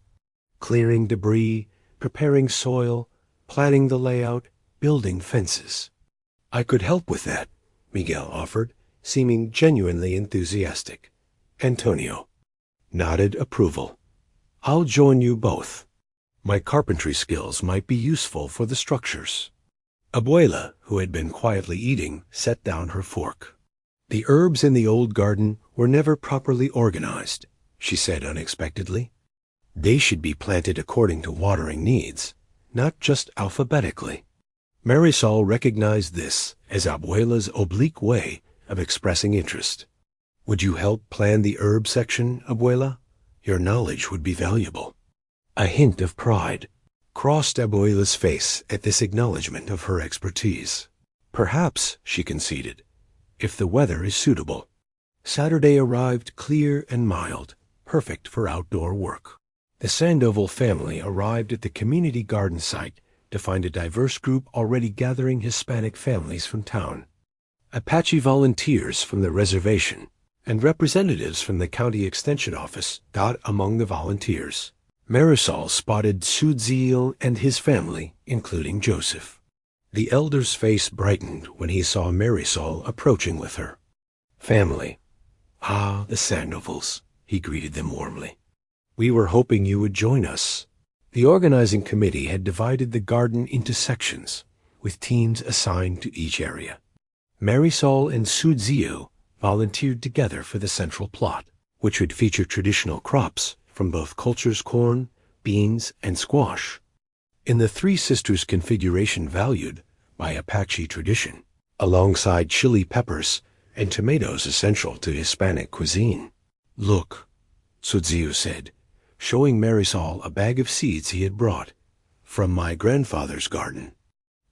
"Clearing debris, preparing soil, planning the layout, building fences." "I could help with that," Miguel offered, seeming genuinely enthusiastic. Antonio nodded approval. "I'll join you both. My carpentry skills might be useful for the structures." Abuela, who had been quietly eating, set down her fork. "The herbs in the old garden were never properly organized," she said unexpectedly. "They should be planted according to watering needs, not just alphabetically." Marisol recognized this as Abuela's oblique way of expressing interest. "Would you help plan the herb section, Abuela? Your knowledge would be valuable." A hint of pride crossed Abuela's face at this acknowledgement of her expertise. "Perhaps," she conceded, "if the weather is suitable." Saturday arrived clear and mild, perfect for outdoor work. The Sandoval family arrived at the community garden site to find a diverse group already gathering Hispanic families from town. Apache volunteers from the reservation and representatives from the county extension office got among the volunteers. Marisol spotted Sudzil and his family, including Joseph. The elder's face brightened when he saw Marisol approaching with her. "Family. Ah, the Sandovals," he greeted them warmly. "We were hoping you would join us." The organizing committee had divided the garden into sections, with teams assigned to each area. Marisol and Sudzil volunteered together for the central plot, which would feature traditional crops from both cultures: corn, beans, and squash. In the Three Sisters configuration valued by Apache tradition, alongside chili peppers and tomatoes essential to Hispanic cuisine. "Look," Sudzil said, showing Marisol a bag of seeds he had brought from my grandfather's garden.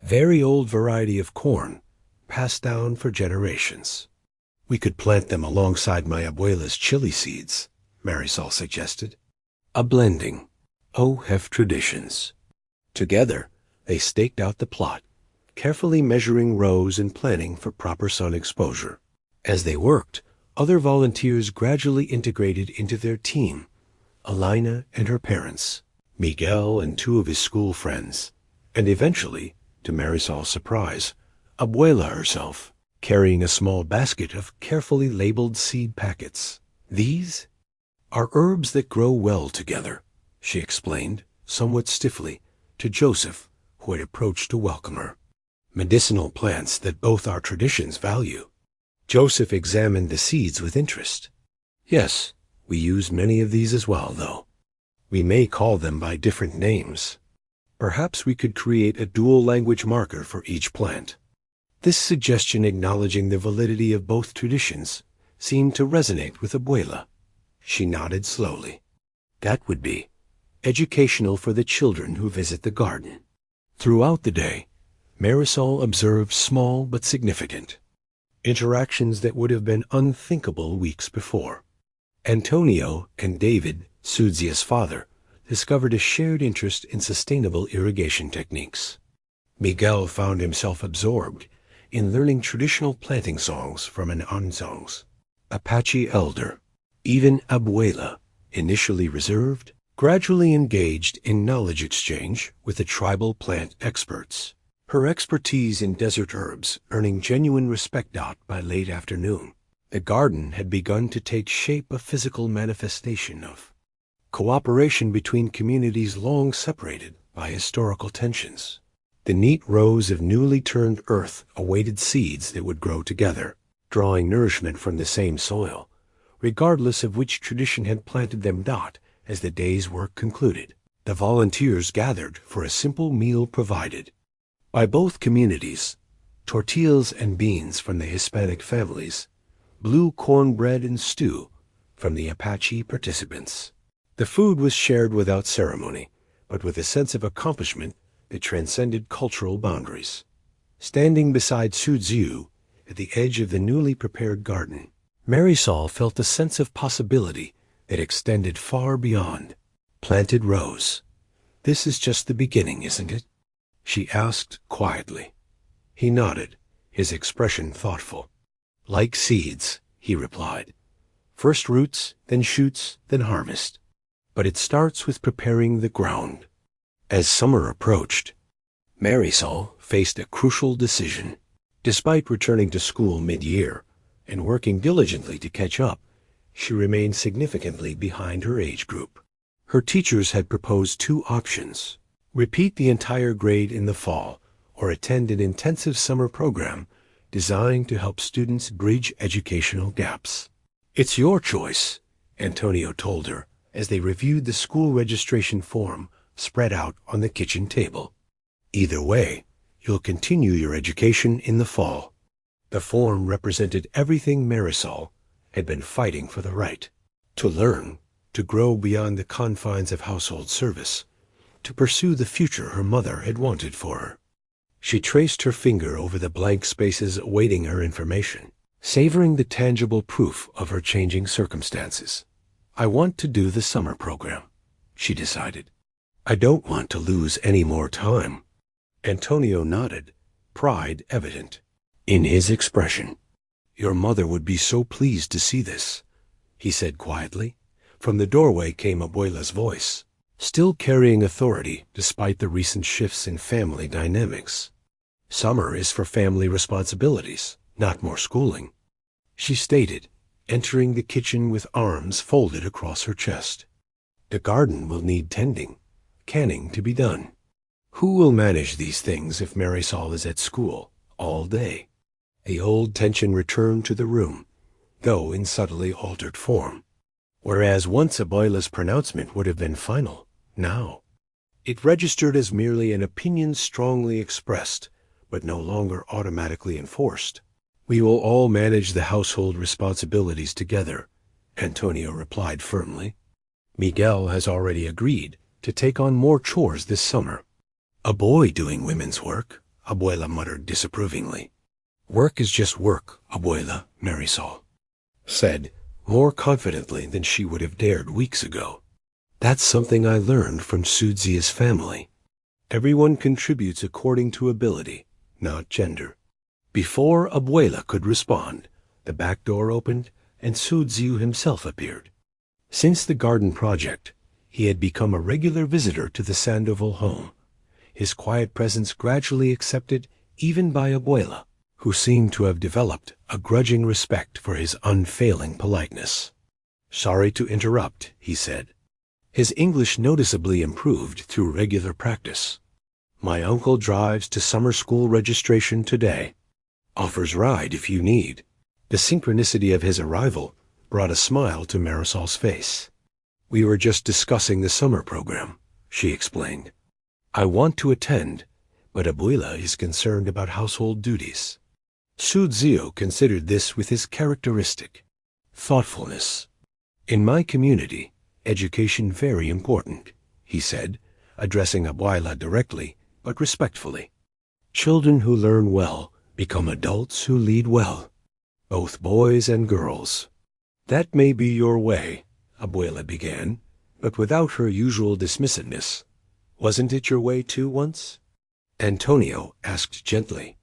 "Very old variety of corn, passed down for generations." "We could plant them alongside my abuela's chili seeds," Marisol suggested. "A blending. Oh, have traditions." Together, they staked out the plot, carefully measuring rows and planning for proper sun exposure. As they worked, other volunteers gradually integrated into their team: Elena and her parents, Miguel and 2 of his school friends, and eventually, to Marisol's surprise, Abuela herself, carrying a small basket of carefully labeled seed packets. "These are herbs that grow well together," she explained, somewhat stiffly, to Joseph, who had approached to welcome her. "Medicinal plants that both our traditions value." Joseph examined the seeds with interest. "Yes, we use many of these as well, though. We may call them by different names. Perhaps we could create a dual language marker for each plant." This suggestion, acknowledging the validity of both traditions, seemed to resonate with Abuela. She nodded slowly. "That would be educational for the children who visit the garden." Throughout the day, Marisol observed small but significant interactions that would have been unthinkable weeks before. Antonio and David, Sudzia's father, discovered a shared interest in sustainable irrigation techniques. Miguel found himself absorbed in learning traditional planting songs from an Anzong's Apache elder. Even Abuela, Initially reserved, gradually engaged in knowledge exchange with the tribal plant experts. Her expertise in desert herbs earning genuine respect out by late afternoon. The garden had begun to take shape, a physical manifestation of cooperation between communities long separated by historical tensions. The neat rows of newly turned earth awaited seeds that would grow together, drawing nourishment from the same soil, regardless of which tradition had planted them. As the day's work concluded, the volunteers gathered for a simple meal provided by both communities: tortillas and beans from the Hispanic families, blue cornbread and stew from the Apache participants. The food was shared without ceremony, but with a sense of accomplishment that transcended cultural boundaries. Standing beside Sudziu at the edge of the newly prepared garden, Marisol felt a sense of possibility that extended far beyond. Planted rose. "This is just the beginning, isn't it?" she asked quietly. He nodded, his expression thoughtful. "Like seeds," he replied. "First roots, then shoots, then harvest. But it starts with preparing the ground." As summer approached, Marisol faced a crucial decision. Despite returning to school mid-year and working diligently to catch up, she remained significantly behind her age group. Her teachers had proposed two options: repeat the entire grade in the fall or attend an intensive summer program designed to help students bridge educational gaps. "It's your choice," Antonio told her as they reviewed the school registration form spread out on the kitchen table. "Either way, you'll continue your education in the fall." The form represented everything Marisol had been fighting for: the right to learn, to grow beyond the confines of household service, to pursue the future her mother had wanted for her. She traced her finger over the blank spaces awaiting her information, savoring the tangible proof of her changing circumstances. "I want to do the summer program," she decided. "I don't want to lose any more time." Antonio nodded, pride evident in his expression. "Your mother would be so pleased to see this," he said quietly. From the doorway came Abuela's voice, still carrying authority despite the recent shifts in family dynamics. "Summer is for family responsibilities, not more schooling," she stated, entering the kitchen with arms folded across her chest. "The garden will need tending, canning to be done. Who will manage these things if Marisol is at school all day?" The old tension returned to the room, though in subtly altered form. Whereas once Abuela's pronouncement would have been final, now it registered as merely an opinion strongly expressed, but no longer automatically enforced. "We will all manage the household responsibilities together," Antonio replied firmly. "Miguel has already agreed to take on more chores this summer." "A boy doing women's work," Abuela muttered disapprovingly. "Work is just work, Abuela," Marisol said, more confidently than she would have dared weeks ago. "That's something I learned from Sudzia's family. Everyone contributes according to ability, not gender." Before Abuela could respond, the back door opened and Sudziu himself appeared. Since the garden project, he had become a regular visitor to the Sandoval home, his quiet presence gradually accepted even by Abuela, who seemed to have developed a grudging respect for his unfailing politeness. "Sorry to interrupt," he said. His English noticeably improved through regular practice. "My uncle drives to summer school registration today. Offers ride if you need." The synchronicity of his arrival brought a smile to Marisol's face. "We were just discussing the summer program," she explained. "I want to attend, but Abuela is concerned about household duties." Sudziu considered this with his characteristic thoughtfulness. "In my community, education very important," he said, addressing Abuela directly but respectfully. "Children who learn well become adults who lead well, both boys and girls." "That may be your way," Abuela began, but without her usual dismissiveness. "Wasn't it your way too once?" Antonio asked gently.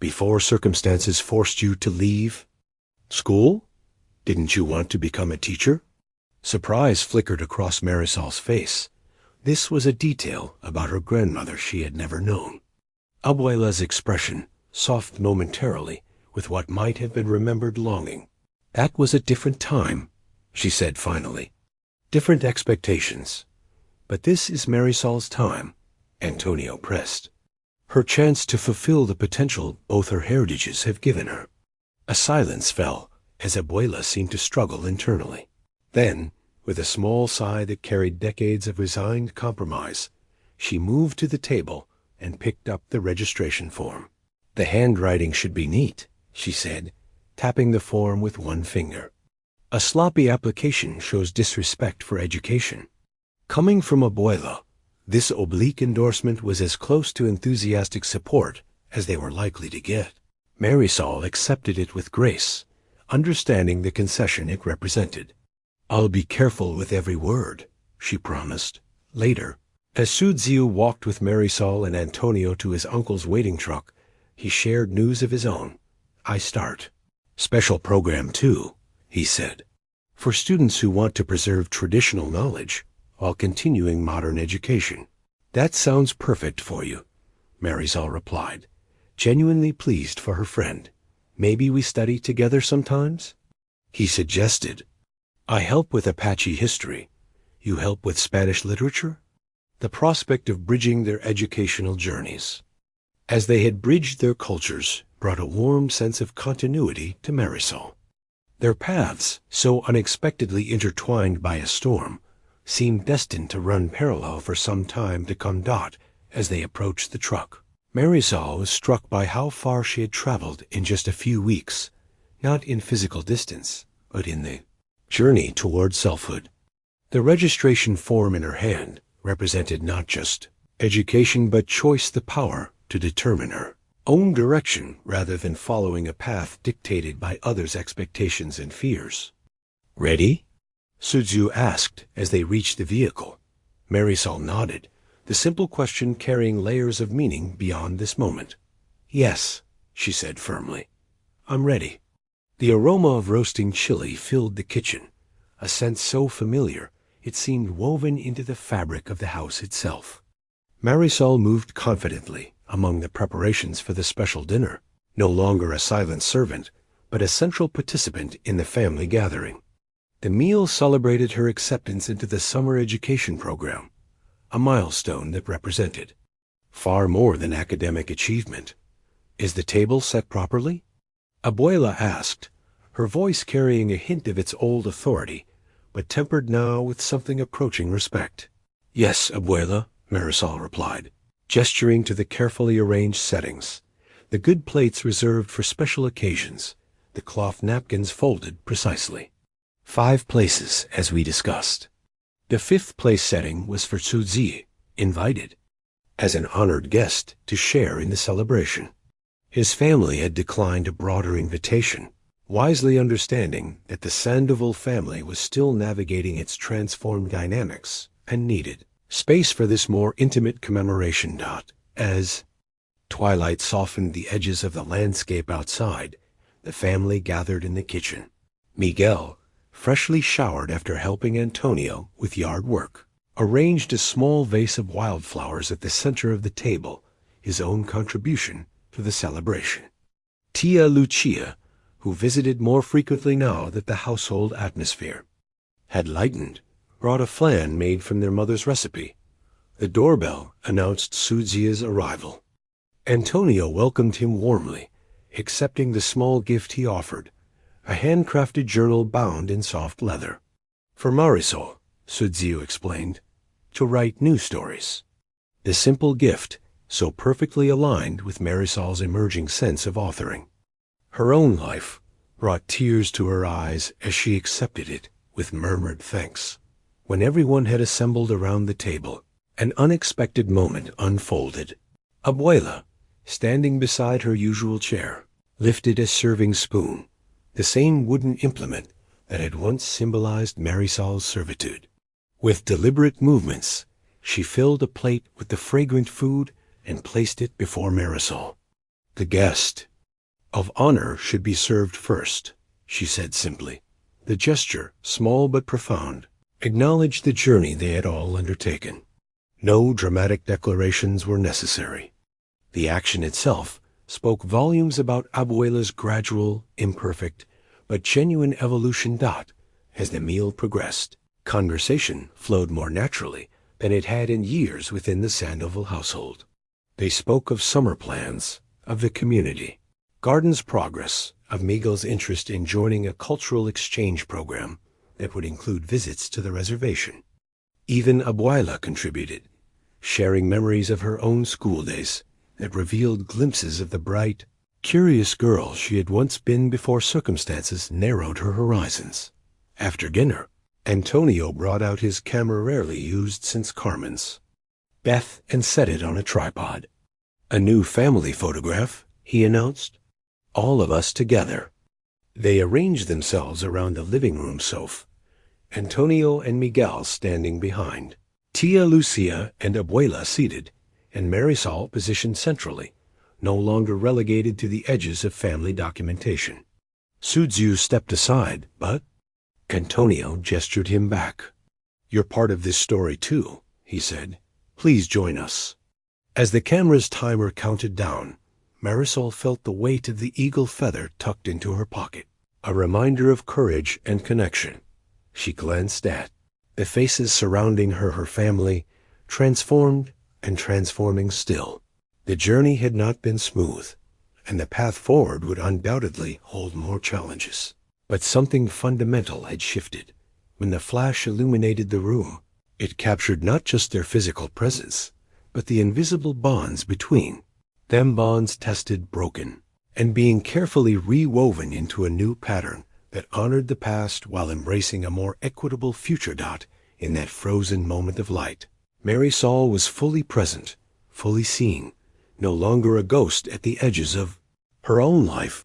"Before circumstances forced you to leave school? Didn't you want to become a teacher?" Surprise flickered across Marisol's face. This was a detail about her grandmother she had never known. Abuela's expression softened momentarily with what might have been remembered longing. That was a different time, she said finally. Different expectations. But this is Marisol's time, Antonio pressed. Her chance to fulfill the potential both her heritages have given her. A silence fell as Abuela seemed to struggle internally. Then, with a small sigh that carried decades of resigned compromise, she moved to the table and picked up the registration form. The handwriting should be neat, she said, tapping the form with one finger. A sloppy application shows disrespect for education. Coming from Abuela, this oblique endorsement was as close to enthusiastic support as they were likely to get. Marisol accepted it with grace, understanding the concession it represented. "I'll be careful with every word," she promised. Later, as Sudziu walked with Marisol and Antonio to his uncle's waiting truck, he shared news of his own. "I start. Special program too," he said, "for students who want to preserve traditional knowledge while continuing modern education." "That sounds perfect for you," Marisol replied, genuinely pleased for her friend. "Maybe we study together sometimes?" He suggested. "I help with Apache history. You help with Spanish literature?" The prospect of bridging their educational journeys, as they had bridged their cultures, brought a warm sense of continuity to Marisol. Their paths, so unexpectedly intertwined by a storm, seemed destined to run parallel for some time to come. As they approached the truck, Marisol was struck by how far she had traveled in just a few weeks, not in physical distance, but in the journey toward selfhood. The registration form in her hand represented not just education but choice, the power to determine her own direction rather than following a path dictated by others' expectations and fears. "Ready?" Sudziu asked as they reached the vehicle. Marisol nodded, the simple question carrying layers of meaning beyond this moment. "Yes," she said firmly. "I'm ready." The aroma of roasting chili filled the kitchen, a scent so familiar it seemed woven into the fabric of the house itself. Marisol moved confidently among the preparations for the special dinner, no longer a silent servant, but a central participant in the family gathering. The meal celebrated her acceptance into the summer education program, a milestone that represented far more than academic achievement. "Is the table set properly?" Abuela asked, her voice carrying a hint of its old authority, but tempered now with something approaching respect. "Yes, Abuela," Marisol replied, gesturing to the carefully arranged settings, the good plates reserved for special occasions, the cloth napkins folded precisely. 5 places, as we discussed. The 5th place setting was for Sudziu, invited, as an honored guest, to share in the celebration. His family had declined a broader invitation, wisely understanding that the Sandoval family was still navigating its transformed dynamics and needed space for this more intimate commemoration. As twilight softened the edges of the landscape outside, the family gathered in the kitchen. Miguel, freshly showered after helping Antonio with yard work, arranged a small vase of wildflowers at the center of the table, his own contribution to the celebration. Tia Lucia, who visited more frequently now that the household atmosphere had lightened, brought a flan made from their mother's recipe. The doorbell announced Sudzia's arrival. Antonio welcomed him warmly, accepting the small gift he offered, a handcrafted journal bound in soft leather. "For Marisol," Sudziu explained, "to write new stories." The simple gift, so perfectly aligned with Marisol's emerging sense of authoring. Her own life brought tears to her eyes as she accepted it with murmured thanks. When everyone had assembled around the table, an unexpected moment unfolded. Abuela, standing beside her usual chair, lifted a serving spoon, the same wooden implement that had once symbolized Marisol's servitude. With deliberate movements, she filled a plate with the fragrant food and placed it before Marisol. "The guest of honor should be served first," she said simply. The gesture, small but profound, acknowledged the journey they had all undertaken. No dramatic declarations were necessary. The action itself spoke volumes about Abuela's gradual, imperfect, but genuine evolution. As the meal progressed, conversation flowed more naturally than it had in years within the Sandoval household. They spoke of summer plans, of the community, garden's progress, of Miguel's interest in joining a cultural exchange program that would include visits to the reservation. Even Abuela contributed, sharing memories of her own school days that revealed glimpses of the bright, curious girl she had once been before circumstances narrowed her horizons. After dinner, Antonio brought out his camera rarely used since Carmen's, Beth, and set it on a tripod. "A new family photograph," he announced. "All of us together." They arranged themselves around the living room sofa, Antonio and Miguel standing behind, Tia Lucia and Abuela seated, and Marisol positioned centrally, no longer relegated to the edges of family documentation. Sudziu stepped aside, but Antonio gestured him back. "You're part of this story too," he said. "Please join us." As the camera's timer counted down, Marisol felt the weight of the eagle feather tucked into her pocket, a reminder of courage and connection. She glanced at the faces surrounding her family, transformed and transforming still. The journey had not been smooth, and the path forward would undoubtedly hold more challenges. But something fundamental had shifted. When the flash illuminated the room, it captured not just their physical presence, but the invisible bonds between. Them bonds tested, broken, and being carefully rewoven into a new pattern that honored the past while embracing a more equitable future. In that frozen moment of light, Marisol was fully present, fully seeing, no longer a ghost at the edges of her own life.